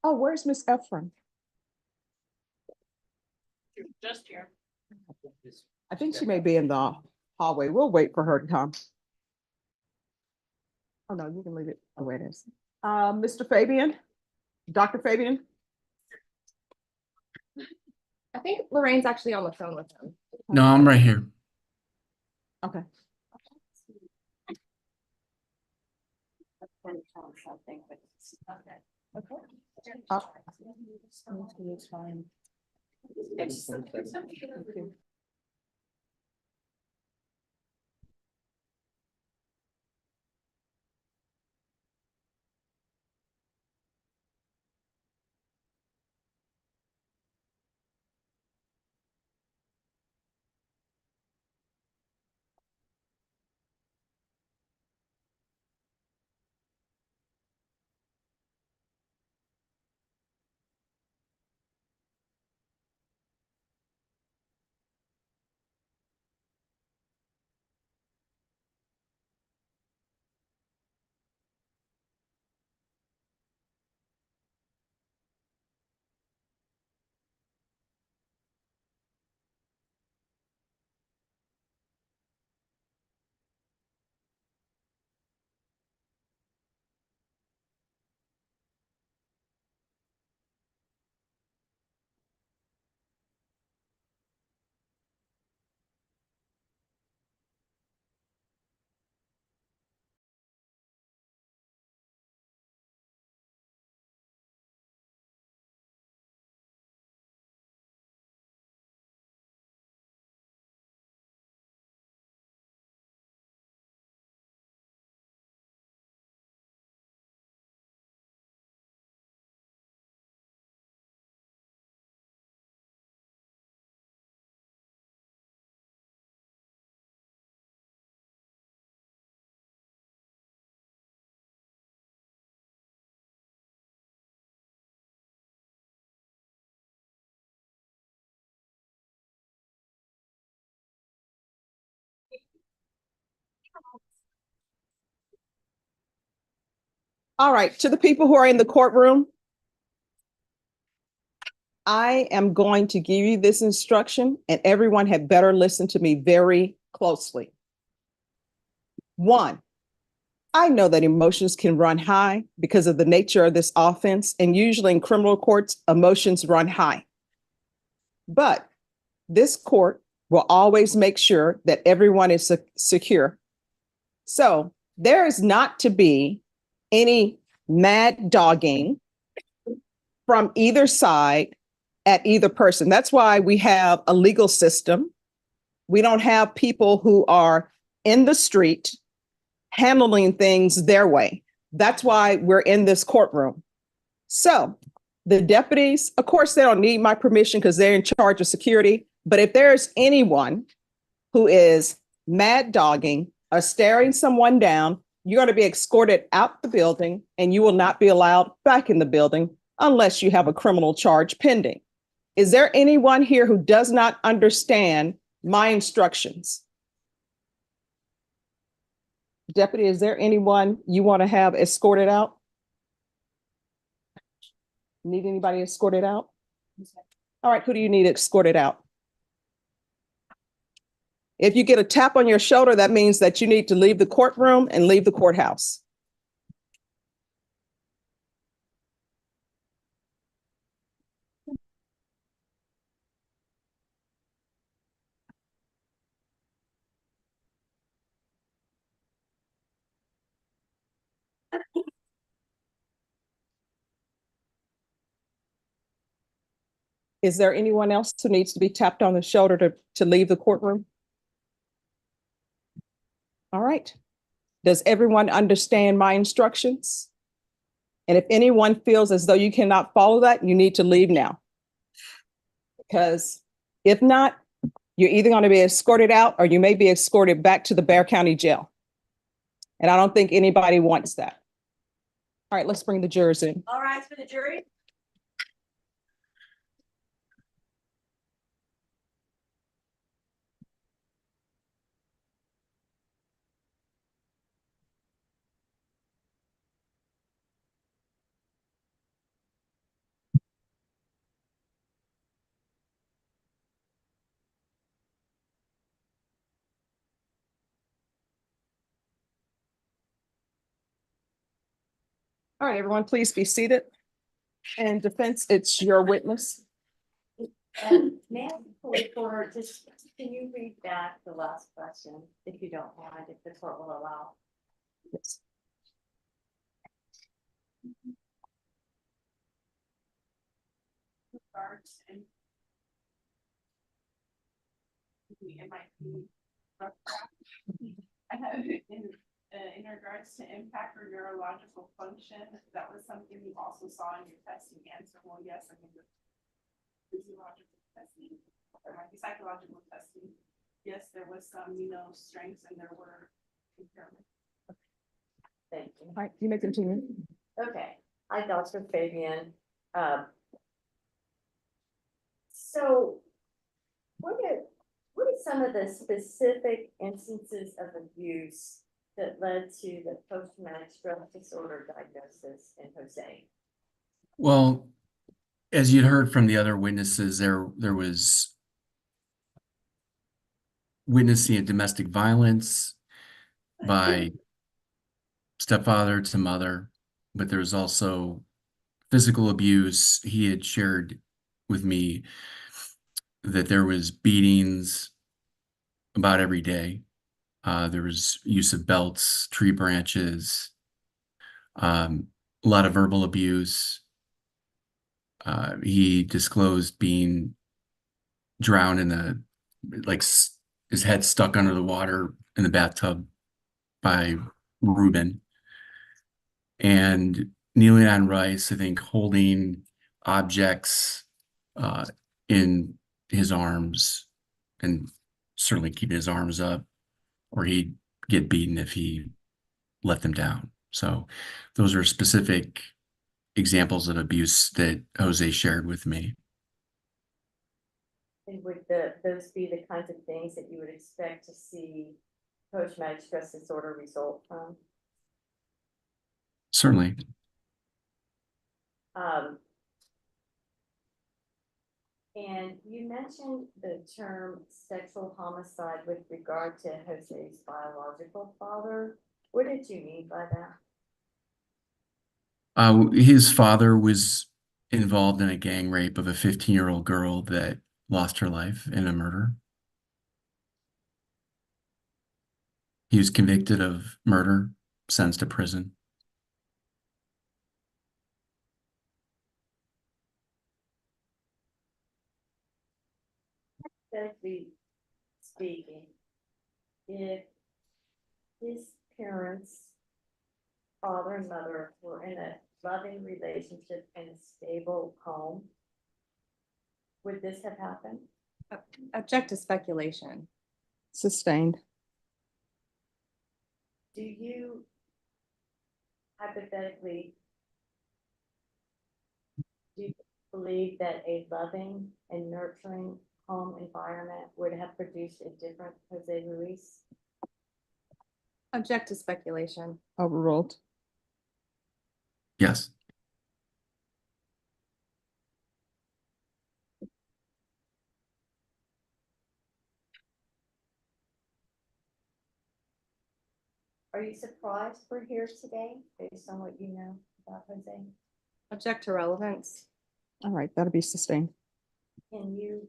Oh, where's Miss Efron? Just here. I think she may be in the hallway. We'll wait for her to come. Oh, no, you can leave it. Oh, wait, it is. Mr. Fabian, Dr. Fabian? I think Lorraine's actually on the phone with him. No, I'm right here. Okay. Something, but okay. It's fine. All right, to the people who are in the courtroom, I am going to give you this instruction, and everyone had better listen to me very closely. One, I know that emotions can run high because of the nature of this offense, and usually in criminal courts, emotions run high. But this court will always make sure that everyone is secure. So there is not to be any mad dogging from either side at either person. That's why we have a legal system. We don't have people who are in the street handling things their way. That's why we're in this courtroom. So the deputies, of course, they don't need my permission because they're in charge of security. But if there's anyone who is mad dogging or staring someone down, you're going to be escorted out the building and you will not be allowed back in the building unless you have a criminal charge pending. Is there anyone here who does not understand my instructions? Deputy, is there anyone you want to have escorted out? Need anybody escorted out? All right, who do you need escorted out? If you get a tap on your shoulder, that means that you need to leave the courtroom and leave the courthouse. Is there anyone else who needs to be tapped on the shoulder to leave the courtroom? All right. Does everyone understand my instructions? And if anyone feels as though you cannot follow that, you need to leave now. Because if not, you're either going to be escorted out or you may be escorted back to the Bexar County Jail. And I don't think anybody wants that. All right, let's bring the jurors in. All right, for the jury. All right, everyone, please be seated. And defense, it's your witness. May I pull forward, just, can you read back the last question, if you don't mind, if the court will allow? Yes. Regards and it might be rough draft. I have in regards to impact or neurological function, that was something you also saw in your testing answer. Well, yes, I mean the physiological testing, or might be psychological testing. Yes, there was some, strengths and there were impairments. Thank you. All right, you may continue. Okay, hi, Dr. Fabian. So what are some of the specific instances of abuse that led to the post-traumatic stress disorder diagnosis in Jose? Well, as you'd heard from the other witnesses, there was witnessing a domestic violence by stepfather to mother, but there's also physical abuse. He had shared with me that there was beatings about every day. There was use of belts, tree branches, a lot of verbal abuse. He disclosed being drowned in his head stuck under the water in the bathtub by Ruben. And kneeling on rice, I think holding objects in his arms and certainly keeping his arms up, or he'd get beaten if he let them down. So those are specific examples of abuse that Jose shared with me. And would those be the kinds of things that you would expect to see post-traumatic stress disorder result from? Certainly. And you mentioned the term sexual homicide with regard to Jose's biological father. What did you mean by that? His father was involved in a gang rape of a 15-year-old girl that lost her life in a murder. He was convicted of murder, sentenced to prison. Hypothetically speaking, if his parents, father and mother, were in a loving relationship and a stable home, would this have happened? Object to speculation. Sustained. Do you hypothetically do you believe that a loving and nurturing home environment would have produced a different Jose Ruiz? Object to speculation. Overruled. Yes. Are you surprised we're here today based on what you know about Jose? Object to relevance. All right, that'll be sustained. Can you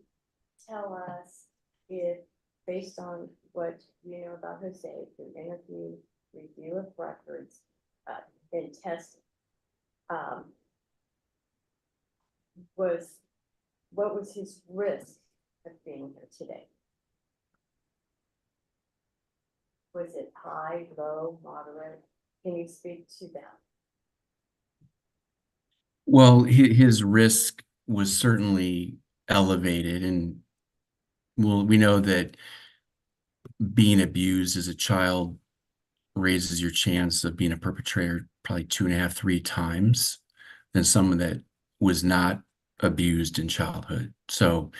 tell us if, based on what you know about Jose, through interview, review of records, and testing, what was his risk of being here today? Was it high, low, moderate? Can you speak to that? Well, his risk was certainly elevated, and we know that being abused as a child raises your chance of being a perpetrator probably 2.5, 3 times than someone that was not abused in childhood. So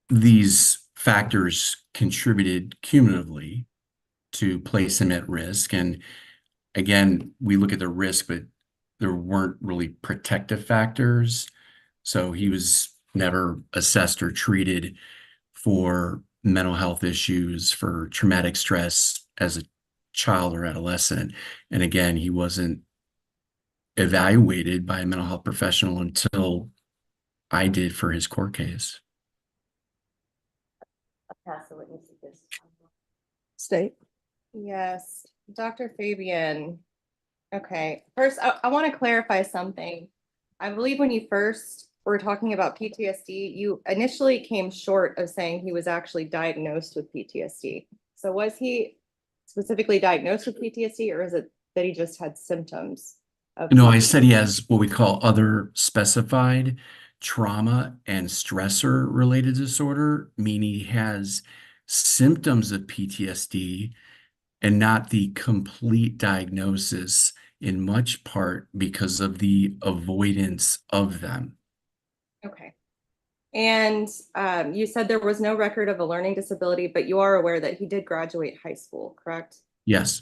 these factors contributed cumulatively to place him at risk. And again, we look at the risk, but there weren't really protective factors. So he was never assessed or treated for mental health issues, for traumatic stress as a child or adolescent. And again, he wasn't evaluated by a mental health professional until I did for his court case. Pass the witness at this time. State. Yes, Dr. Fabian. Okay, first, I want to clarify something. I believe when you first were talking about PTSD, you initially came short of saying he was actually diagnosed with PTSD. So was he specifically diagnosed with PTSD, or is it that he just had symptoms of? No, I said he has what we call other specified trauma and stressor related disorder, meaning he has symptoms of PTSD and not the complete diagnosis, in much part because of the avoidance of them. Okay. And you said there was no record of a learning disability, but you are aware that he did graduate high school, correct? Yes,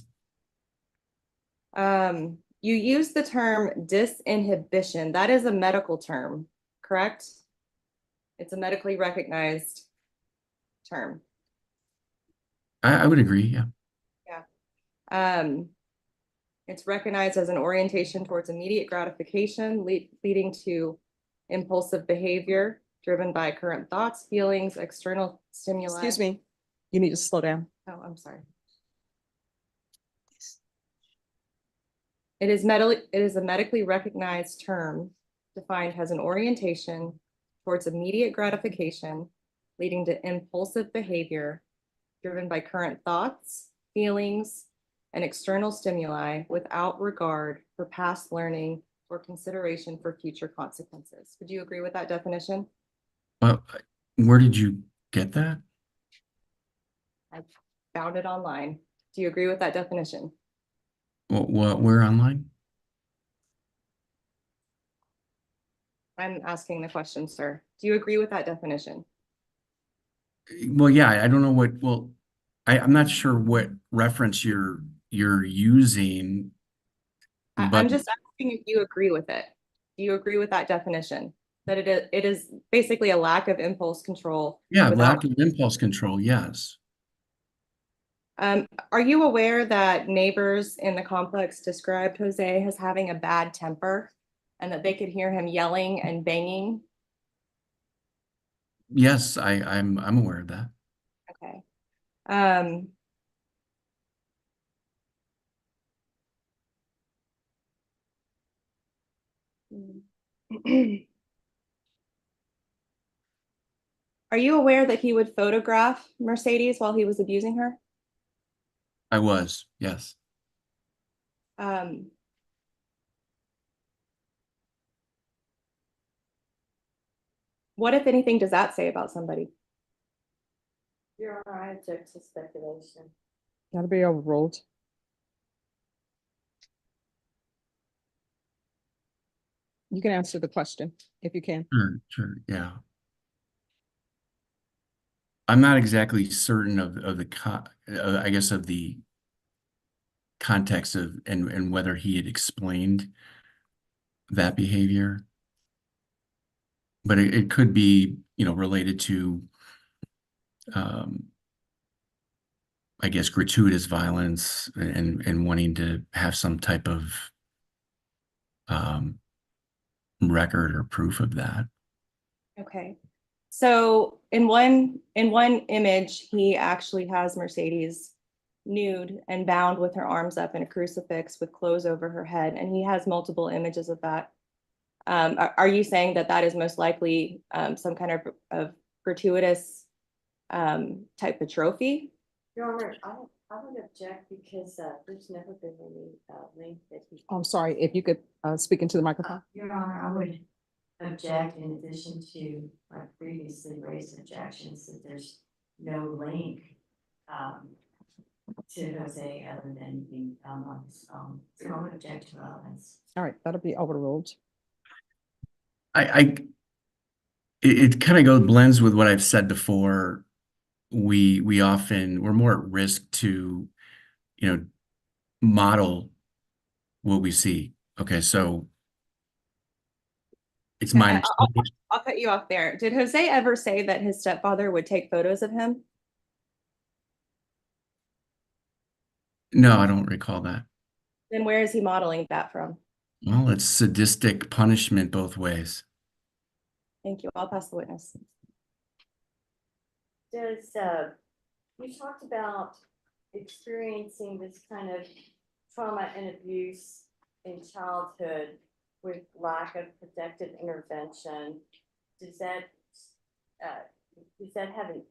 You use the term disinhibition. That is a medical term, correct? It's a medically recognized term. I would agree. Yeah. It's recognized as an orientation towards immediate gratification, leading to impulsive behavior driven by current thoughts, feelings, external stimuli. Excuse me, you need to slow down. Oh, I'm sorry. It is a medically recognized term defined as an orientation towards immediate gratification, leading to impulsive behavior driven by current thoughts, feelings, and external stimuli without regard for past learning or consideration for future consequences. Would you agree with that definition? Where did you get that? I found it online. Do you agree with that definition? Where online? I'm asking the question, sir. Do you agree with that definition? Well, yeah, I don't know I'm not sure what reference you're using, I'm but just asking if you agree with it. Do you agree with that definition? That it is basically a lack of impulse control. yeah, without- lack of impulse control, yes. Are you aware that neighbors in the complex described Jose as having a bad temper and that they could hear him yelling and banging? Yes, I'm aware of that. Okay. Are you aware that he would photograph Mercedes while he was abusing her? I was, yes. What, if anything, does that say about somebody? Your Honor, I object to speculation. That'll be overruled. You can answer the question if you can. Sure, yeah. I'm not exactly certain of I guess of the context of and whether he had explained that behavior. But it could be, related to I guess gratuitous violence and wanting to have some type of record or proof of that. Okay. So in one image, he actually has Mercedes nude and bound with her arms up in a crucifix with clothes over her head, and he has multiple images of that. Are you saying that is most likely some kind of gratuitous type of trophy? Your Honor, I would object because there's never been any link that he. I'm sorry, if you could speak into the microphone. Your Honor, I would object in addition to my previously raised objections that there's no link to Jose other than being found on his phone. So I would object to violence. All right, that'll be overruled. It kind of blends with what I've said before. We're more at risk to, model what we see. Okay, so it's my I'll cut you off there. Did Jose ever say that his stepfather would take photos of him? No, I don't recall that. Then where is he modeling that from? Well, it's sadistic punishment both ways. Thank you. I'll pass the witness. Does, you talked about experiencing this kind of trauma and abuse in childhood with lack of protective intervention. Does that have an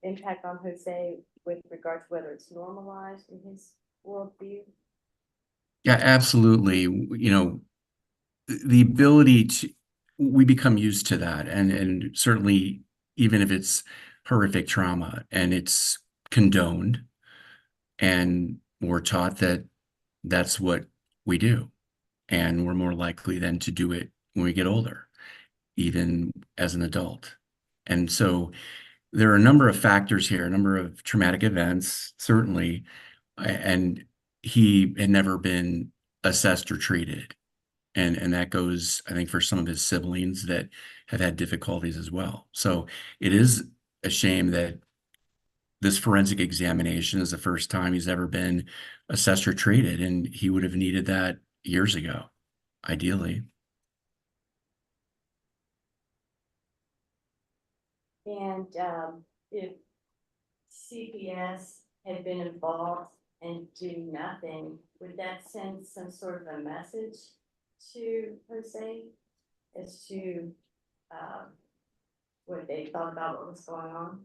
impact on Jose with regard to whether it's normalized in his worldview? Yeah, absolutely. You know, the ability to, we become used to that, and certainly even if it's horrific trauma and it's condoned, and we're taught that that's what we do, and we're more likely then to do it when we get older, even as an adult. And so there are a number of factors here, a number of traumatic events, certainly, and he had never been assessed or treated. And that goes, I think, for some of his siblings that have had difficulties as well. So it is a shame that this forensic examination is the first time he's ever been assessed or treated, and he would have needed that years ago, ideally. And if CPS had been involved and do nothing, would that send some sort of a message to Jose as to what they thought about what was going on?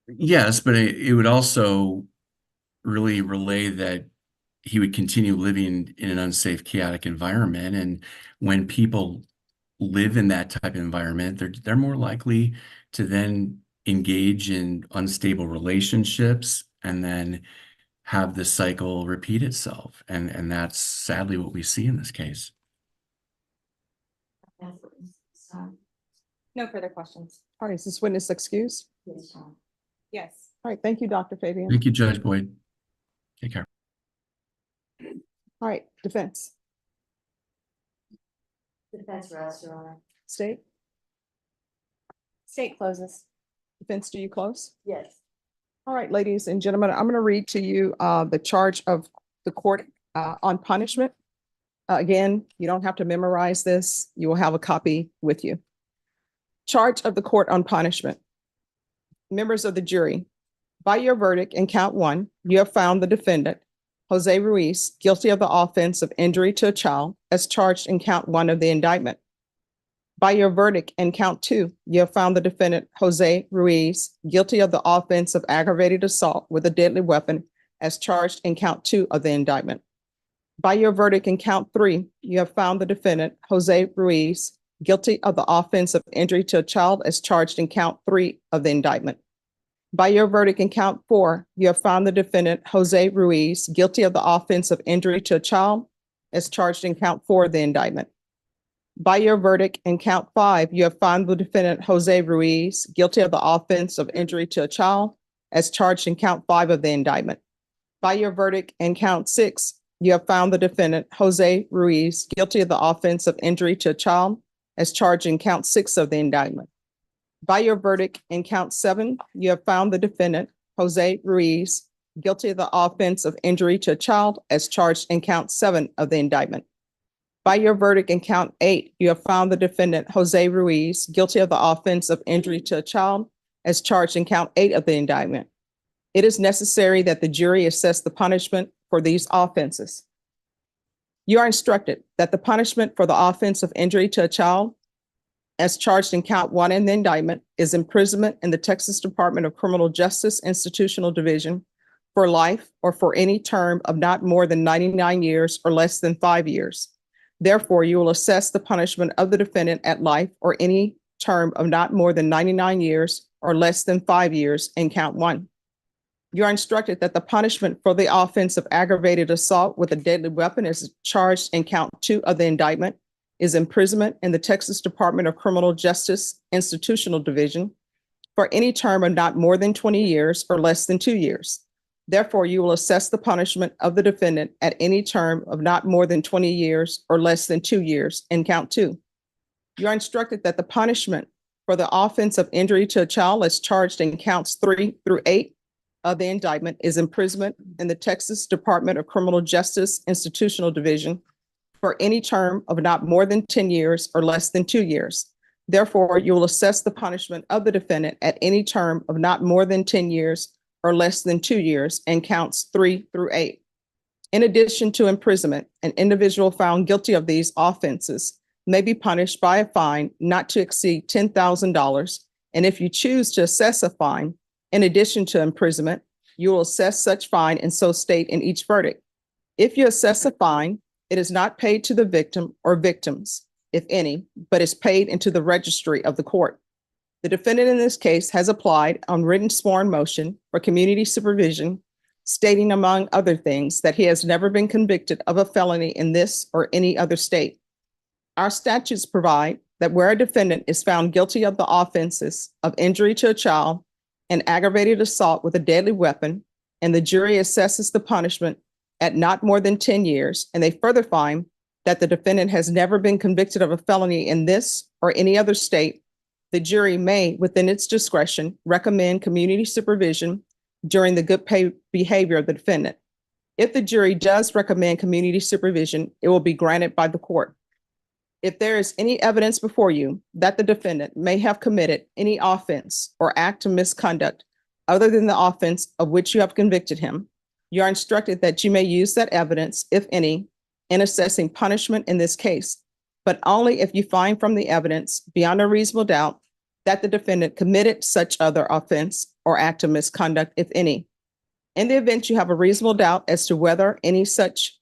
Yes, but it would also really relay that he would continue living in an unsafe, chaotic environment. And when people live in that type of environment, they're more likely to then engage in unstable relationships and then have the cycle repeat itself. And that's sadly what we see in this case. No further questions. All right, is this witness excused? Yes, John. Yes. All right, thank you, Dr. Fabian. Thank you, Judge Boyd. Take care. All right, defense, Defense rests, Your Honor. state, State closes. defense, do you close? Yes. All right, ladies and gentlemen, I'm going to read to you the charge of the court on punishment. Again, you don't have to memorize this. You will have a copy with you. Charge of the court on punishment. Members of the jury, by your verdict in count 1, you have found the defendant, Jose Ruiz, guilty of the offense of injury to a child as charged in count 1 of the indictment. By your verdict in count 2, you have found the defendant, Jose Ruiz, guilty of the offense of aggravated assault with a deadly weapon as charged in count 2 of the indictment. By your verdict in count 3, you have found the defendant, Jose Ruiz, guilty of the offense of injury to a child as charged in count 3 of the indictment. By your verdict in count 4, you have found the defendant, Jose Ruiz, guilty of the offense of injury to a child as charged in count 4 of the indictment. By your verdict in count 5, you have found the defendant, Jose Ruiz, guilty of the offense of injury to a child as charged in count 5 of the indictment. By your verdict in count 6, you have found the defendant, Jose Ruiz, guilty of the offense of injury to a child as charged in count 6 of the indictment. By your verdict in count 7, you have found the defendant, Jose Ruiz, guilty of the offense of injury to a child as charged in count 7 of the indictment. By your verdict in count 8, you have found the defendant, Jose Ruiz, guilty of the offense of injury to a child as charged in count 8 of the indictment. It is necessary that the jury assess the punishment for these offenses. You are instructed that the punishment for the offense of injury to a child as charged in count 1 in the indictment is imprisonment in the Texas Department of Criminal Justice Institutional Division for life or for any term of not more than 99 years or less than 5 years. Therefore, you will assess the punishment of the defendant at life or any term of not more than 99 years or less than 5 years in count 1. You are instructed that the punishment for the offense of aggravated assault with a deadly weapon as charged in count 2 of the indictment is imprisonment in the Texas Department of Criminal Justice Institutional Division for any term of not more than 20 years or less than 2 years. Therefore, you will assess the punishment of the defendant at any term of not more than 20 years or less than 2 years in count 2. You are instructed that the punishment for the offense of injury to a child as charged in counts 3 through 8 of the indictment is imprisonment in the Texas Department of Criminal Justice Institutional Division for any term of not more than 10 years or less than 2 years. Therefore, you will assess the punishment of the defendant at any term of not more than 10 years or less than 2 years in counts 3 through 8. In addition to imprisonment, an individual found guilty of these offenses may be punished by a fine not to exceed $10,000. And if you choose to assess a fine, in addition to imprisonment, you will assess such fine and so state in each verdict. If you assess a fine, it is not paid to the victim or victims, if any, but is paid into the registry of the court. The defendant in this case has applied on written sworn motion for community supervision, stating among other things that he has never been convicted of a felony in this or any other state. Our statutes provide that where a defendant is found guilty of the offenses of injury to a child and aggravated assault with a deadly weapon, and the jury assesses the punishment at not more than 10 years, and they further find that the defendant has never been convicted of a felony in this or any other state, the jury may, within its discretion, recommend community supervision during the good behavior of the defendant. If the jury does recommend community supervision, it will be granted by the court. If there is any evidence before you that the defendant may have committed any offense or act of misconduct other than the offense of which you have convicted him, you are instructed that you may use that evidence, if any, in assessing punishment in this case, but only if you find from the evidence beyond a reasonable doubt that the defendant committed such other offense or act of misconduct, if any. In the event you have a reasonable doubt as to whether any such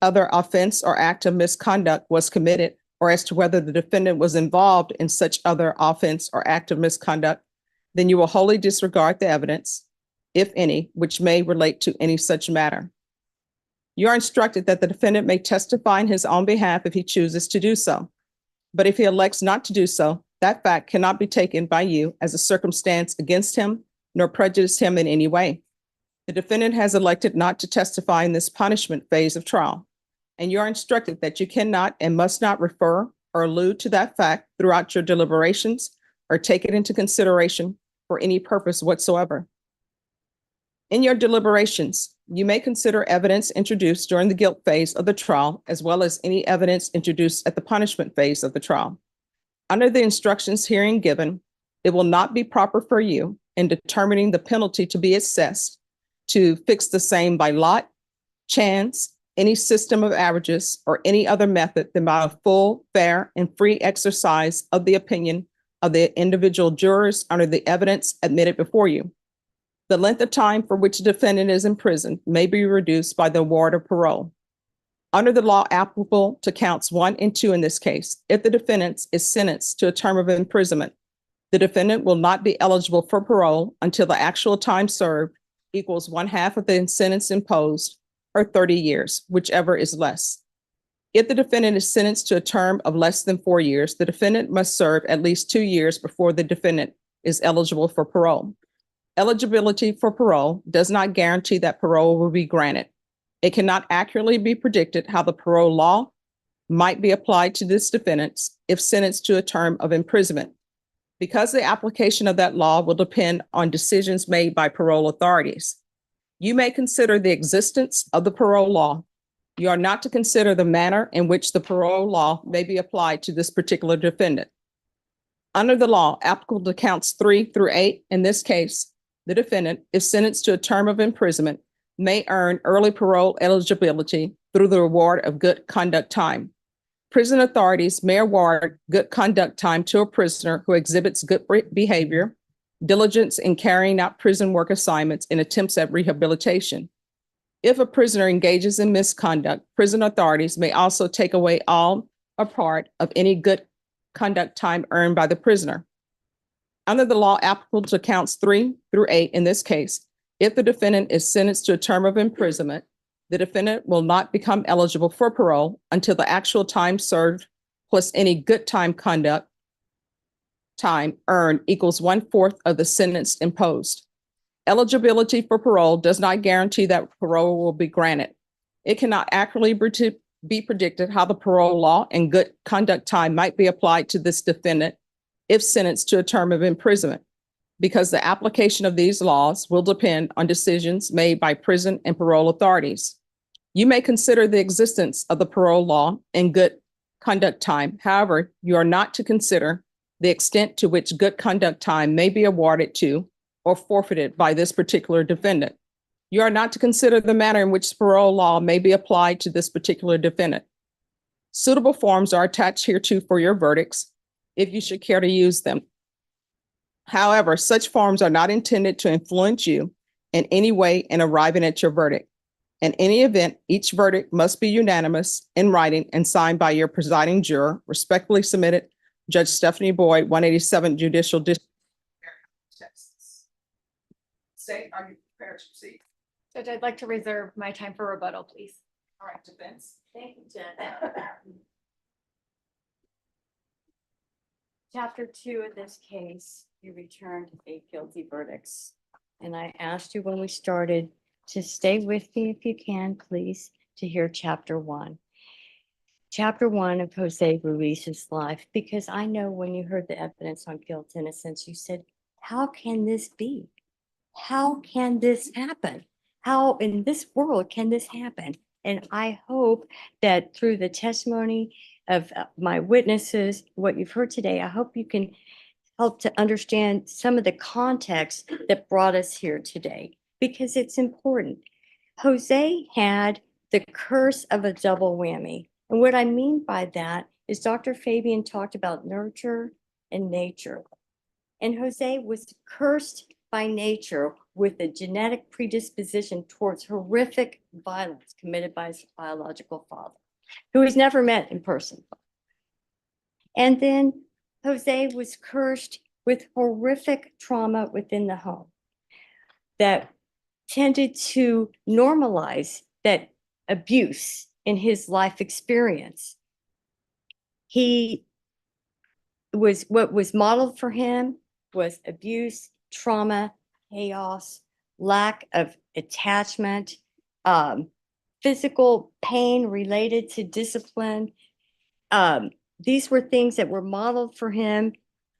other offense or act of misconduct was committed, or as to whether the defendant was involved in such other offense or act of misconduct, then you will wholly disregard the evidence, if any, which may relate to any such matter. You are instructed that the defendant may testify in his own behalf if he chooses to do so. But if he elects not to do so, that fact cannot be taken by you as a circumstance against him, nor prejudice him in any way. The defendant has elected not to testify in this punishment phase of trial, and you are instructed that you cannot and must not refer or allude to that fact throughout your deliberations or take it into consideration for any purpose whatsoever. In your deliberations, you may consider evidence introduced during the guilt phase of the trial, as well as any evidence introduced at the punishment phase of the trial. Under the instructions herein given, it will not be proper for you in determining the penalty to be assessed to fix the same by lot, chance, any system of averages, or any other method than by a full, fair, and free exercise of the opinion of the individual jurors under the evidence admitted before you. The length of time for which a defendant is imprisoned may be reduced by the award of parole. Under the law applicable to counts 1 and 2 in this case, if the defendant is sentenced to a term of imprisonment, the defendant will not be eligible for parole until the actual time served equals 1/2 of the sentence imposed, or 30 years, whichever is less. If the defendant is sentenced to a term of less than 4 years, the defendant must serve at least 2 years before the defendant is eligible for parole. Eligibility for parole does not guarantee that parole will be granted. It cannot accurately be predicted how the parole law might be applied to this defendant if sentenced to a term of imprisonment, because the application of that law will depend on decisions made by parole authorities. You may consider the existence of the parole law. You are not to consider the manner in which the parole law may be applied to this particular defendant. Under the law applicable to counts 3 through 8, in this case, the defendant, if sentenced to a term of imprisonment, may earn early parole eligibility through the award of good conduct time. Prison authorities may award good conduct time to a prisoner who exhibits good behavior, diligence in carrying out prison work assignments, and attempts at rehabilitation. If a prisoner engages in misconduct, prison authorities may also take away all or part of any good conduct time earned by the prisoner. Under the law applicable to counts 3 through 8 in this case, if the defendant is sentenced to a term of imprisonment, the defendant will not become eligible for parole until the actual time served plus any good time conduct time earned equals 1/4 of the sentence imposed. Eligibility for parole does not guarantee that parole will be granted. It cannot accurately be predicted how the parole law and good conduct time might be applied to this defendant if sentenced to a term of imprisonment. because the application of these laws will depend on decisions made by prison and parole authorities. You may consider the existence of the parole law in good conduct time. However, you are not to consider the extent to which good conduct time may be awarded to or forfeited by this particular defendant. You are not to consider the manner in which parole law may be applied to this particular defendant. Suitable forms are attached hereto for your verdicts, if you should care to use them. However, such forms are not intended to influence you in any way in arriving at your verdict. In any event, each verdict must be unanimous in writing and signed by your presiding juror. Respectfully submitted, Judge Stephanie Boyd, 187 Judicial District. Texas. State, are you prepared to proceed? Judge, I'd like to reserve my time for rebuttal, please. All right, defense. Thank you, Jen. Chapter 2 of this case, you returned 8 guilty verdicts. And I asked you when we started to stay with me if you can, please, to hear chapter 1. Chapter 1 of Jose Ruiz's life, because I know when you heard the evidence on guilt, innocence, you said, how can this be? How can this happen? How in this world can this happen? And I hope that through the testimony of my witnesses, what you've heard today, I hope you can help to understand some of the context that brought us here today, because it's important. Jose had the curse of a double whammy. And what I mean by that is Dr. Fabian talked about nurture and nature. And Jose was cursed by nature with a genetic predisposition towards horrific violence committed by his biological father, who he's never met in person. And then Jose was cursed with horrific trauma within the home that tended to normalize that abuse in his life experience. What was modeled for him was abuse, trauma, chaos, lack of attachment, physical pain related to discipline. These were things that were modeled for him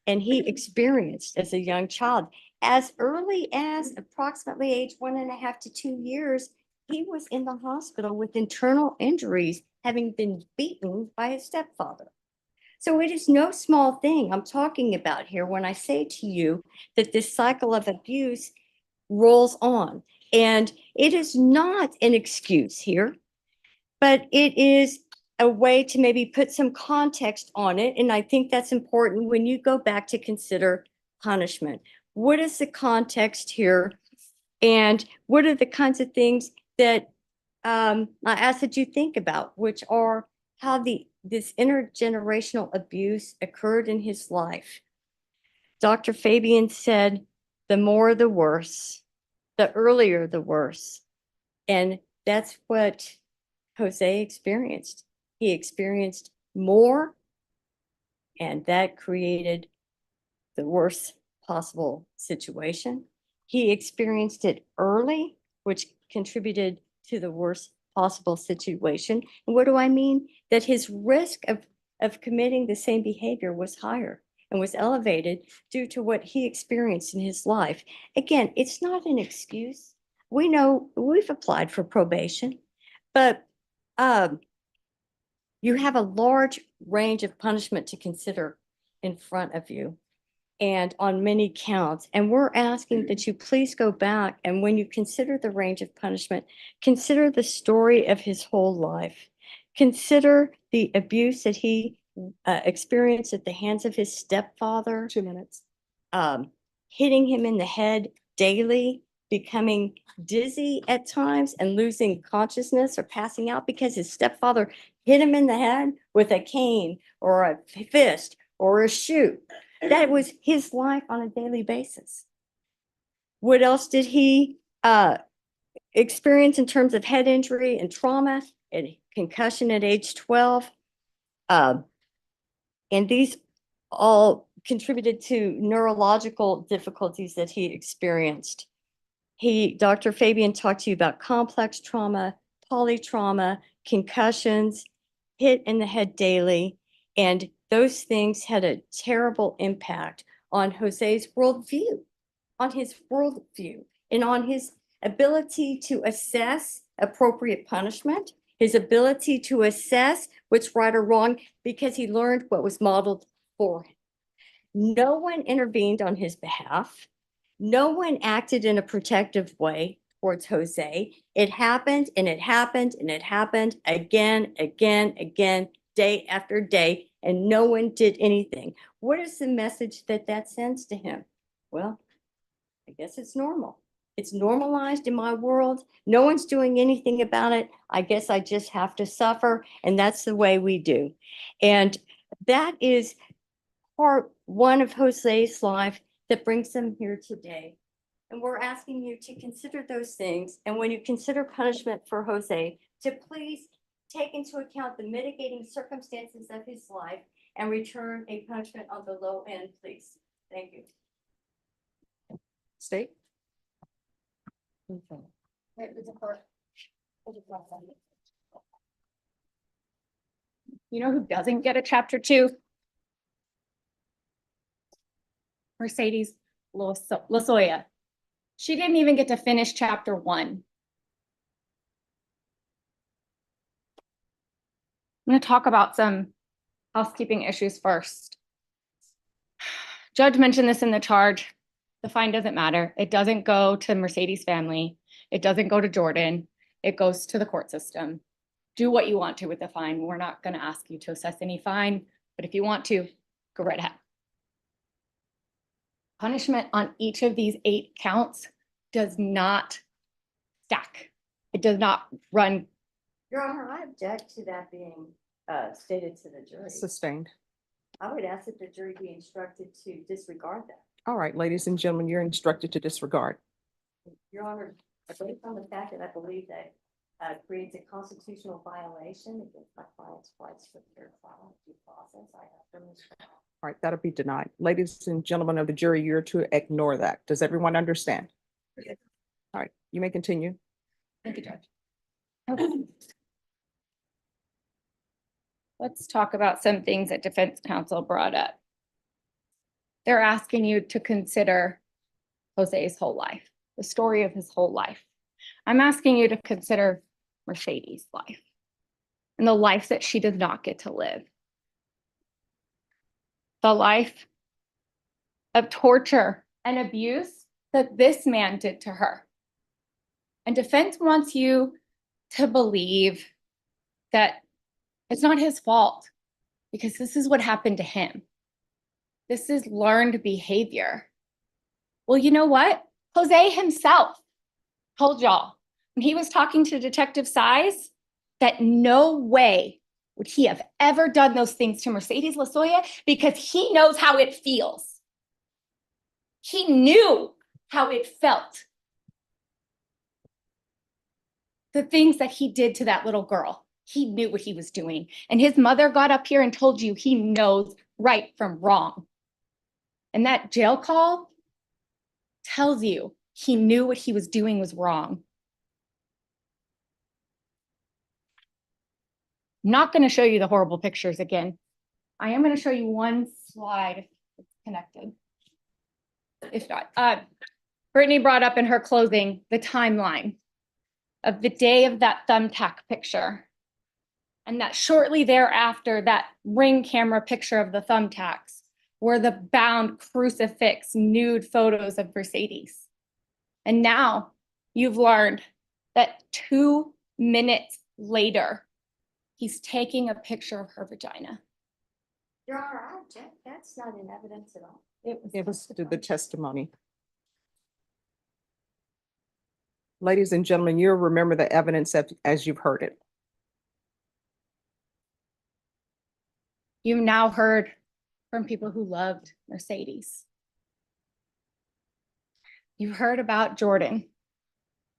and he experienced as a young child. As early as approximately age 1.5 to 2 years, he was in the hospital with internal injuries, having been beaten by his stepfather. So it is no small thing I'm talking about here when I say to you that this cycle of abuse rolls on. And it is not an excuse here, but it is a way to maybe put some context on it. And I think that's important when you go back to consider punishment. What is the context here? And what are the kinds of things that I ask that you think about, which are how this intergenerational abuse occurred in his life. Dr. Fabian said, the more the worse, the earlier the worse. And that's what Jose experienced. He experienced more, and that created the worst possible situation. He experienced it early, which contributed to the worst possible situation. And what do I mean? That his risk of committing the same behavior was higher and was elevated due to what he experienced in his life. Again, it's not an excuse. We know we've applied for probation, but you have a large range of punishment to consider in front of you and on many counts. And we're asking that you please go back, and when you consider the range of punishment, consider the story of his whole life. Consider the abuse that he experienced at the hands of his stepfather. 2 minutes. Hitting him in the head daily, becoming dizzy at times and losing consciousness or passing out because his stepfather hit him in the head with a cane or a fist or a shoe. That was his life on a daily basis. What else did he experience in terms of head injury and trauma and concussion at age 12? And these all contributed to neurological difficulties that he experienced. Dr. Fabian talked to you about complex trauma, polytrauma, concussions, hit in the head daily, and those things had a terrible impact on Jose's worldview. on his worldview and on his ability to assess appropriate punishment, his ability to assess what's right or wrong, because he learned what was modeled for him. No one intervened on his behalf. No one acted in a protective way towards Jose. It happened and it happened and it happened again, day after day, and no one did anything. What is the message that that sends to him? Well, I guess it's normal. It's normalized in my world. No one's doing anything about it. I guess I just have to suffer, and that's the way we do. And that is part one of Jose's life that brings him here today. And we're asking you to consider those things. And when you consider punishment for Jose, to please take into account the mitigating circumstances of his life and return a punishment on the low end, please. Thank you. State. You know who doesn't get a chapter 2? Mercedes Lozoya. She didn't even get to finish chapter 1. I'm going to talk about some housekeeping issues first. Judge mentioned this in the charge. The fine doesn't matter. It doesn't go to Mercedes' family. It doesn't go to Jordan. It goes to the court system. Do what you want to with the fine. We're not going to ask you to assess any fine, but if you want to, go right ahead. Punishment on each of these 8 counts does not stack. It does not run. Your Honor, I object to that being stated to the jury. Sustained. I would ask that the jury be instructed to disregard that. All right, ladies and gentlemen, you're instructed to disregard. Your Honor, based on the fact that I believe that creates a constitutional violation against my client's rights for fair trial due process, I have to disregard. All right, that'll be denied. Ladies and gentlemen of the jury, you're to ignore that. Does everyone understand? Yes. All right, you may continue. Thank you, Judge. Okay. Let's talk about some things that defense counsel brought up. They're asking you to consider Jose's whole life, the story of his whole life. I'm asking you to consider Mercedes' life and the life that she did not get to live. The life of torture and abuse that this man did to her. And defense wants you to believe that it's not his fault because this is what happened to him. This is learned behavior. Well, you know what? Jose himself told y'all when he was talking to Detective Size that no way would he have ever done those things to Mercedes Lozoya because he knows how it feels. He knew how it felt. The things that he did to that little girl, he knew what he was doing. And his mother got up here and told you he knows right from wrong. And that jail call tells you he knew what he was doing was wrong. I'm not going to show you the horrible pictures again. I am going to show you one slide that's connected. If not, Brittany brought up in her closing the timeline of the day of that thumbtack picture. And that shortly thereafter, that ring camera picture of the thumbtacks were the bound crucifix nude photos of Mercedes. And now you've learned that 2 minutes later, he's taking a picture of her vagina. Your Honor, I object. That's not in evidence at all. It was the testimony. Ladies and gentlemen, you'll remember the evidence as you've heard it. You've now heard from people who loved Mercedes. You've heard about Jordan,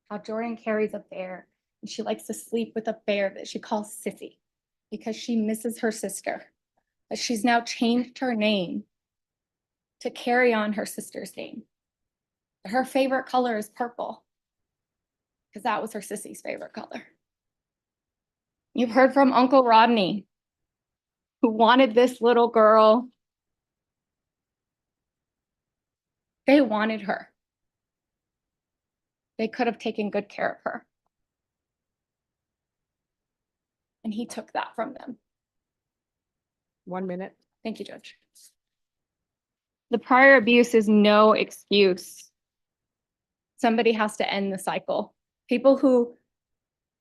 how Jordan carries a bear and she likes to sleep with a bear that she calls Sissy because she misses her sister. But she's now changed her name to carry on her sister's name. Her favorite color is purple because that was her Sissy's favorite color. You've heard from Uncle Rodney, who wanted this little girl. They wanted her. they could have taken good care of her. And he took that from them. 1 minute. Thank you, Judge. The prior abuse is no excuse. Somebody has to end the cycle. People who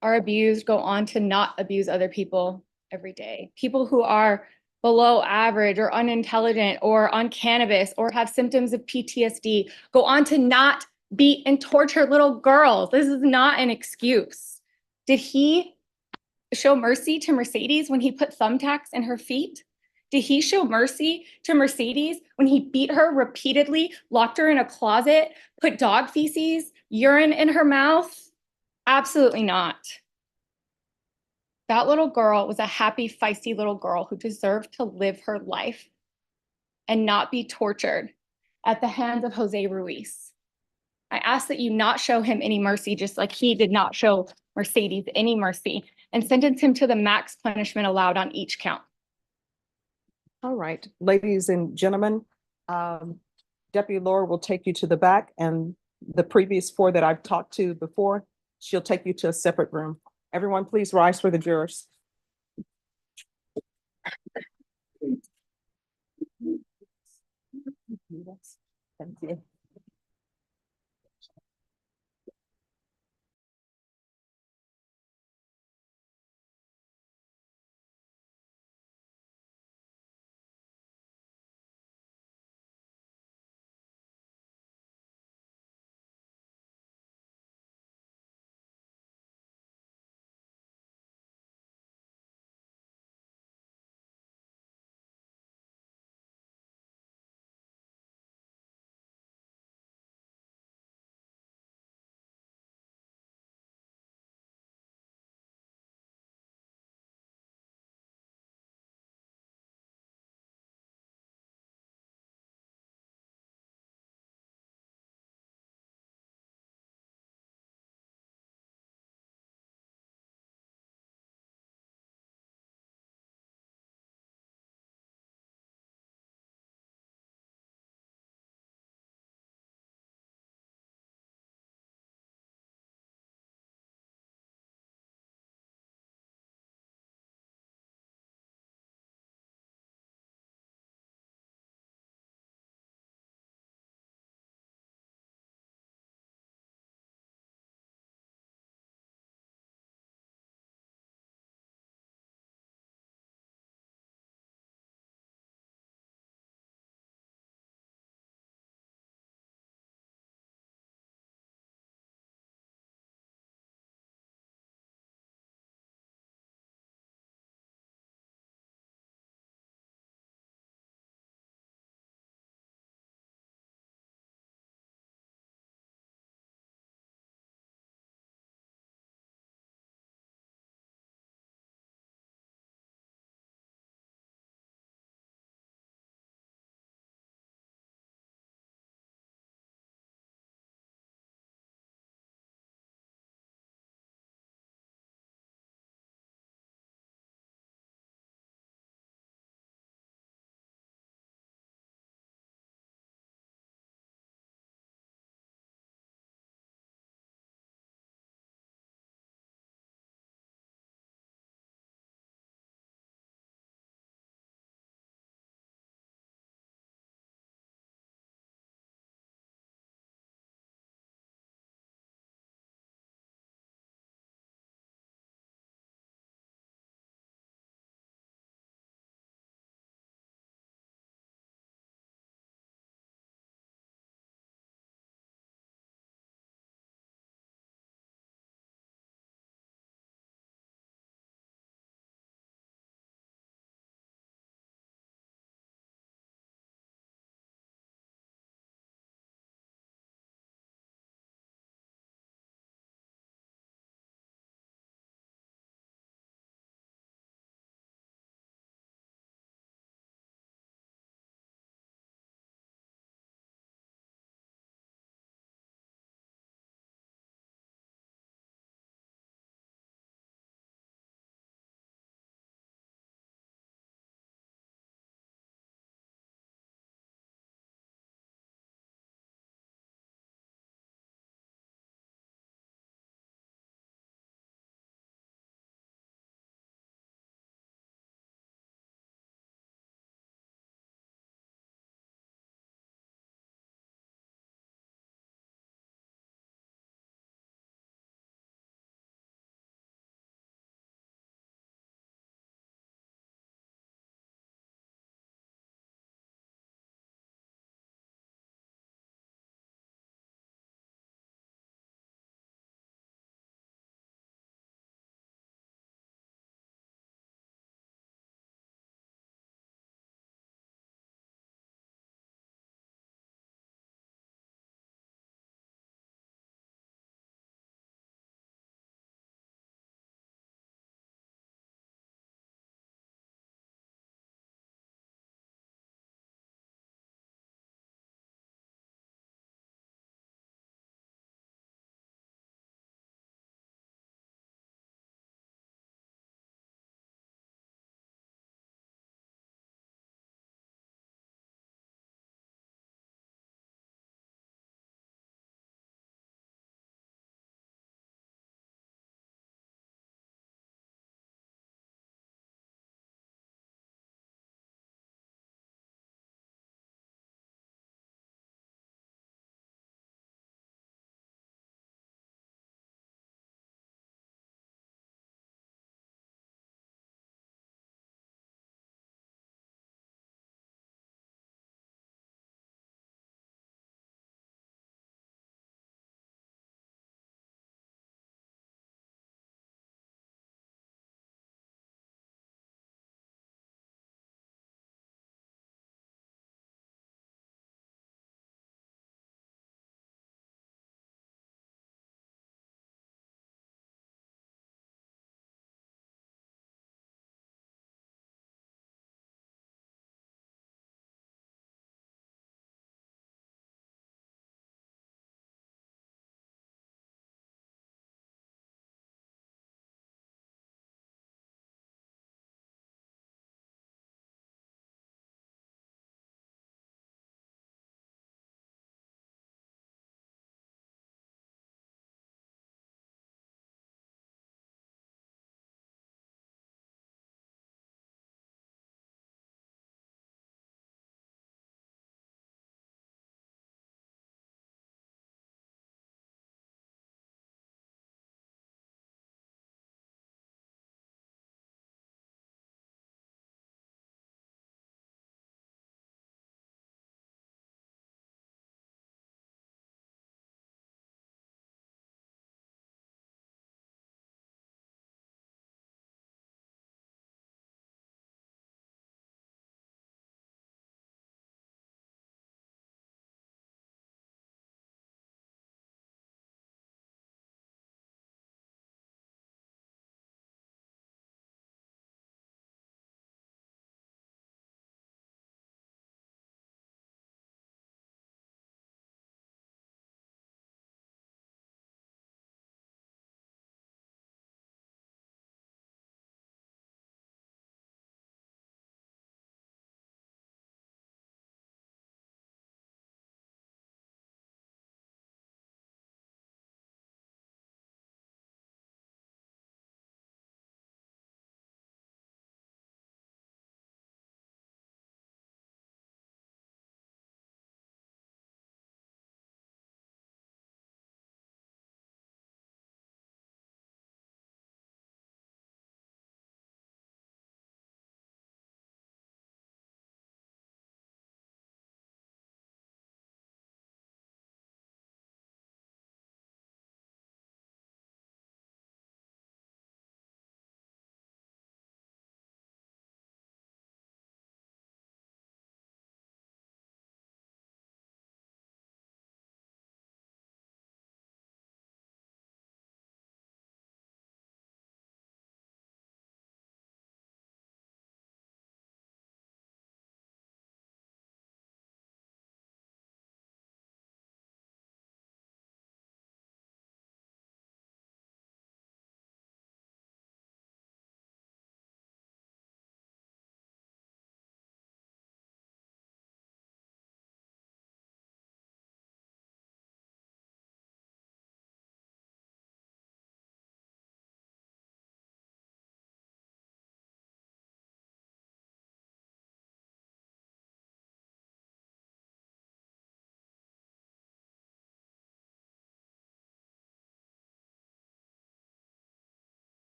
are abused go on to not abuse other people every day. People who are below average or unintelligent or on cannabis or have symptoms of PTSD go on to not beat and torture little girls. This is not an excuse. Did he show mercy to Mercedes when he put thumbtacks in her feet? Did he show mercy to Mercedes when he beat her repeatedly, locked her in a closet, put dog feces, urine in her mouth? Absolutely not. That little girl was a happy, feisty little girl who deserved to live her life and not be tortured at the hands of Jose Ruiz. I ask that you not show him any mercy, just like he did not show Mercedes any mercy, and sentence him to the max punishment allowed on each count. All right, ladies and gentlemen, Deputy Laura will take you to the back, and the previous 4 that I've talked to before, she'll take you to a separate room. Everyone, please rise for the jurors. Thank you.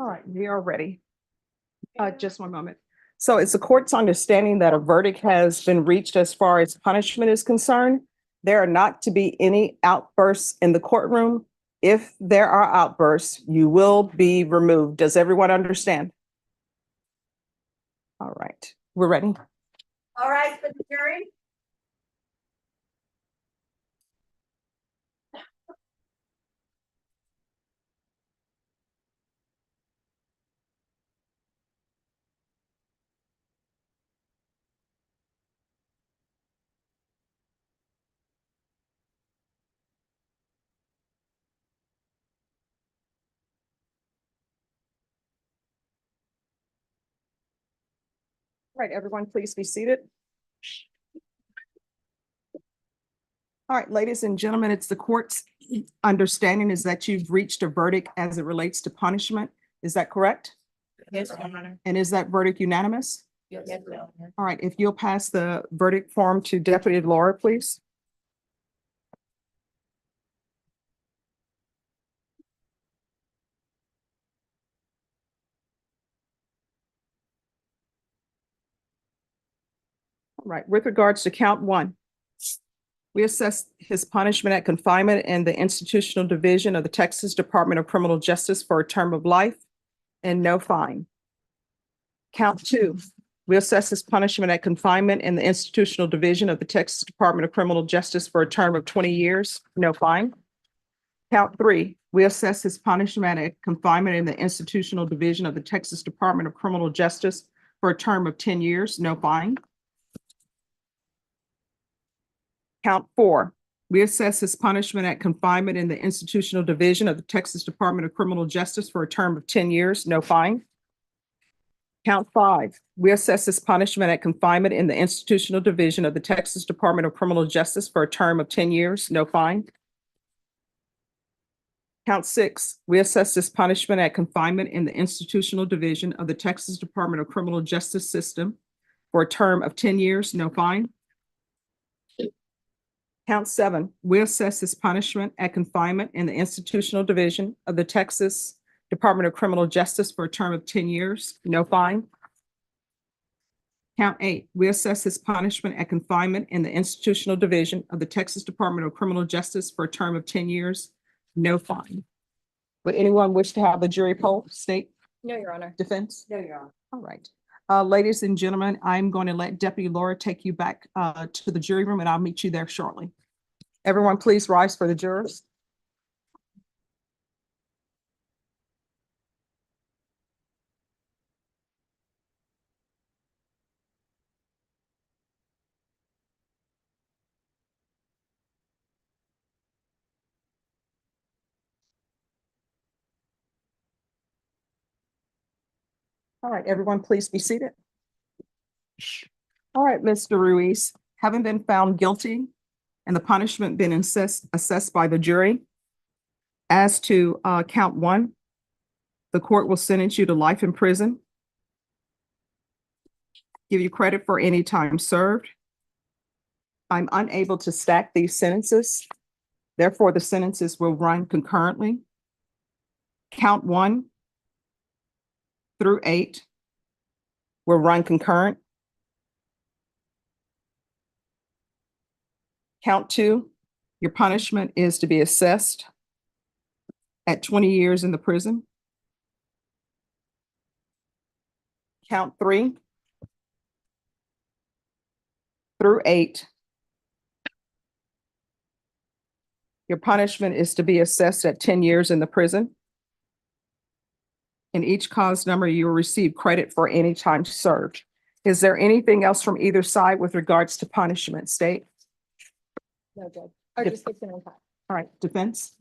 All right, we are ready. Just one moment. So it's the court's understanding that a verdict has been reached as far as punishment is concerned. There are not to be any outbursts in the courtroom. If there are outbursts, you will be removed. Does everyone understand? All right, we're ready. All right, for the jury. All right, everyone, please be seated. All right, ladies and gentlemen, it's the court's understanding is that you've reached a verdict as it relates to punishment. Is that correct? Yes, Your Honor. And is that verdict unanimous? Yes, Your Honor. All right, if you'll pass the verdict form to Deputy Laura, please. All right, with regards to count one, we assess his punishment at confinement in the institutional division of the Texas Department of Criminal Justice for a term of life and no fine. Count two, we assess his punishment at confinement in the institutional division of the Texas Department of Criminal Justice for a term of 20 years, no fine. Count three, we assess his punishment at confinement in the institutional division of the Texas Department of Criminal Justice for a term of 10 years, no fine. Count four, we assess his punishment at confinement in the institutional division of the Texas Department of Criminal Justice for a term of 10 years, no fine. Count five, we assess his punishment at confinement in the institutional division of the Texas Department of Criminal Justice for a term of 10 years, no fine. Count six, we assess his punishment at confinement in the institutional division of the Texas Department of Criminal Justice System for a term of 10 years, no fine. Count seven, we assess his punishment at confinement in the institutional division of the Texas Department of Criminal Justice for a term of 10 years, no fine. Count eight, we assess his punishment at confinement in the institutional division of the Texas Department of Criminal Justice for a term of 10 years, no fine. Would anyone wish to have the jury poll state? No, Your Honor. Defense? No, Your Honor. All right. Ladies and gentlemen, I'm going to let Deputy Laura take you back to the jury room and I'll meet you there shortly. Everyone, please rise for the jurors. All right, everyone, please be seated. All right, Mr. Ruiz, having been found guilty and the punishment been assessed by the jury, as to count one, the court will sentence you to life in prison, give you credit for any time served. I'm unable to stack these sentences. Therefore, the sentences will run concurrently. Count one through 8 will run concurrent. Count two, your punishment is to be assessed at 20 years in the prison. Count three through 8, your punishment is to be assessed at 10 years in the prison. In each cause number, you will receive credit for any time served. Is there anything else from either side with regards to punishment, state? No, Judge. Or Yep. just fix it on top. All right, defense?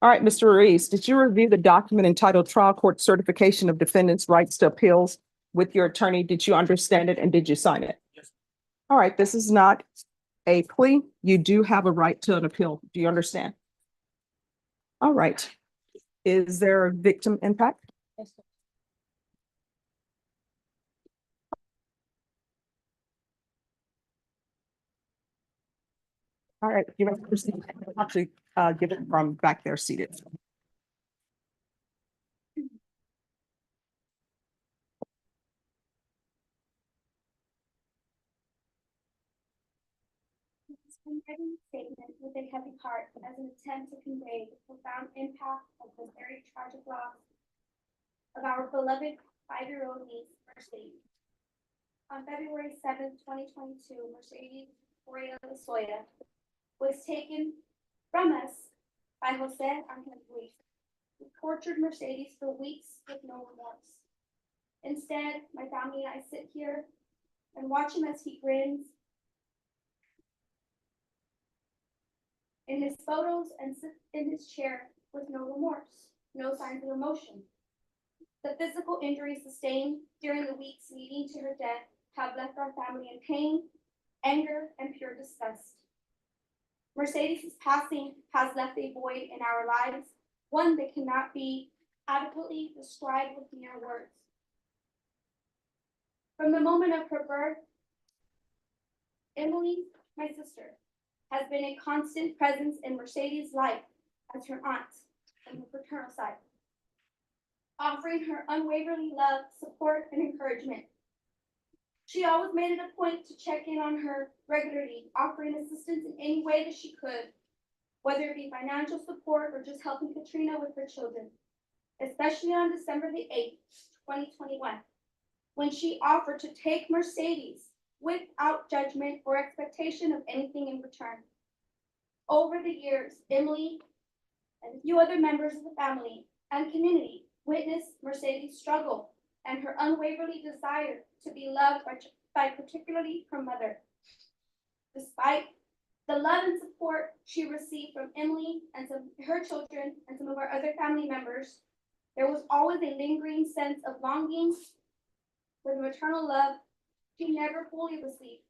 All right, Mr. Ruiz, did you review the document entitled Trial Court Certification of Defendants' Rights to Appeals with your attorney? Did you understand it and did you sign it? Yes. All right, this is not a plea. You do have a right to an appeal. Do you understand? All right. Is there a victim impact? Yes, sir. All right, you may proceed. Actually, give it from back there seated. writing this statement with a heavy heart as an attempt to convey the profound impact of the very tragic loss of our beloved 5-year-old niece, Mercedes. On February 7th, 2022, Mercedes Victoria Lozoya was taken from us by Jose Angel Ruiz, who tortured Mercedes for weeks with no remorse. Instead, my family and I sit here and watch him as he grins in his photos and sits in his chair with no remorse, no signs of emotion. The physical injuries sustained during the weeks leading to her death have left our family in pain, anger, and pure disgust. Mercedes' passing has left a void in our lives, one that cannot be adequately described with mere words. From the moment of her birth, Emily, my sister, has been a constant presence in Mercedes' life as her aunt on the paternal side, offering her unwavering love, support, and encouragement. She always made it a point to check in on her regularly, offering assistance in any way that she could, whether it be financial support or just helping Katrina with her children, especially on December the 8th, 2021, when she offered to take Mercedes without judgment or expectation of anything in return. Over the years, Emily and a few other members of the family and community witnessed Mercedes' struggle and her unwavering desire to be loved by particularly her mother. Despite the love and support she received from Emily and her children and some of our other family members, there was always a lingering sense of longing for the maternal love she never fully received.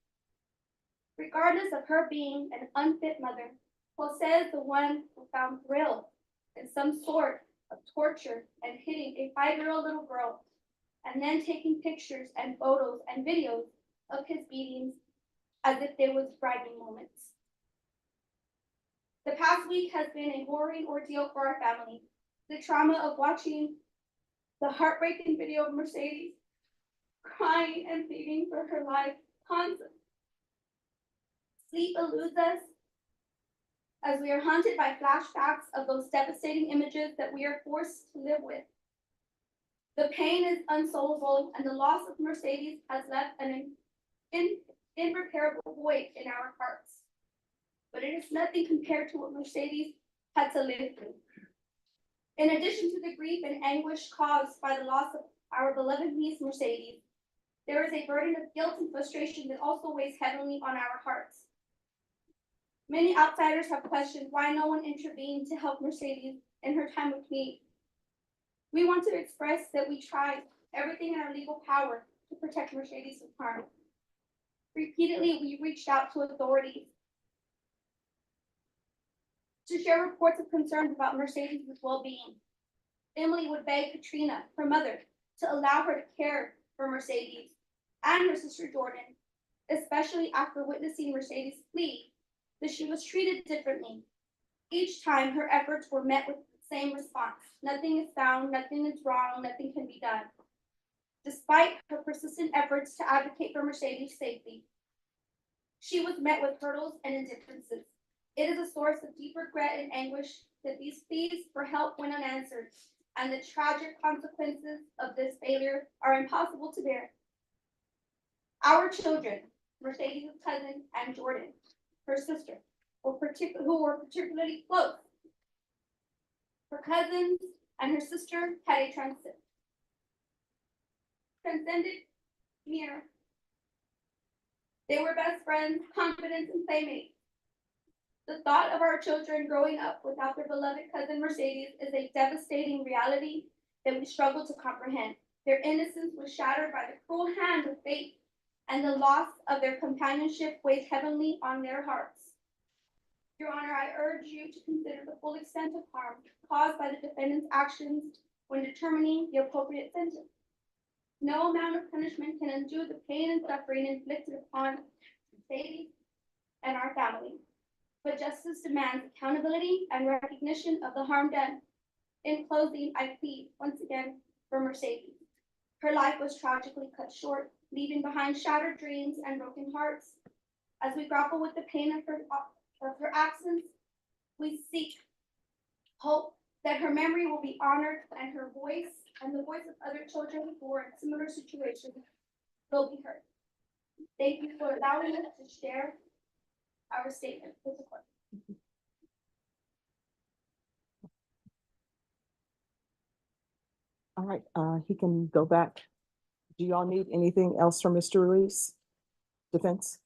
Regardless of her being an unfit mother, Jose is the one who found thrill in some sort of torture and hitting a 5-year-old little girl, and then taking pictures and photos and videos of his beatings as if they was bragging moments. The past week has been a harrowing ordeal for our family. The trauma of watching the heartbreaking video of Mercedes crying and pleading for her life constant. Sleep eludes us as we are haunted by flashbacks of those devastating images that we are forced to live with. The pain is unsolvable, and the loss of Mercedes has left an irreparable void in our hearts. But it is nothing compared to what Mercedes had to live through. In addition to the grief and anguish caused by the loss of our beloved niece Mercedes, there is a burden of guilt and frustration that also weighs heavily on our hearts. Many outsiders have questioned why no one intervened to help Mercedes in her time of need. We want to express that we tried everything in our legal power to protect Mercedes from harm. Repeatedly, we reached out to authorities to share reports of concerns about Mercedes' well-being. Emily would beg Katrina, her mother, to allow her to care for Mercedes and her sister Jordan, especially after witnessing Mercedes' plea that she was treated differently. Each time her efforts were met with the same response: nothing is found, nothing is wrong, nothing can be done. Despite her persistent efforts to advocate for Mercedes' safety, she was met with hurdles and indifferences. It is a source of deep regret and anguish that these pleas for help went unanswered, and the tragic consequences of this failure are impossible to bear. Our children, Mercedes' cousin and Jordan, her sister, who were particularly close. Her cousins and her sister had a transcendent mirror. They were best friends, confidants, and playmates. The thought of our children growing up without their beloved cousin Mercedes is a devastating reality that we struggle to comprehend. Their innocence was shattered by the cruel hand of fate, and the loss of their companionship weighs heavily on their hearts. Your Honor, I urge you to consider the full extent of harm caused by the defendant's actions when determining the appropriate sentence. No amount of punishment can undo the pain and suffering inflicted upon Mercedes and our family. But justice demands accountability and recognition of the harm done. In closing, I plead once again for Mercedes. Her life was tragically cut short, leaving behind shattered dreams and broken hearts. As we grapple with the pain of her Of her absence, we seek hope that her memory will be honored and her voice and the voice of other children who are in similar situations will be heard. Thank you for allowing us to share our statement with the court. All right, he can go back. Do y'all need anything else from Mr. Ruiz? Defense?